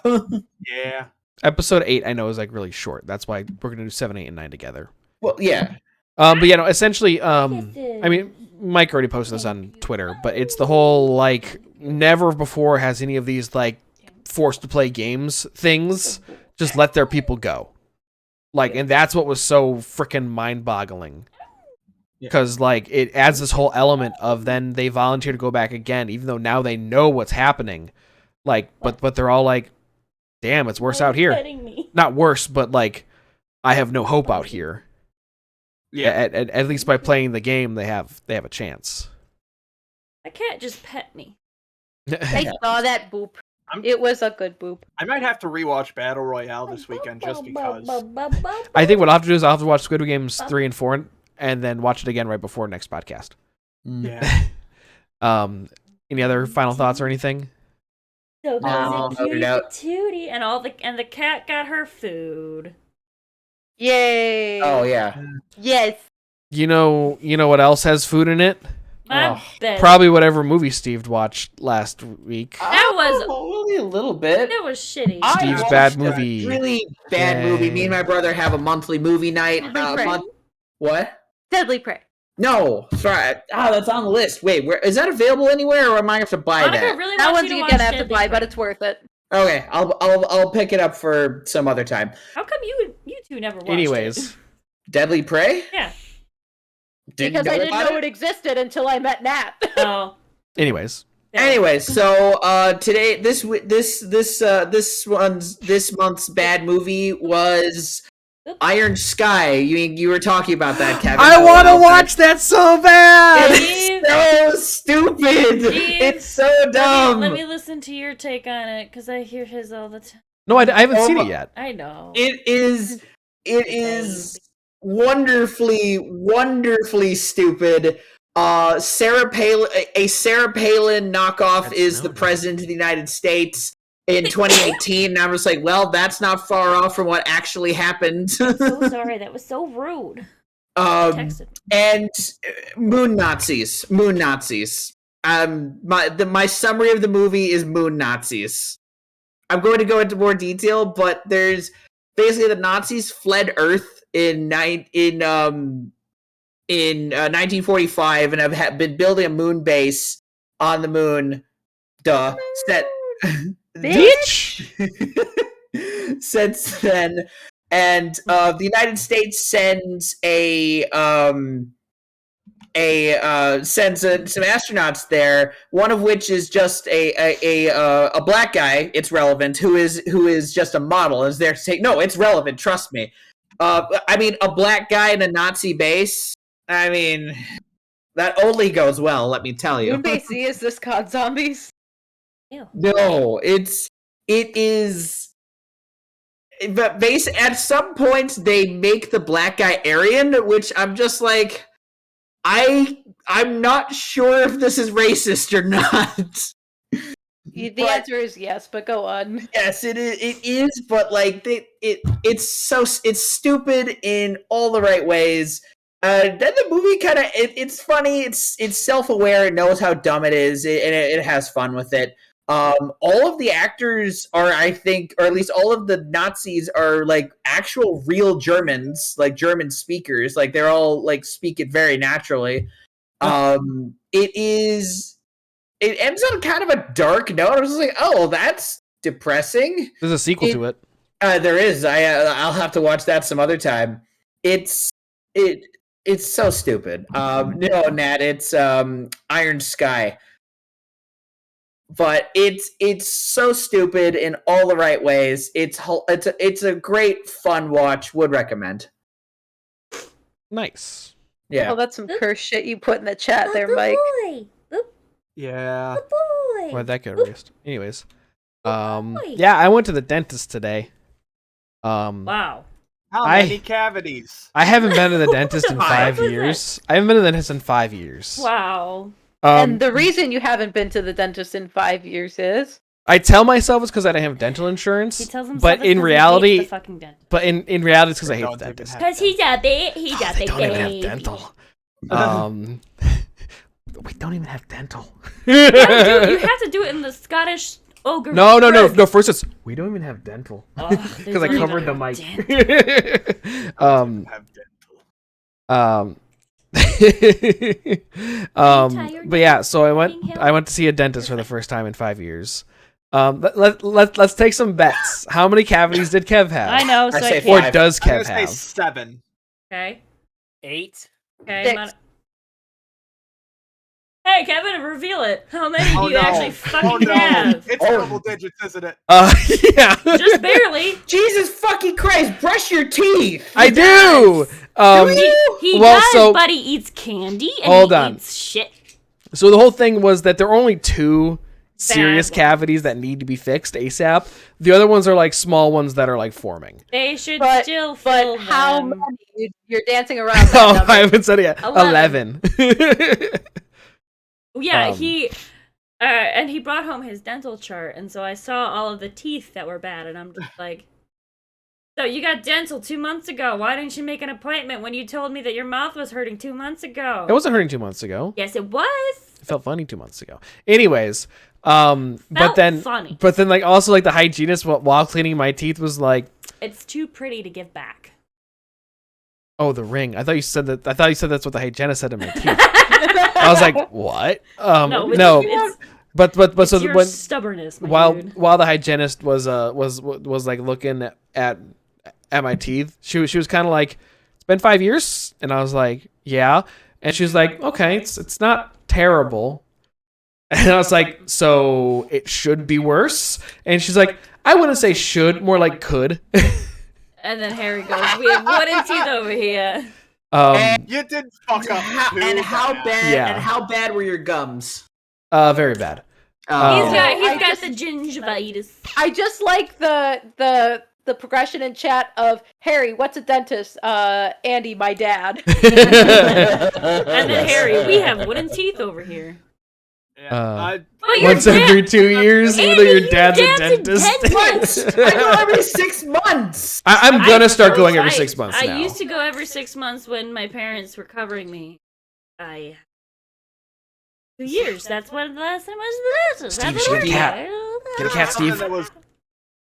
Speaker 1: Yeah.
Speaker 3: Episode 8, I know, is like really short. That's why we're gonna do 7, 8, and 9 together.
Speaker 2: Well, yeah.
Speaker 3: But yeah, no, essentially, I mean, Mike already posted this on Twitter, but it's the whole like never before has any of these like forced to play games things just let their people go. Like, and that's what was so freaking mind-boggling. Because like it adds this whole element of then they volunteer to go back again, even though now they know what's happening. Like, but they're all like, "Damn, it's worse out here."
Speaker 4: Petting me.
Speaker 3: Not worse, but like, I have no hope out here.
Speaker 1: Yeah.
Speaker 3: At least by playing the game, they have a chance.
Speaker 4: I can't just pet me.
Speaker 5: I saw that boop. It was a good boop.
Speaker 1: I might have to rewatch Battle Royale this weekend just because.
Speaker 3: I think what I'll have to do is I'll have to watch Squid Games 3 and 4 and then watch it again right before next podcast.
Speaker 1: Yeah.
Speaker 3: Any other final thoughts or anything?
Speaker 4: So
Speaker 2: No,
Speaker 4: cozy, cutie,
Speaker 2: no.
Speaker 4: patootie, and the cat got her food.
Speaker 5: Yay!
Speaker 2: Oh yeah.
Speaker 5: Yes.
Speaker 3: You know what else has food in it?
Speaker 4: My
Speaker 2: Oh,
Speaker 4: bed.
Speaker 3: Probably whatever movie Steve watched last week.
Speaker 4: That was-
Speaker 2: only a little bit.
Speaker 4: That was shitty.
Speaker 3: Steve's
Speaker 2: watched
Speaker 3: bad
Speaker 2: a
Speaker 3: movie.
Speaker 2: Really bad
Speaker 3: Yay.
Speaker 2: movie. Me and my brother have a monthly movie night.
Speaker 5: Deadly Prey.
Speaker 2: What?
Speaker 5: Deadly Prey.
Speaker 2: No, sorry. That's on the list. Wait, where is that available anywhere, or am I gonna have to buy
Speaker 4: Monica
Speaker 2: that?
Speaker 4: really
Speaker 5: That
Speaker 4: wants
Speaker 5: one's
Speaker 4: you to
Speaker 5: you're
Speaker 4: watch
Speaker 5: gonna have to
Speaker 4: Deadly
Speaker 5: buy, but
Speaker 4: Prey.
Speaker 5: it's worth it.
Speaker 2: Okay, I'll pick it up for some other time.
Speaker 4: How come you two never watched
Speaker 3: Anyways,
Speaker 4: it?
Speaker 2: Deadly Prey?
Speaker 4: Yeah.
Speaker 5: Because I didn't
Speaker 2: about
Speaker 5: know it existed until I met Nat.
Speaker 4: Oh.
Speaker 3: anyways,
Speaker 2: Anyways, so today this month's bad movie was Iron Sky. You were talking about that, Kevin.
Speaker 3: I want to watch that so bad.
Speaker 2: It's so stupid.
Speaker 4: Steve,
Speaker 2: It's so dumb.
Speaker 4: Let me listen to your take on it, because I hear his all the time.
Speaker 3: No, I haven't
Speaker 2: Oh
Speaker 3: seen
Speaker 2: my-
Speaker 3: it yet.
Speaker 4: I know.
Speaker 2: It is wonderfully stupid. Sarah Palin, a Sarah Palin knockoff
Speaker 6: Red
Speaker 2: is the
Speaker 6: Snowden.
Speaker 2: president of the United States in 2018. And I'm just like, well, that's not far off from what actually happened.
Speaker 4: So sorry, that was so rude. Texted.
Speaker 2: And moon Nazis. My summary of the movie is moon Nazis. I'm going to go into more detail, but there's basically the Nazis fled Earth in 1945 and have been building a moon base on the moon. Set
Speaker 3: Bitch.
Speaker 2: since then, and the United States sends sends some astronauts there. One of which is just a black guy. It's relevant. Who is just a model. Is there to take? No, it's relevant. Trust me. I mean, a black guy in a Nazi base. I mean, that only goes well. Let me tell you.
Speaker 5: Moonbase Z, is this COD Zombies?
Speaker 4: Ew.
Speaker 2: No, it is. But at some points they make the black guy Aryan, which I'm just like, I'm not sure if this is racist or not.
Speaker 5: The
Speaker 2: But-
Speaker 5: answer is yes, but go on.
Speaker 2: Yes, it is, but like it's stupid in all the right ways. Then the movie kind of it's funny. It's self-aware. It knows how dumb it is, and it has fun with it. All of the actors are, I think, or at least all of the Nazis are like actual real Germans, like German speakers. Like they're all like speak it very naturally. It ends on kind of a dark note. I was just like, oh, that's depressing.
Speaker 3: There's a sequel to it.
Speaker 2: There is. I'll have to watch that some other time. It's so stupid. No, Nat, it's Iron Sky. But it's so stupid in all the right ways. It's a great fun watch. Would recommend.
Speaker 3: Nice.
Speaker 2: Yeah.
Speaker 5: Oh, that's some curse shit you put in the chat there,
Speaker 4: Oh,
Speaker 5: Mike.
Speaker 4: boy. Oop,
Speaker 1: Yeah.
Speaker 4: oh, boy.
Speaker 3: Why'd that get erased? Anyways.
Speaker 4: boy.
Speaker 3: Yeah, I went to the dentist today.
Speaker 4: Wow.
Speaker 1: How
Speaker 3: I-
Speaker 1: many cavities?
Speaker 3: I haven't been to the dentist in 5
Speaker 4: What was
Speaker 3: years. I haven't been to the dentist in 5 years.
Speaker 4: Wow.
Speaker 5: And the reason you haven't been to the dentist in 5 years is
Speaker 3: I tell myself it's because I don't have dental insurance.
Speaker 4: He tells himself
Speaker 3: but
Speaker 4: it's 'cause
Speaker 3: in
Speaker 4: he
Speaker 3: reality,
Speaker 4: hates the fucking dentist.
Speaker 3: but in reality, it's because I hate
Speaker 1: Don't
Speaker 3: the
Speaker 1: even
Speaker 3: dentist.
Speaker 1: have
Speaker 4: Because he's a bit, he's a
Speaker 3: Oh, they
Speaker 4: bit
Speaker 3: don't even have
Speaker 4: baby.
Speaker 3: dental. We don't even have dental.
Speaker 4: You have to do it in the Scottish ogre.
Speaker 3: No.
Speaker 4: Greg.
Speaker 3: First it's we don't even have dental
Speaker 4: Ugh, they
Speaker 3: because I
Speaker 4: don't
Speaker 3: covered the
Speaker 4: even
Speaker 3: mic.
Speaker 4: have
Speaker 1: Have dental.
Speaker 3: But yeah, so I went to see a dentist for the first time in 5 years. Let's take some bets. How many cavities did Kev have?
Speaker 4: I know, so
Speaker 2: I
Speaker 4: I
Speaker 2: say
Speaker 4: can't.
Speaker 3: Or does
Speaker 1: I'm gonna
Speaker 3: Kev
Speaker 1: say
Speaker 3: have?
Speaker 1: 7.
Speaker 4: Okay.
Speaker 6: 8.
Speaker 4: Okay.
Speaker 5: Six.
Speaker 4: Hey, Kevin, reveal it. How many
Speaker 1: Oh
Speaker 4: do you
Speaker 1: no!
Speaker 4: actually
Speaker 1: Oh
Speaker 4: fucking
Speaker 1: no!
Speaker 4: have?
Speaker 1: It's
Speaker 2: Oh.
Speaker 1: double digits, isn't it?
Speaker 3: Yeah.
Speaker 4: Just barely.
Speaker 2: Jesus fucking Christ! Brush your teeth.
Speaker 3: I do.
Speaker 4: He
Speaker 3: Well,
Speaker 4: does,
Speaker 3: so-
Speaker 4: but he eats candy and
Speaker 3: Hold
Speaker 4: he
Speaker 3: on.
Speaker 4: eats shit.
Speaker 3: So the whole thing was that there are only 2 serious
Speaker 4: Bad ones.
Speaker 3: cavities that need to be fixed ASAP. The other ones are like small ones that are like forming.
Speaker 4: They should
Speaker 5: But-
Speaker 4: still fill
Speaker 5: but how
Speaker 4: them.
Speaker 5: many? You're dancing around that
Speaker 3: Oh,
Speaker 5: number.
Speaker 3: I haven't said it yet.
Speaker 4: 11.
Speaker 3: 11.
Speaker 4: Yeah,
Speaker 3: Um,
Speaker 4: and he brought home his dental chart, and so I saw all of the teeth that were bad, and I'm just like, so you got dental 2 months ago. Why didn't you make an appointment when you told me that your mouth was hurting 2 months ago?
Speaker 3: It wasn't hurting 2 months ago.
Speaker 4: Yes, it was.
Speaker 3: It felt funny 2 months ago. Anyways, but
Speaker 4: Felt
Speaker 3: then
Speaker 4: funny.
Speaker 3: like also like the hygienist while cleaning my teeth was like,
Speaker 4: It's too pretty to give back.
Speaker 3: "Oh, the ring." I thought you said that. I thought you said that's what the hygienist said in my teeth. I was like, "What?"
Speaker 4: No,
Speaker 3: No.
Speaker 4: it's
Speaker 3: But
Speaker 4: it's
Speaker 3: so
Speaker 4: your
Speaker 3: when
Speaker 4: stubbornness, my
Speaker 3: while
Speaker 4: dude.
Speaker 3: the hygienist was like looking at my teeth, she was kind of like, "It's been 5 years," and I was like, "Yeah," and she was like, "Okay, it's not terrible," and I was like, "So it should be worse," and she's like, "I wouldn't say should, more like could."
Speaker 4: And then Harry goes, "We have wooden teeth over here."
Speaker 1: You did fuck up.
Speaker 2: And how bad?
Speaker 3: Yeah.
Speaker 2: And how bad were your gums?
Speaker 3: Very bad.
Speaker 2: Oh.
Speaker 4: He's
Speaker 5: I
Speaker 4: got
Speaker 5: just-
Speaker 4: the gingivitis.
Speaker 5: I just like the progression in chat of Harry, what's a dentist? Andy, my dad.
Speaker 4: And then
Speaker 3: Yes.
Speaker 4: Harry, we have wooden teeth over here.
Speaker 1: Yeah.
Speaker 4: But your
Speaker 3: Once
Speaker 4: dad-
Speaker 3: every 2 years, even though
Speaker 4: Andy,
Speaker 3: your dad's a dentist.
Speaker 2: What? I go every 6 months.
Speaker 3: I'm gonna start going every
Speaker 4: I-
Speaker 3: 6 months
Speaker 4: I
Speaker 3: now.
Speaker 4: used to go every 6 months when my parents were covering me. 2 years. That's when the last time I was at the dentist.
Speaker 3: Steve,
Speaker 4: That's
Speaker 3: you
Speaker 4: what
Speaker 3: get a
Speaker 4: it
Speaker 3: cat.
Speaker 4: was.
Speaker 3: Get a cat,
Speaker 1: Something
Speaker 3: Steve.
Speaker 1: that was,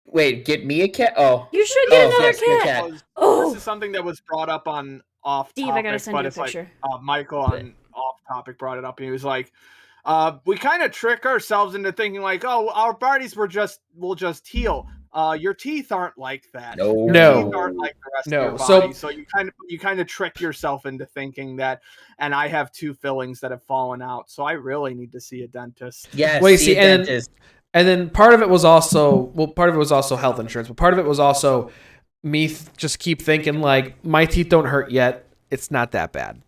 Speaker 2: Wait, get me a cat? Oh.
Speaker 4: You should get
Speaker 2: Oh,
Speaker 4: another
Speaker 2: yes, get a
Speaker 4: cat.
Speaker 2: cat.
Speaker 1: was
Speaker 4: Oh,
Speaker 1: this is something that was brought up on off
Speaker 4: Steve,
Speaker 1: topic,
Speaker 4: I gotta send
Speaker 1: but
Speaker 4: you a
Speaker 1: it's like
Speaker 4: picture.
Speaker 1: Michael on off topic brought it up, and he was like, we kind of trick ourselves into thinking like, oh, our bodies will just heal. Your teeth aren't like that.
Speaker 2: No.
Speaker 1: Your
Speaker 3: No.
Speaker 1: teeth aren't like the rest
Speaker 3: No.
Speaker 1: of your
Speaker 3: So-
Speaker 1: body. So you kind of trick yourself into thinking that. And I have 2 fillings that have fallen out, so I really need to see a dentist.
Speaker 2: Yes,
Speaker 3: Well, you
Speaker 2: see
Speaker 3: see,
Speaker 2: a
Speaker 3: and-
Speaker 2: dentist.
Speaker 3: And then part of it was also health insurance, but part of it was also me just keep thinking like my teeth don't hurt yet. It's not that bad.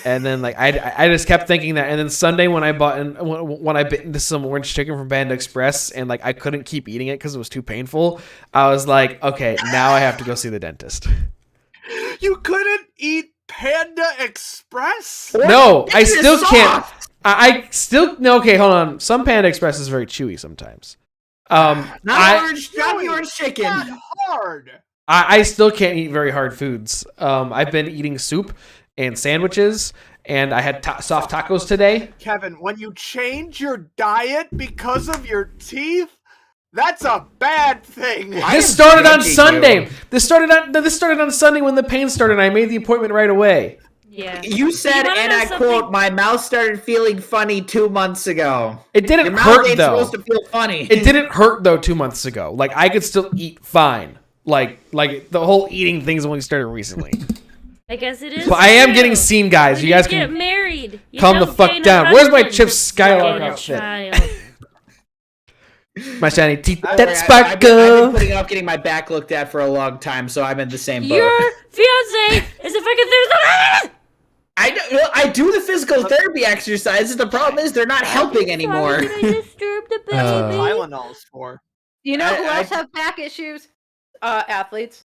Speaker 3: And then like I just kept thinking that. And then Sunday when I bit into some orange chicken from Panda Express and like I couldn't keep eating it because it was too painful, I was like, okay, now I have to go see the dentist.
Speaker 1: You couldn't eat Panda Express?
Speaker 3: No, I
Speaker 2: This is
Speaker 3: still can't.
Speaker 2: soft.
Speaker 3: I still no. Okay, hold on. Some Panda Express is very chewy sometimes.
Speaker 2: Not
Speaker 3: I
Speaker 2: orange, not the orange chicken.
Speaker 1: Not hard.
Speaker 3: I still can't eat very hard foods. I've been eating soup and sandwiches, and I had soft tacos today.
Speaker 1: Kevin, when you change your diet because of your teeth, that's a bad thing.
Speaker 2: I
Speaker 3: This
Speaker 2: am
Speaker 3: started on
Speaker 2: judging
Speaker 3: Sunday.
Speaker 2: you.
Speaker 3: This started on Sunday when the pain started. And I made the appointment right away.
Speaker 4: Yeah.
Speaker 2: You said,
Speaker 4: You wanna
Speaker 2: and
Speaker 4: know
Speaker 2: I
Speaker 4: something?
Speaker 2: quote, "My mouth started feeling funny 2 months ago."
Speaker 3: It
Speaker 2: Your
Speaker 3: didn't
Speaker 2: mouth
Speaker 3: hurt
Speaker 2: ain't
Speaker 3: though.
Speaker 2: supposed to feel funny.
Speaker 3: It didn't hurt though 2 months ago. Like I could still eat fine. Like the whole eating thing's only started recently.
Speaker 4: I guess it is.
Speaker 3: But I am
Speaker 4: true.
Speaker 3: getting seen, guys.
Speaker 4: When
Speaker 3: You guys
Speaker 4: get
Speaker 3: can
Speaker 4: married. You
Speaker 3: calm the
Speaker 4: don't
Speaker 3: fuck
Speaker 4: gain
Speaker 3: down. Where's my
Speaker 4: 100
Speaker 3: Chip
Speaker 4: and
Speaker 3: Skylark
Speaker 4: gain a
Speaker 3: outfit?
Speaker 4: child.
Speaker 3: my shiny teeth
Speaker 2: I've
Speaker 3: that
Speaker 2: been
Speaker 3: sparkle.
Speaker 2: putting off getting my back looked at for a long time, so I'm in the same boat.
Speaker 4: Your fiance is a fucking therapist.
Speaker 2: I do the physical therapy exercises. The problem is they're not helping anymore.
Speaker 4: Did I disturb the baby?
Speaker 1: Tylenol's for.
Speaker 5: You know who
Speaker 2: I-
Speaker 5: else have back issues? Athletes.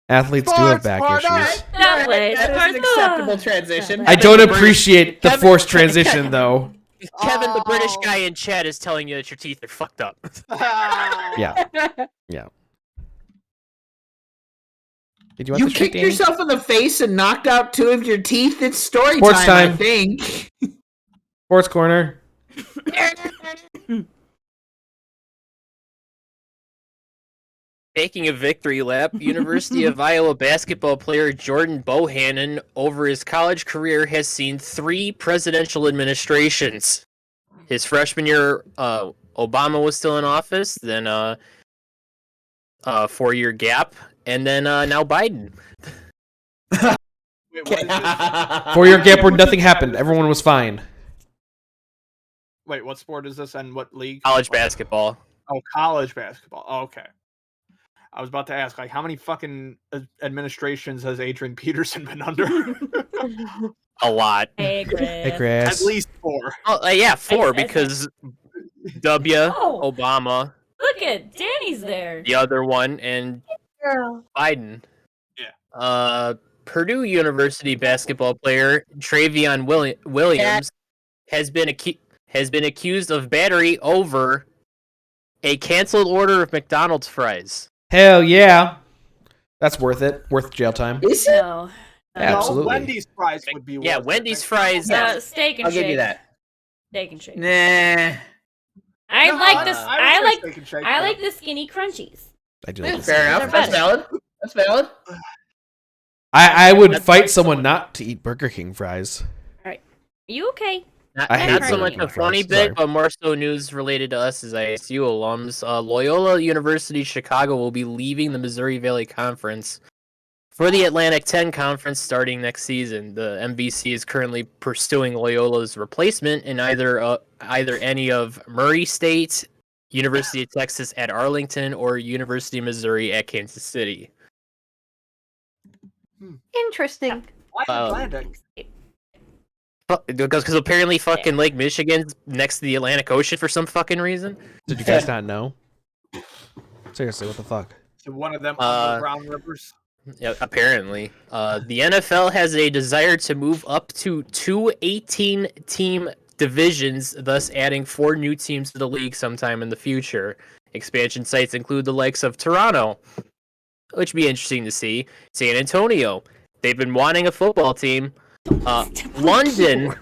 Speaker 3: Athletes do have
Speaker 1: Sports,
Speaker 3: back
Speaker 1: Sparta.
Speaker 3: issues.
Speaker 4: That way.
Speaker 2: That is an acceptable transition.
Speaker 3: I don't appreciate the forced transition though.
Speaker 6: Kevin, the British
Speaker 1: Oh.
Speaker 6: guy in chat, is telling you that your teeth are fucked up.
Speaker 3: Yeah. Did you want
Speaker 2: You
Speaker 3: the treat,
Speaker 2: kicked
Speaker 3: Danny?
Speaker 2: yourself in the face and knocked out 2 of your teeth. It's story
Speaker 3: Sports
Speaker 2: time, I
Speaker 3: time.
Speaker 2: think.
Speaker 3: Sports corner.
Speaker 6: Taking a victory lap, University of Iowa basketball player Jordan Bohannon over his college career has seen 3 presidential administrations. His freshman year, Obama was still in office, then a 4-year gap, and then now Biden.
Speaker 1: Wait, what is this?
Speaker 3: 4-year gap where nothing happened. Everyone was fine.
Speaker 1: Wait, what sport is this and what league?
Speaker 6: College basketball.
Speaker 1: Oh, college basketball. Oh, okay. I was about to ask, like, how many fucking administrations has Adrian Peterson been under?
Speaker 6: A lot.
Speaker 4: Hey, Chris.
Speaker 3: Hey, Chris.
Speaker 1: At least 4.
Speaker 6: Oh, yeah, 4
Speaker 4: I-
Speaker 6: because W,
Speaker 4: Oh.
Speaker 6: Obama,
Speaker 4: Look at Danny's there.
Speaker 6: the other one, and
Speaker 5: Girl.
Speaker 6: Biden.
Speaker 1: Yeah.
Speaker 6: Purdue University basketball player Travion Williams has been accused of battery over a canceled order of McDonald's fries.
Speaker 3: Hell yeah. That's worth it. Worth jail time.
Speaker 2: Is it?
Speaker 4: No.
Speaker 3: Absolutely.
Speaker 1: No, Wendy's fries would be
Speaker 6: Yeah,
Speaker 1: worth it.
Speaker 6: Wendy's fries.
Speaker 4: Steak and
Speaker 2: I'll
Speaker 4: shake.
Speaker 2: give you that.
Speaker 4: Steak and shake.
Speaker 2: Nah.
Speaker 4: I
Speaker 1: No,
Speaker 4: like this. I like.
Speaker 1: Steak and Shake,
Speaker 4: I
Speaker 1: though.
Speaker 4: like the skinny crunchies.
Speaker 3: I do like this.
Speaker 2: Fair enough. That's valid. That's valid.
Speaker 3: I would fight someone not to eat Burger King fries.
Speaker 4: You okay?
Speaker 6: Not,
Speaker 3: I hate
Speaker 6: not so
Speaker 3: Burger
Speaker 6: much
Speaker 3: King
Speaker 6: a funny
Speaker 3: fries,
Speaker 6: bit,
Speaker 3: sorry.
Speaker 6: but more so news related to us as ISU alums. Loyola University Chicago will be leaving the Missouri Valley Conference for the Atlantic 10 Conference starting next season. The MVC is currently pursuing Loyola's replacement in either any of Murray State, University of Texas at Arlington, or University of Missouri at Kansas City.
Speaker 5: Interesting.
Speaker 1: Why
Speaker 6: Um,
Speaker 1: Atlantic?
Speaker 6: Because apparently fucking Lake Michigan's next to the Atlantic Ocean for some fucking reason.
Speaker 3: Did you guys not know? Seriously, what the fuck?
Speaker 1: So one of them underground rivers.
Speaker 6: Yeah, apparently. The NFL has a desire to move up to 2 18-team divisions, thus adding 4 new teams to the league sometime in the future. Expansion sites include the likes of Toronto, which would be interesting to see. San Antonio. They've been wanting a football team. London.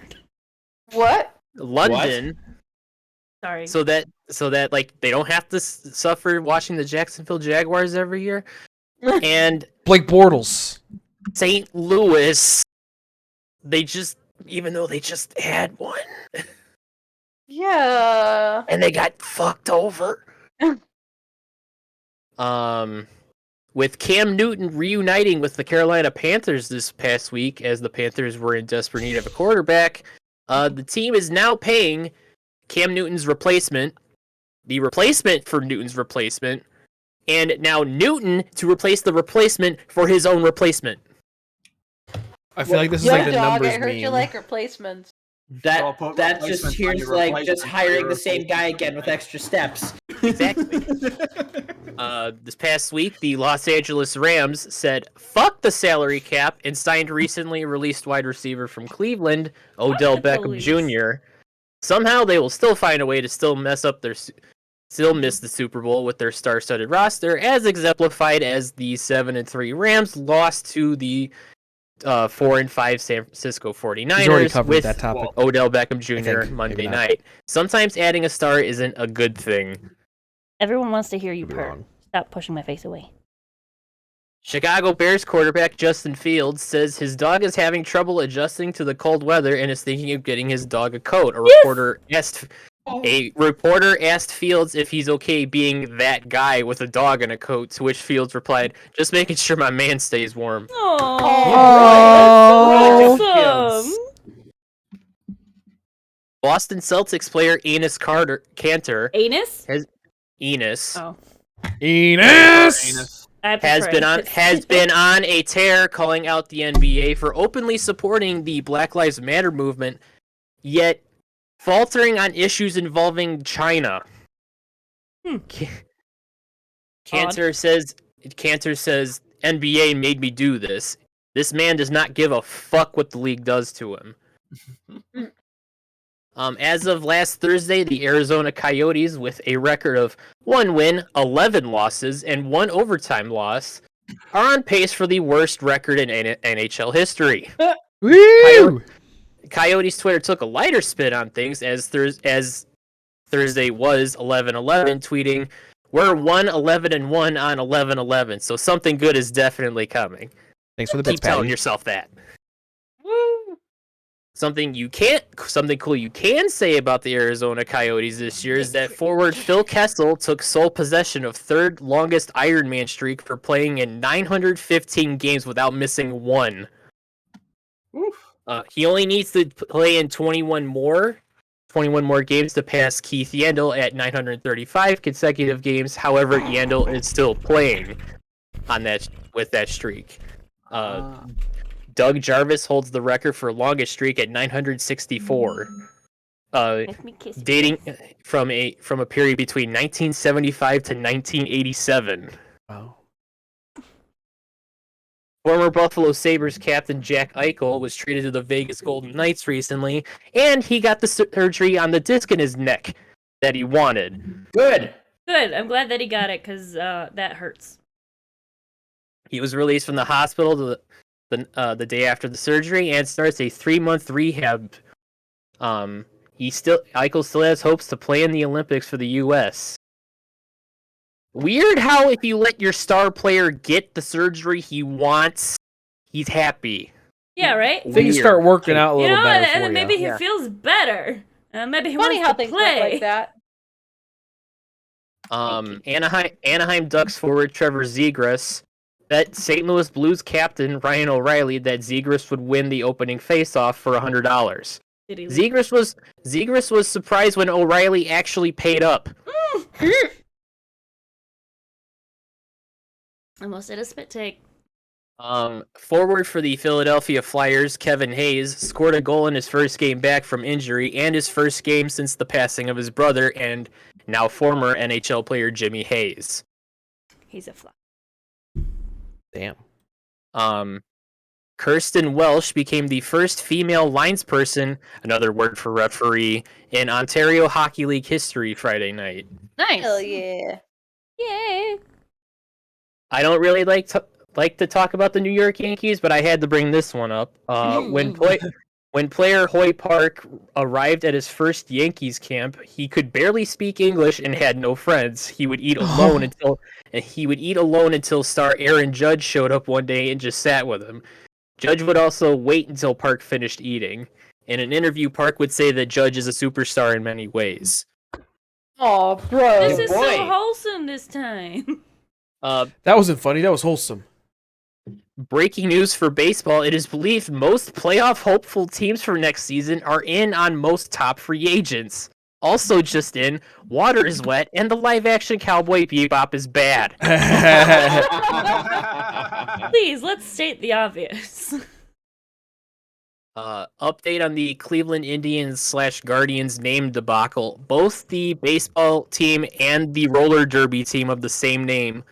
Speaker 5: What?
Speaker 6: London.
Speaker 4: Sorry.
Speaker 6: So that like they don't have to suffer watching the Jacksonville Jaguars every year. And
Speaker 3: Blake Bortles.
Speaker 6: St. Louis, even though they just had one,
Speaker 5: Yeah.
Speaker 6: and they got fucked over. With Cam Newton reuniting with the Carolina Panthers this past week, as the Panthers were in desperate need of a quarterback, the team is now paying Cam Newton's replacement, the replacement for Newton's replacement, and now Newton to replace the replacement for his own replacement.
Speaker 3: I feel like this is
Speaker 5: Yeah,
Speaker 3: like the
Speaker 5: dog,
Speaker 3: numbers
Speaker 5: I heard
Speaker 3: meme.
Speaker 5: you like replacements.
Speaker 1: So put
Speaker 2: That just
Speaker 1: replacements on
Speaker 2: hears
Speaker 1: your
Speaker 2: like
Speaker 1: replacements
Speaker 2: just
Speaker 1: for
Speaker 2: hiring
Speaker 1: your
Speaker 2: the same guy
Speaker 1: replacements.
Speaker 2: again with extra steps.
Speaker 6: Exactly. This past week, the Los Angeles Rams said, fuck the salary cap, and signed recently released wide receiver from Cleveland, Odell
Speaker 4: Fuck the
Speaker 6: Beckham
Speaker 4: police.
Speaker 6: Jr. Somehow they will still find a way to still miss the Super Bowl with their star-studded roster, as exemplified as the 7-3 Rams lost to the 4-5 San Francisco 49ers
Speaker 3: He's already covered
Speaker 6: with
Speaker 3: that topic.
Speaker 6: Odell Beckham
Speaker 3: I
Speaker 6: Jr.
Speaker 3: think,
Speaker 6: Monday
Speaker 3: maybe not.
Speaker 6: night. Sometimes adding a star isn't a good thing.
Speaker 4: Everyone wants to hear you
Speaker 3: Could be
Speaker 4: purr.
Speaker 3: wrong.
Speaker 4: Stop pushing my face away.
Speaker 6: Chicago Bears quarterback Justin Fields says his dog is having trouble adjusting to the cold weather and is thinking of getting his dog a coat. A reporter asked Fields if he's okay being that guy with a dog and a coat, to which Fields replied, "Just making sure my man stays warm."
Speaker 3: Oh.
Speaker 4: Awesome.
Speaker 6: Boston Celtics player Cantor
Speaker 4: Anus?
Speaker 6: Enos
Speaker 4: Oh.
Speaker 3: Enos.
Speaker 4: I
Speaker 6: has
Speaker 4: prefer it.
Speaker 6: been on a tear, calling out the NBA for openly supporting the Black Lives Matter movement, yet faltering on issues involving China. Cantor says NBA made me do this. This man does not give a fuck what the league does to him. As of last Thursday, the Arizona Coyotes, with a record of 1 win, 11 losses, and 1 overtime loss, are on pace for the worst record in NHL history.
Speaker 3: Woo!
Speaker 6: Coyotes Twitter took a lighter spin on things as Thursday was 11-11, tweeting, "We're 1-11-1 on 11-11, so something good is definitely coming."
Speaker 3: Thanks for the bits,
Speaker 6: Keep telling
Speaker 3: Patty.
Speaker 6: yourself that. Something cool you can say about the Arizona Coyotes this year is that forward Phil Kessel took sole possession of third longest Ironman streak for playing in 915 games without missing one. He only needs to play in 21 more games to pass Keith Yandel at 935 consecutive games. However, Yandel is still playing with that streak. Doug Jarvis holds the record for longest streak at 964, dating from a period between 1975 to 1987.
Speaker 3: Wow.
Speaker 6: Former Buffalo Sabres captain Jack Eichel was traded to the Vegas Golden Knights recently, and he got the surgery on the disc in his neck that he wanted.
Speaker 2: Good.
Speaker 4: Good. I'm glad that he got it because that hurts.
Speaker 6: He was released from the hospital the day after the surgery and starts a 3-month rehab. Eichel still has hopes to play in the Olympics for the U.S. Weird how if you let your star player get the surgery he wants, he's happy.
Speaker 4: Yeah, right?
Speaker 3: Things start working out a little better
Speaker 4: and
Speaker 3: for
Speaker 4: then
Speaker 3: you.
Speaker 4: maybe he
Speaker 6: Yeah.
Speaker 4: feels better. Maybe he
Speaker 5: Funny
Speaker 4: wants
Speaker 5: how
Speaker 4: to
Speaker 5: things
Speaker 4: play.
Speaker 5: work like that.
Speaker 6: Anaheim Ducks forward Trevor Zegras bet St. Louis Blues captain Ryan O'Reilly that Zegras would win the opening faceoff for $100.
Speaker 4: Did he
Speaker 6: Zegras was surprised when O'Reilly actually paid up.
Speaker 4: Almost did a spit take.
Speaker 6: Forward for the Philadelphia Flyers, Kevin Hayes scored a goal in his first game back from injury and his first game since the passing of his brother and now former NHL player Jimmy Hayes.
Speaker 4: He's a fly.
Speaker 3: Damn.
Speaker 6: Kirsten Welsh became the first female linesperson, another word for referee, in Ontario Hockey League history Friday night.
Speaker 4: Nice.
Speaker 5: Hell yeah.
Speaker 4: Yay.
Speaker 6: I don't really like to talk about the New York Yankees, but I had to bring this one up. When player Hoy Park arrived at his first Yankees camp, he could barely speak English and had no friends. He would eat alone until star Aaron Judge showed up one day and just sat with him. Judge would also wait until Park finished eating. In an interview, Park would say that Judge is a superstar in many ways.
Speaker 5: Oh, bro.
Speaker 4: This is so wholesome this time.
Speaker 3: That wasn't funny. That was wholesome.
Speaker 6: Breaking news for baseball, it is believed most playoff hopeful teams for next season are in on most top free agents. Also just in, water is wet and the live-action Cowboy Bebop is bad.
Speaker 4: Please, let's state the obvious.
Speaker 6: Update on the Cleveland Indians / Guardians name debacle. Both the baseball team and the roller derby team of the same name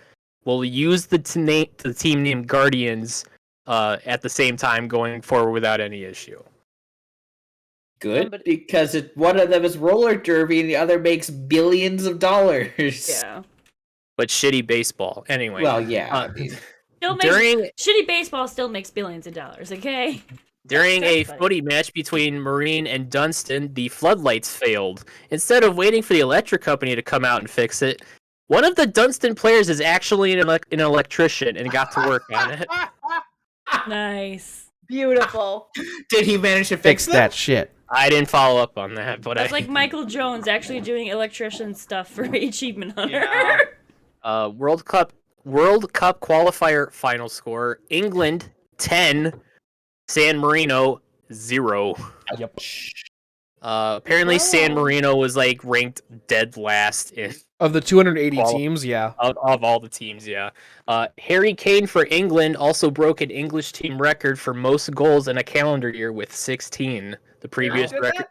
Speaker 6: will use the team name Guardians at the same time going forward without any issue.
Speaker 2: Good, because one of them is roller derby and the other makes billions of dollars.
Speaker 4: Yeah.
Speaker 6: But shitty baseball. Anyway.
Speaker 2: Well, yeah. I mean,
Speaker 4: Shitty baseball still makes billions of dollars, okay?
Speaker 6: During a footy match between Marine and Dunston, the floodlights failed. Instead of waiting for the electric company to come out and fix it, one of the Dunston players is actually an electrician and got to work on it.
Speaker 4: Nice.
Speaker 5: Beautiful.
Speaker 2: Did he manage to
Speaker 3: Fix that shit.
Speaker 6: I didn't follow up on that, but
Speaker 4: That's like Michael Jones actually doing electrician stuff for Achievement Hunter.
Speaker 1: Yeah.
Speaker 6: World Cup qualifier final score: England 10, San Marino 0.
Speaker 3: Yep.
Speaker 6: Apparently San Marino was like ranked dead last in
Speaker 3: Of the 280 teams, yeah.
Speaker 6: of all the teams, yeah. Harry Kane for England also broke an English team record for most goals in a calendar year with 16. The previous
Speaker 1: did
Speaker 6: record,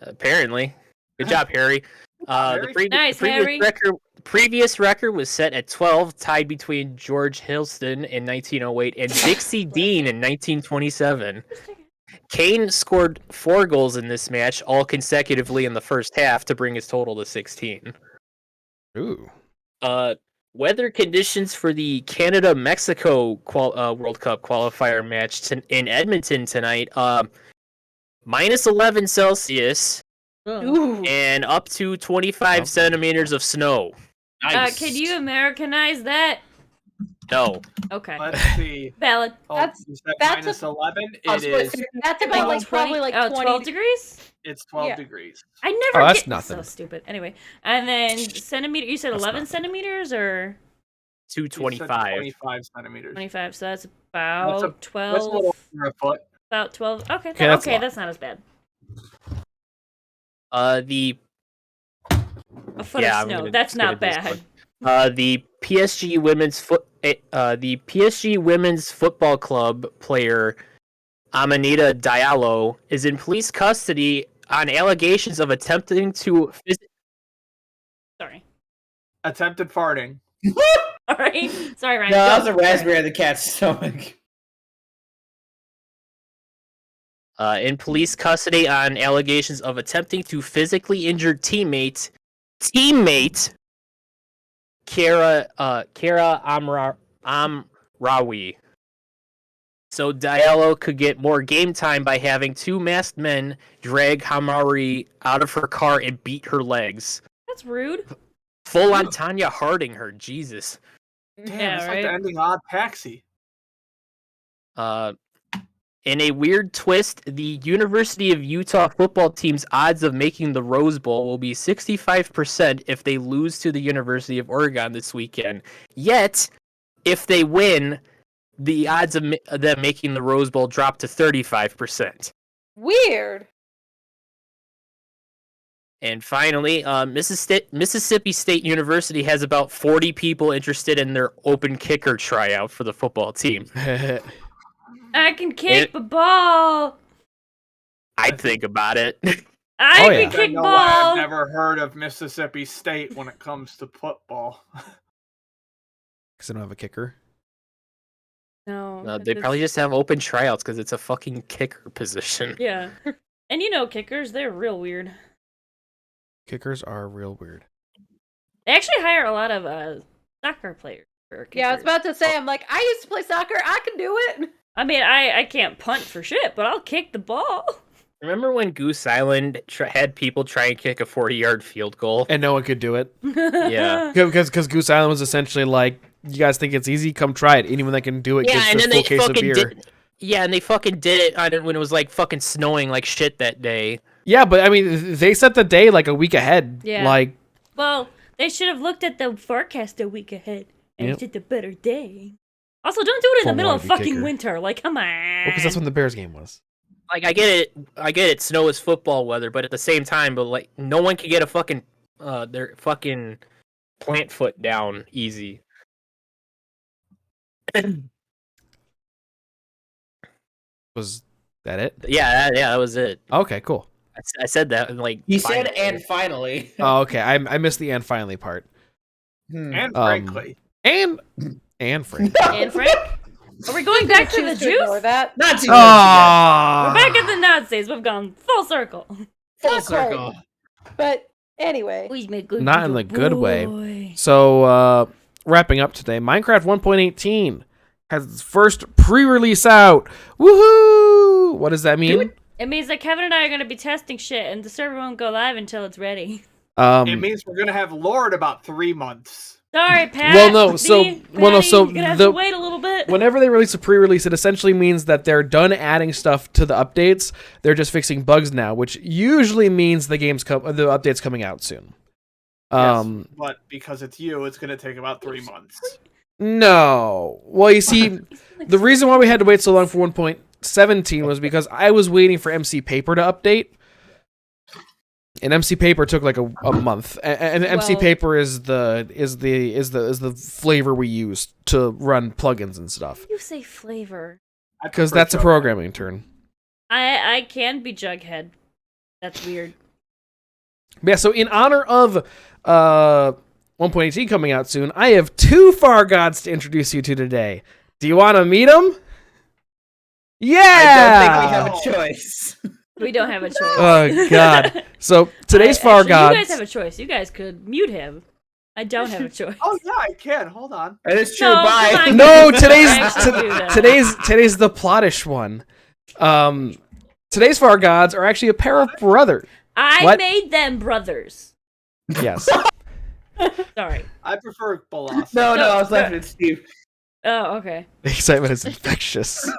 Speaker 6: apparently. Good job, Harry.
Speaker 4: Nice, Harry.
Speaker 6: Previous record was set at 12, tied between George Hilston in 1908 and Dixie Dean in 1927. Kane scored 4 goals in this match, all consecutively in the first half, to bring his total to 16.
Speaker 3: Ooh.
Speaker 6: Weather conditions for the Canada-Mexico World Cup qualifier match in Edmonton tonight, minus 11 Celsius
Speaker 5: Ooh.
Speaker 6: and up to 25 centimeters of snow.
Speaker 2: Nice.
Speaker 4: Can you Americanize that?
Speaker 6: No.
Speaker 4: Okay.
Speaker 1: Let's see.
Speaker 4: Valid.
Speaker 1: Oh,
Speaker 5: That's-
Speaker 1: you said
Speaker 5: that's
Speaker 1: minus 11?
Speaker 2: Oh,
Speaker 1: It
Speaker 2: so
Speaker 1: is.
Speaker 5: That's about like probably like 20.
Speaker 4: 12 degrees?
Speaker 1: It's 12
Speaker 5: Yeah.
Speaker 1: degrees.
Speaker 4: I never
Speaker 3: Oh, that's
Speaker 4: get
Speaker 3: nothing.
Speaker 4: so stupid. Anyway, and then centimeter. You said
Speaker 3: That's
Speaker 4: 11
Speaker 3: nothing.
Speaker 4: centimeters or
Speaker 1: You said
Speaker 6: 225.
Speaker 1: 25 centimeters.
Speaker 4: 25? So that's
Speaker 1: That's
Speaker 4: about
Speaker 1: a
Speaker 4: 12.
Speaker 1: little over a foot.
Speaker 4: About 12. Okay.
Speaker 3: Okay, that's a lot.
Speaker 4: That's not as bad.
Speaker 6: The
Speaker 4: A foot
Speaker 6: Yeah,
Speaker 4: of
Speaker 6: I'm
Speaker 4: snow.
Speaker 6: gonna
Speaker 4: That's not
Speaker 6: do this
Speaker 4: bad.
Speaker 6: one. The PSG women's football club player Amanita Diallo is in police custody on allegations of attempting to
Speaker 4: Sorry.
Speaker 1: Attempted farting.
Speaker 4: All right. Sorry, Ryan.
Speaker 2: No,
Speaker 4: Go.
Speaker 2: that was a raspberry on the cat's stomach.
Speaker 6: in police custody on allegations of attempting to physically injure teammate Kara Amrawi. So Diallo could get more game time by having 2 masked men drag Hamari out of her car and beat her legs.
Speaker 4: That's rude.
Speaker 6: Full on Tanya Harding her, Jesus.
Speaker 1: Damn,
Speaker 4: Yeah,
Speaker 1: it's like the
Speaker 4: right?
Speaker 1: ending Odd Taxi.
Speaker 6: In a weird twist, the University of Utah football team's odds of making the Rose Bowl will be 65% if they lose to the University of Oregon this weekend. Yet, if they win, the odds of them making the Rose Bowl drop to 35%.
Speaker 5: Weird.
Speaker 6: And finally, Mississippi State University has about 40 people interested in their open kicker tryout for the football team.
Speaker 4: I can kick the ball.
Speaker 6: I'd think about it.
Speaker 4: I
Speaker 3: Oh,
Speaker 4: can
Speaker 3: yeah.
Speaker 4: kick
Speaker 1: know why I've
Speaker 4: ball.
Speaker 1: never heard of Mississippi State when it comes to football.
Speaker 3: Because I don't have a kicker.
Speaker 4: No,
Speaker 6: They probably just have open tryouts because it's a fucking kicker position.
Speaker 4: Yeah. And kickers, they're real weird.
Speaker 3: Kickers are real weird.
Speaker 4: They actually hire a lot of soccer players for kickers.
Speaker 5: Yeah, I was about to say, I'm like, I used to play soccer. I can do it.
Speaker 4: I mean, I can't punt for shit, but I'll kick the ball.
Speaker 6: Remember when Goose Island had people try and kick a 40-yard field goal?
Speaker 3: And no one could do it.
Speaker 6: Yeah.
Speaker 3: Because Goose Island was essentially like, you guys think it's easy? Come try it. Anyone that can do it
Speaker 6: Yeah, and
Speaker 3: gets
Speaker 6: then
Speaker 3: a full
Speaker 6: they
Speaker 3: case of
Speaker 6: fucking
Speaker 3: beer.
Speaker 6: did. Yeah, and they fucking did it when it was like fucking snowing like shit that day.
Speaker 3: Yeah, but I mean, they set the day like a week ahead.
Speaker 4: Yeah.
Speaker 3: Like,
Speaker 4: Well, they should have looked at the forecast a week ahead and
Speaker 3: Yep.
Speaker 4: did a better day. Also, don't do it in the middle of
Speaker 3: Formula
Speaker 4: fucking
Speaker 3: kicker.
Speaker 4: winter. Like, come on.
Speaker 3: because that's when the Bears game was.
Speaker 6: Like I get it. Snow is football weather, but at the same time, like no one can get a fucking their fucking plant foot down easy.
Speaker 3: Was that it?
Speaker 6: Yeah, that was it.
Speaker 3: Okay, cool.
Speaker 6: I said that in like.
Speaker 2: He
Speaker 6: 5
Speaker 2: said,
Speaker 6: minutes.
Speaker 2: and finally.
Speaker 3: Oh, okay. I missed the and finally part.
Speaker 1: And frankly,
Speaker 3: And Frank.
Speaker 4: And Frank? Are we going back to the
Speaker 5: Choose to ignore
Speaker 4: juice?
Speaker 5: that.
Speaker 2: Not too much.
Speaker 4: We're back at the Nazis. We've gone full circle.
Speaker 2: Full
Speaker 5: Not quite.
Speaker 2: circle.
Speaker 5: But anyway,
Speaker 3: Not in the good way. So, wrapping up today, Minecraft 1.18 has its first pre-release out. Woohoo! What does that mean?
Speaker 4: It means that Kevin and I are going to be testing shit, and the server won't go live until it's ready.
Speaker 1: it means we're gonna have lore in about 3 months.
Speaker 4: Sorry, Pat.
Speaker 3: Well, no, so-
Speaker 4: See,
Speaker 3: well, no,
Speaker 4: Patty,
Speaker 3: so
Speaker 4: you're gonna have
Speaker 3: the-
Speaker 4: to wait a little bit.
Speaker 3: Whenever they release a pre-release, it essentially means that they're done adding stuff to the updates. They're just fixing bugs now, which usually means the update's coming out soon.
Speaker 1: Yes, but because it's you, it's gonna take about 3 months.
Speaker 3: No. Well, you see, the reason why we had to wait so long for 1.17 was because I was waiting for MC Paper to update. And MC Paper took like a month. And MC
Speaker 4: Well-
Speaker 3: Paper is the flavor we use to run plugins and stuff.
Speaker 4: You say flavor.
Speaker 1: I
Speaker 3: Because
Speaker 1: prefer
Speaker 3: that's a
Speaker 1: Jughead.
Speaker 3: programming turn.
Speaker 4: I can be Jughead. That's weird.
Speaker 3: Yeah, so in honor of 1.18 coming out soon, I have 2 Far Gods to introduce you to today. Do you want to meet them? Yeah!
Speaker 2: I don't think we have a choice.
Speaker 4: We don't have a choice.
Speaker 3: Oh, God. So today's Far
Speaker 4: Actually,
Speaker 3: Gods...
Speaker 4: You guys have a choice. You guys could mute him. I don't have a choice.
Speaker 1: Oh yeah, I can. Hold on.
Speaker 2: That is true.
Speaker 4: No,
Speaker 2: Bye.
Speaker 4: come on.
Speaker 3: No,
Speaker 4: Actually do that.
Speaker 3: today's the plottish one. Today's Far Gods are actually a pair of brothers.
Speaker 4: I
Speaker 3: What?
Speaker 4: made them brothers.
Speaker 3: Yes.
Speaker 4: Sorry.
Speaker 1: I prefer Balas.
Speaker 2: No, I was laughing at Steve.
Speaker 4: Oh, okay.
Speaker 3: The excitement is infectious.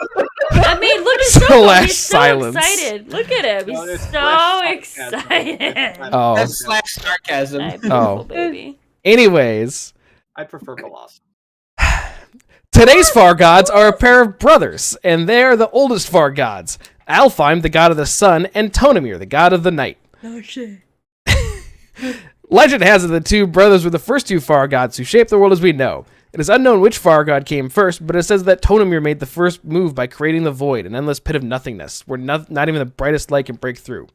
Speaker 4: I mean, look at
Speaker 3: Slash
Speaker 4: He's so
Speaker 3: silence.
Speaker 4: excited. Look at him.
Speaker 1: No,
Speaker 4: He's
Speaker 1: it's
Speaker 4: so
Speaker 1: slash sarcasm.
Speaker 4: excited.
Speaker 3: Oh.
Speaker 2: That's slash sarcasm.
Speaker 4: My beautiful
Speaker 3: Oh.
Speaker 4: baby.
Speaker 3: Anyways,
Speaker 1: I prefer Balas.
Speaker 3: today's Far Gods are a pair of brothers, and they are the oldest Far Gods. Alfheim, the god of the sun, and Tonemir, the god of the night.
Speaker 4: Oh, shit.
Speaker 3: Legend has it the 2 brothers were the first 2 Far Gods who shaped the world as we know. It is unknown which Far God came first, but it says that Tonemir made the first move by creating the void, an endless pit of nothingness, where not even the brightest light can break through.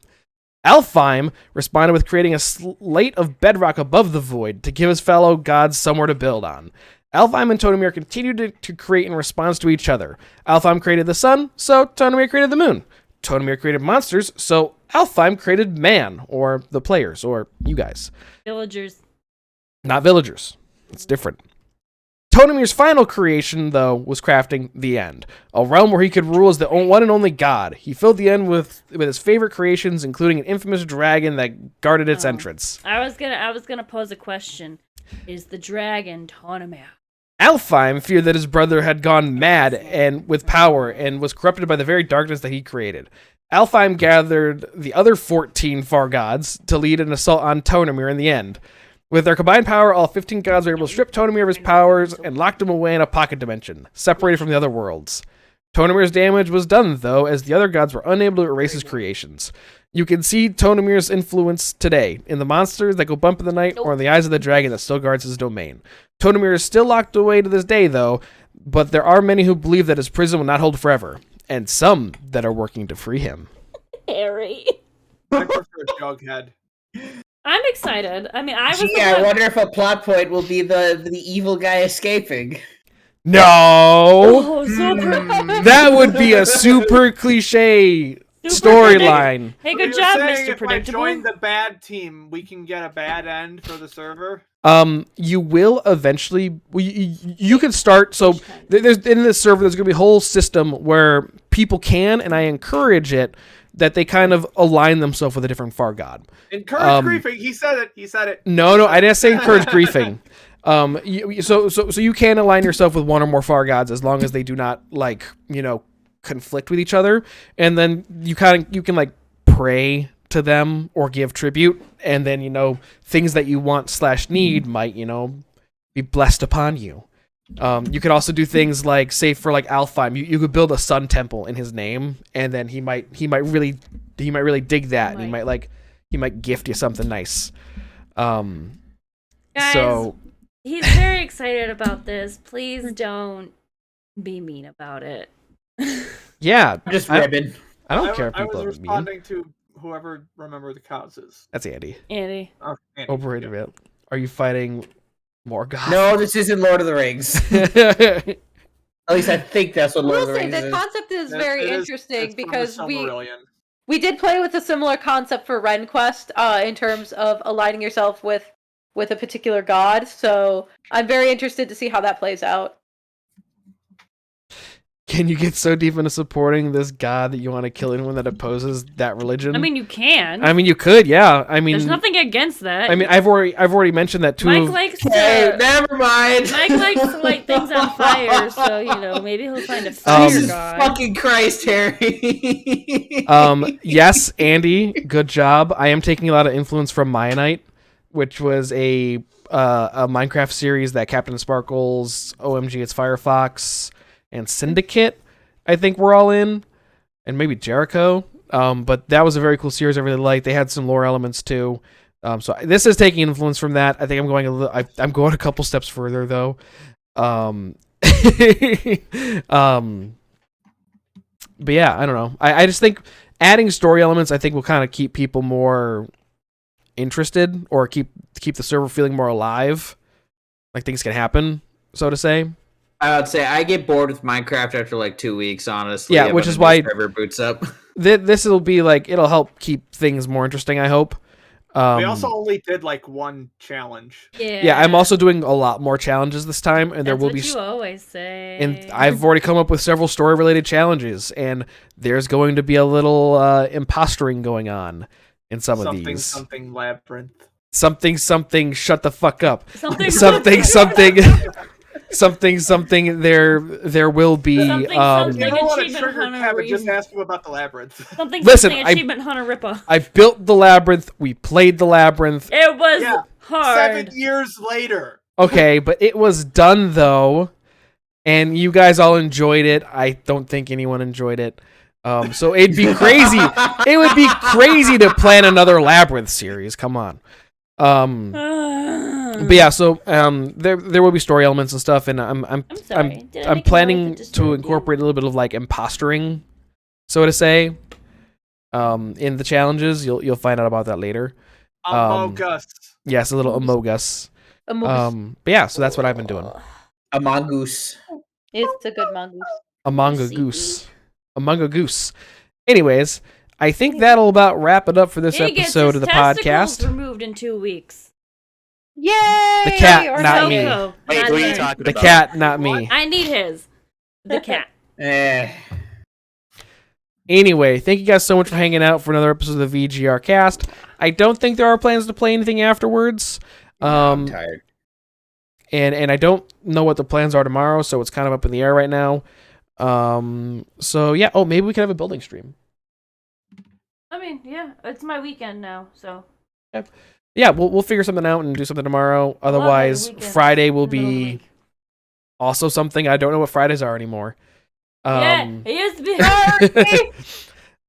Speaker 3: Alfheim responded with creating a slate of bedrock above the void to give his fellow gods somewhere to build on. Alfheim and Tonemir continued to create in response to each other. Alfheim created the sun, so Tonemir created the moon. Tonemir created monsters, so Alfheim created man, or the players, or you guys.
Speaker 4: Villagers.
Speaker 3: Not villagers. It's different. Tonemir's final creation, though, was crafting the End, a realm where he could rule as the one and only god. He filled the End with his favorite creations, including an infamous dragon that guarded its entrance.
Speaker 4: I was gonna pose a question. Is the dragon Tonemir?
Speaker 3: Alfheim feared that his brother had gone mad and with power and was corrupted by the very darkness that he created. Alfheim gathered the other 14 Far Gods to lead an assault on Tonemir in the end. With their combined power, all 15 gods were able to strip Tonemir of his powers and locked him away in a pocket dimension, separated from the other worlds. Tonomir's damage was done, though, as the other gods were unable to erase his creations. You can see Tonomir's influence today in the monsters that go bump in the night or in the eyes of the dragon that still guards his domain. Tonomir is still locked away to this day, though, but there are many who believe that his prison will not hold forever, and some that are working to free him.
Speaker 4: Harry.
Speaker 1: I prefer Jughead.
Speaker 4: I'm excited. I mean, I was.
Speaker 2: Gee, I wonder if a plot point will be the evil guy escaping.
Speaker 3: No!
Speaker 4: Oh, super.
Speaker 3: That would be a super cliche storyline.
Speaker 4: Hey,
Speaker 1: So
Speaker 4: good
Speaker 1: you're
Speaker 4: job,
Speaker 1: saying
Speaker 4: Mr.
Speaker 1: if I
Speaker 4: Predictable.
Speaker 1: join the bad team, we can get a bad end for the server?
Speaker 3: You will eventually. You can start. So there's in this server, there's gonna be a whole system where people can, and I encourage it, that they kind of align themselves with a different far god.
Speaker 1: Encourage griefing. He said it. He said it.
Speaker 3: No, I didn't say encourage griefing. So you can align yourself with one or more far gods as long as they do not conflict with each other, and then you can pray to them or give tribute, and then things that you want / need might be blessed upon you. You could also do things like, say for Alfheim, you could build a sun temple in his name, and then he might really dig that, and he might gift you something nice.
Speaker 4: Guys,
Speaker 3: so
Speaker 4: he's very excited about this. Please don't be mean about it.
Speaker 3: yeah,
Speaker 2: Just ribbon.
Speaker 3: I don't care if
Speaker 1: I
Speaker 3: people
Speaker 1: was
Speaker 3: are mean.
Speaker 1: responding to whoever remember the causes.
Speaker 3: That's Andy.
Speaker 4: Andy.
Speaker 1: Oh, Andy.
Speaker 3: Overrated bit. Are you fighting more gods?
Speaker 2: No, this isn't Lord of the Rings. At least I think that's what
Speaker 5: I
Speaker 2: Lord
Speaker 5: will
Speaker 2: of the
Speaker 5: say
Speaker 2: Rings
Speaker 5: the
Speaker 2: is.
Speaker 5: concept is very interesting
Speaker 1: It's from the
Speaker 5: because
Speaker 1: Silmarillion.
Speaker 5: we did play with a similar concept for RenQuest in terms of aligning yourself with a particular god. So I'm very interested to see how that plays out.
Speaker 3: Can you get so deep into supporting this god that you want to kill anyone that opposes that religion?
Speaker 4: I mean, you can.
Speaker 3: I mean, you could, yeah. I mean,
Speaker 4: There's nothing against that.
Speaker 3: I mean, I've already mentioned that too.
Speaker 4: Mike likes
Speaker 2: Hey,
Speaker 4: to.
Speaker 2: never mind.
Speaker 4: Mike likes to light things on fire, so maybe he'll find a fire
Speaker 2: Jesus
Speaker 4: god.
Speaker 2: fucking Christ, Harry.
Speaker 3: Yes, Andy, good job. I am taking a lot of influence from Mionite, which was a Minecraft series that Captain Sparkles, OMG, it's Firefox, and Syndicate, I think we're all in, and maybe Jericho. But that was a very cool series I really liked. They had some lore elements too. So this is taking influence from that. I think I'm going I'm going a couple steps further though. But yeah, I don't know. I just think adding story elements, I think, will kind of keep people more interested, or keep the server feeling more alive, like things can happen, so to say.
Speaker 2: I would say I get bored with Minecraft after 2 weeks, honestly.
Speaker 3: Yeah, which is why
Speaker 2: server boots up.
Speaker 3: This will be it'll help keep things more interesting, I hope.
Speaker 1: We also only did one challenge.
Speaker 3: Yeah, I'm also doing a lot more challenges this time, and there will be.
Speaker 4: That's what you always say.
Speaker 3: And I've already come up with several story-related challenges, and there's going to be a little impostoring going on in some of these.
Speaker 1: Something labyrinth.
Speaker 3: Something. Shut the fuck up.
Speaker 4: Something.
Speaker 3: Something. There will be.
Speaker 4: Something.
Speaker 1: You don't want to
Speaker 4: Achievement
Speaker 1: trigger
Speaker 4: hunter
Speaker 1: Kevin, just
Speaker 4: reason.
Speaker 1: ask him about the labyrinth.
Speaker 4: Something.
Speaker 3: Listen,
Speaker 4: Achievement Hunter Rippa.
Speaker 3: I built the labyrinth. We played the labyrinth.
Speaker 4: It was
Speaker 1: Yeah,
Speaker 4: hard.
Speaker 1: 7 years later.
Speaker 3: Okay, but it was done though, and you guys all enjoyed it. I don't think anyone enjoyed it. So it'd be crazy. It would be crazy to plan another labyrinth series. Come on. But yeah, so there will be story elements and stuff, and I'm
Speaker 4: sorry. Did I
Speaker 3: I'm
Speaker 4: make a
Speaker 3: planning
Speaker 4: noise that
Speaker 3: to
Speaker 4: disturbed
Speaker 3: incorporate a little bit of impostoring, so to say, in the challenges. You'll find out about that later.
Speaker 1: Among Us.
Speaker 3: Yes, a little Among-Us. But yeah, so that's what I've been doing.
Speaker 2: A mongoose.
Speaker 5: It's a good mongoose.
Speaker 3: Among a goose. Anyways, I think that'll about wrap it up for this
Speaker 4: He gets
Speaker 3: episode
Speaker 4: his
Speaker 3: of the
Speaker 4: testicles
Speaker 3: podcast.
Speaker 4: removed in 2 weeks.
Speaker 5: Yay!
Speaker 3: The cat,
Speaker 5: Or
Speaker 3: not
Speaker 5: no.
Speaker 3: me.
Speaker 4: Coco,
Speaker 6: Wait,
Speaker 4: not
Speaker 6: who are you
Speaker 4: me.
Speaker 6: talking
Speaker 3: The
Speaker 6: about?
Speaker 3: cat, not me.
Speaker 4: I need his. The cat.
Speaker 3: Anyway, thank you guys so much for hanging out for another episode of the VGRCast. I don't think there are plans to play anything afterwards.
Speaker 2: I'm tired.
Speaker 3: And I don't know what the plans are tomorrow, so it's kind of up in the air right now. So yeah, maybe we can have a building stream.
Speaker 4: I mean, yeah, it's my weekend now, so.
Speaker 3: Yeah, we'll figure something out and do something tomorrow. Otherwise,
Speaker 4: weekend.
Speaker 3: Friday will
Speaker 4: Middle of the
Speaker 3: be
Speaker 4: week.
Speaker 3: also something. I don't know what Fridays are anymore.
Speaker 4: Yeah, it used to be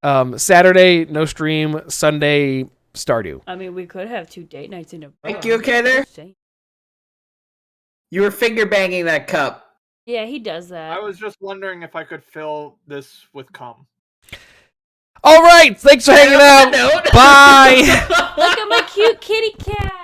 Speaker 4: hard.
Speaker 3: Saturday, no stream. Sunday, Stardew.
Speaker 4: I mean, we could have 2 date nights in a row.
Speaker 2: Mike, you okay there? You were finger banging that cup.
Speaker 4: Yeah, he does that.
Speaker 1: I was just wondering if I could fill this with cum.
Speaker 3: All right, thanks for hanging out. Bye.
Speaker 4: Look at my cute kitty cat.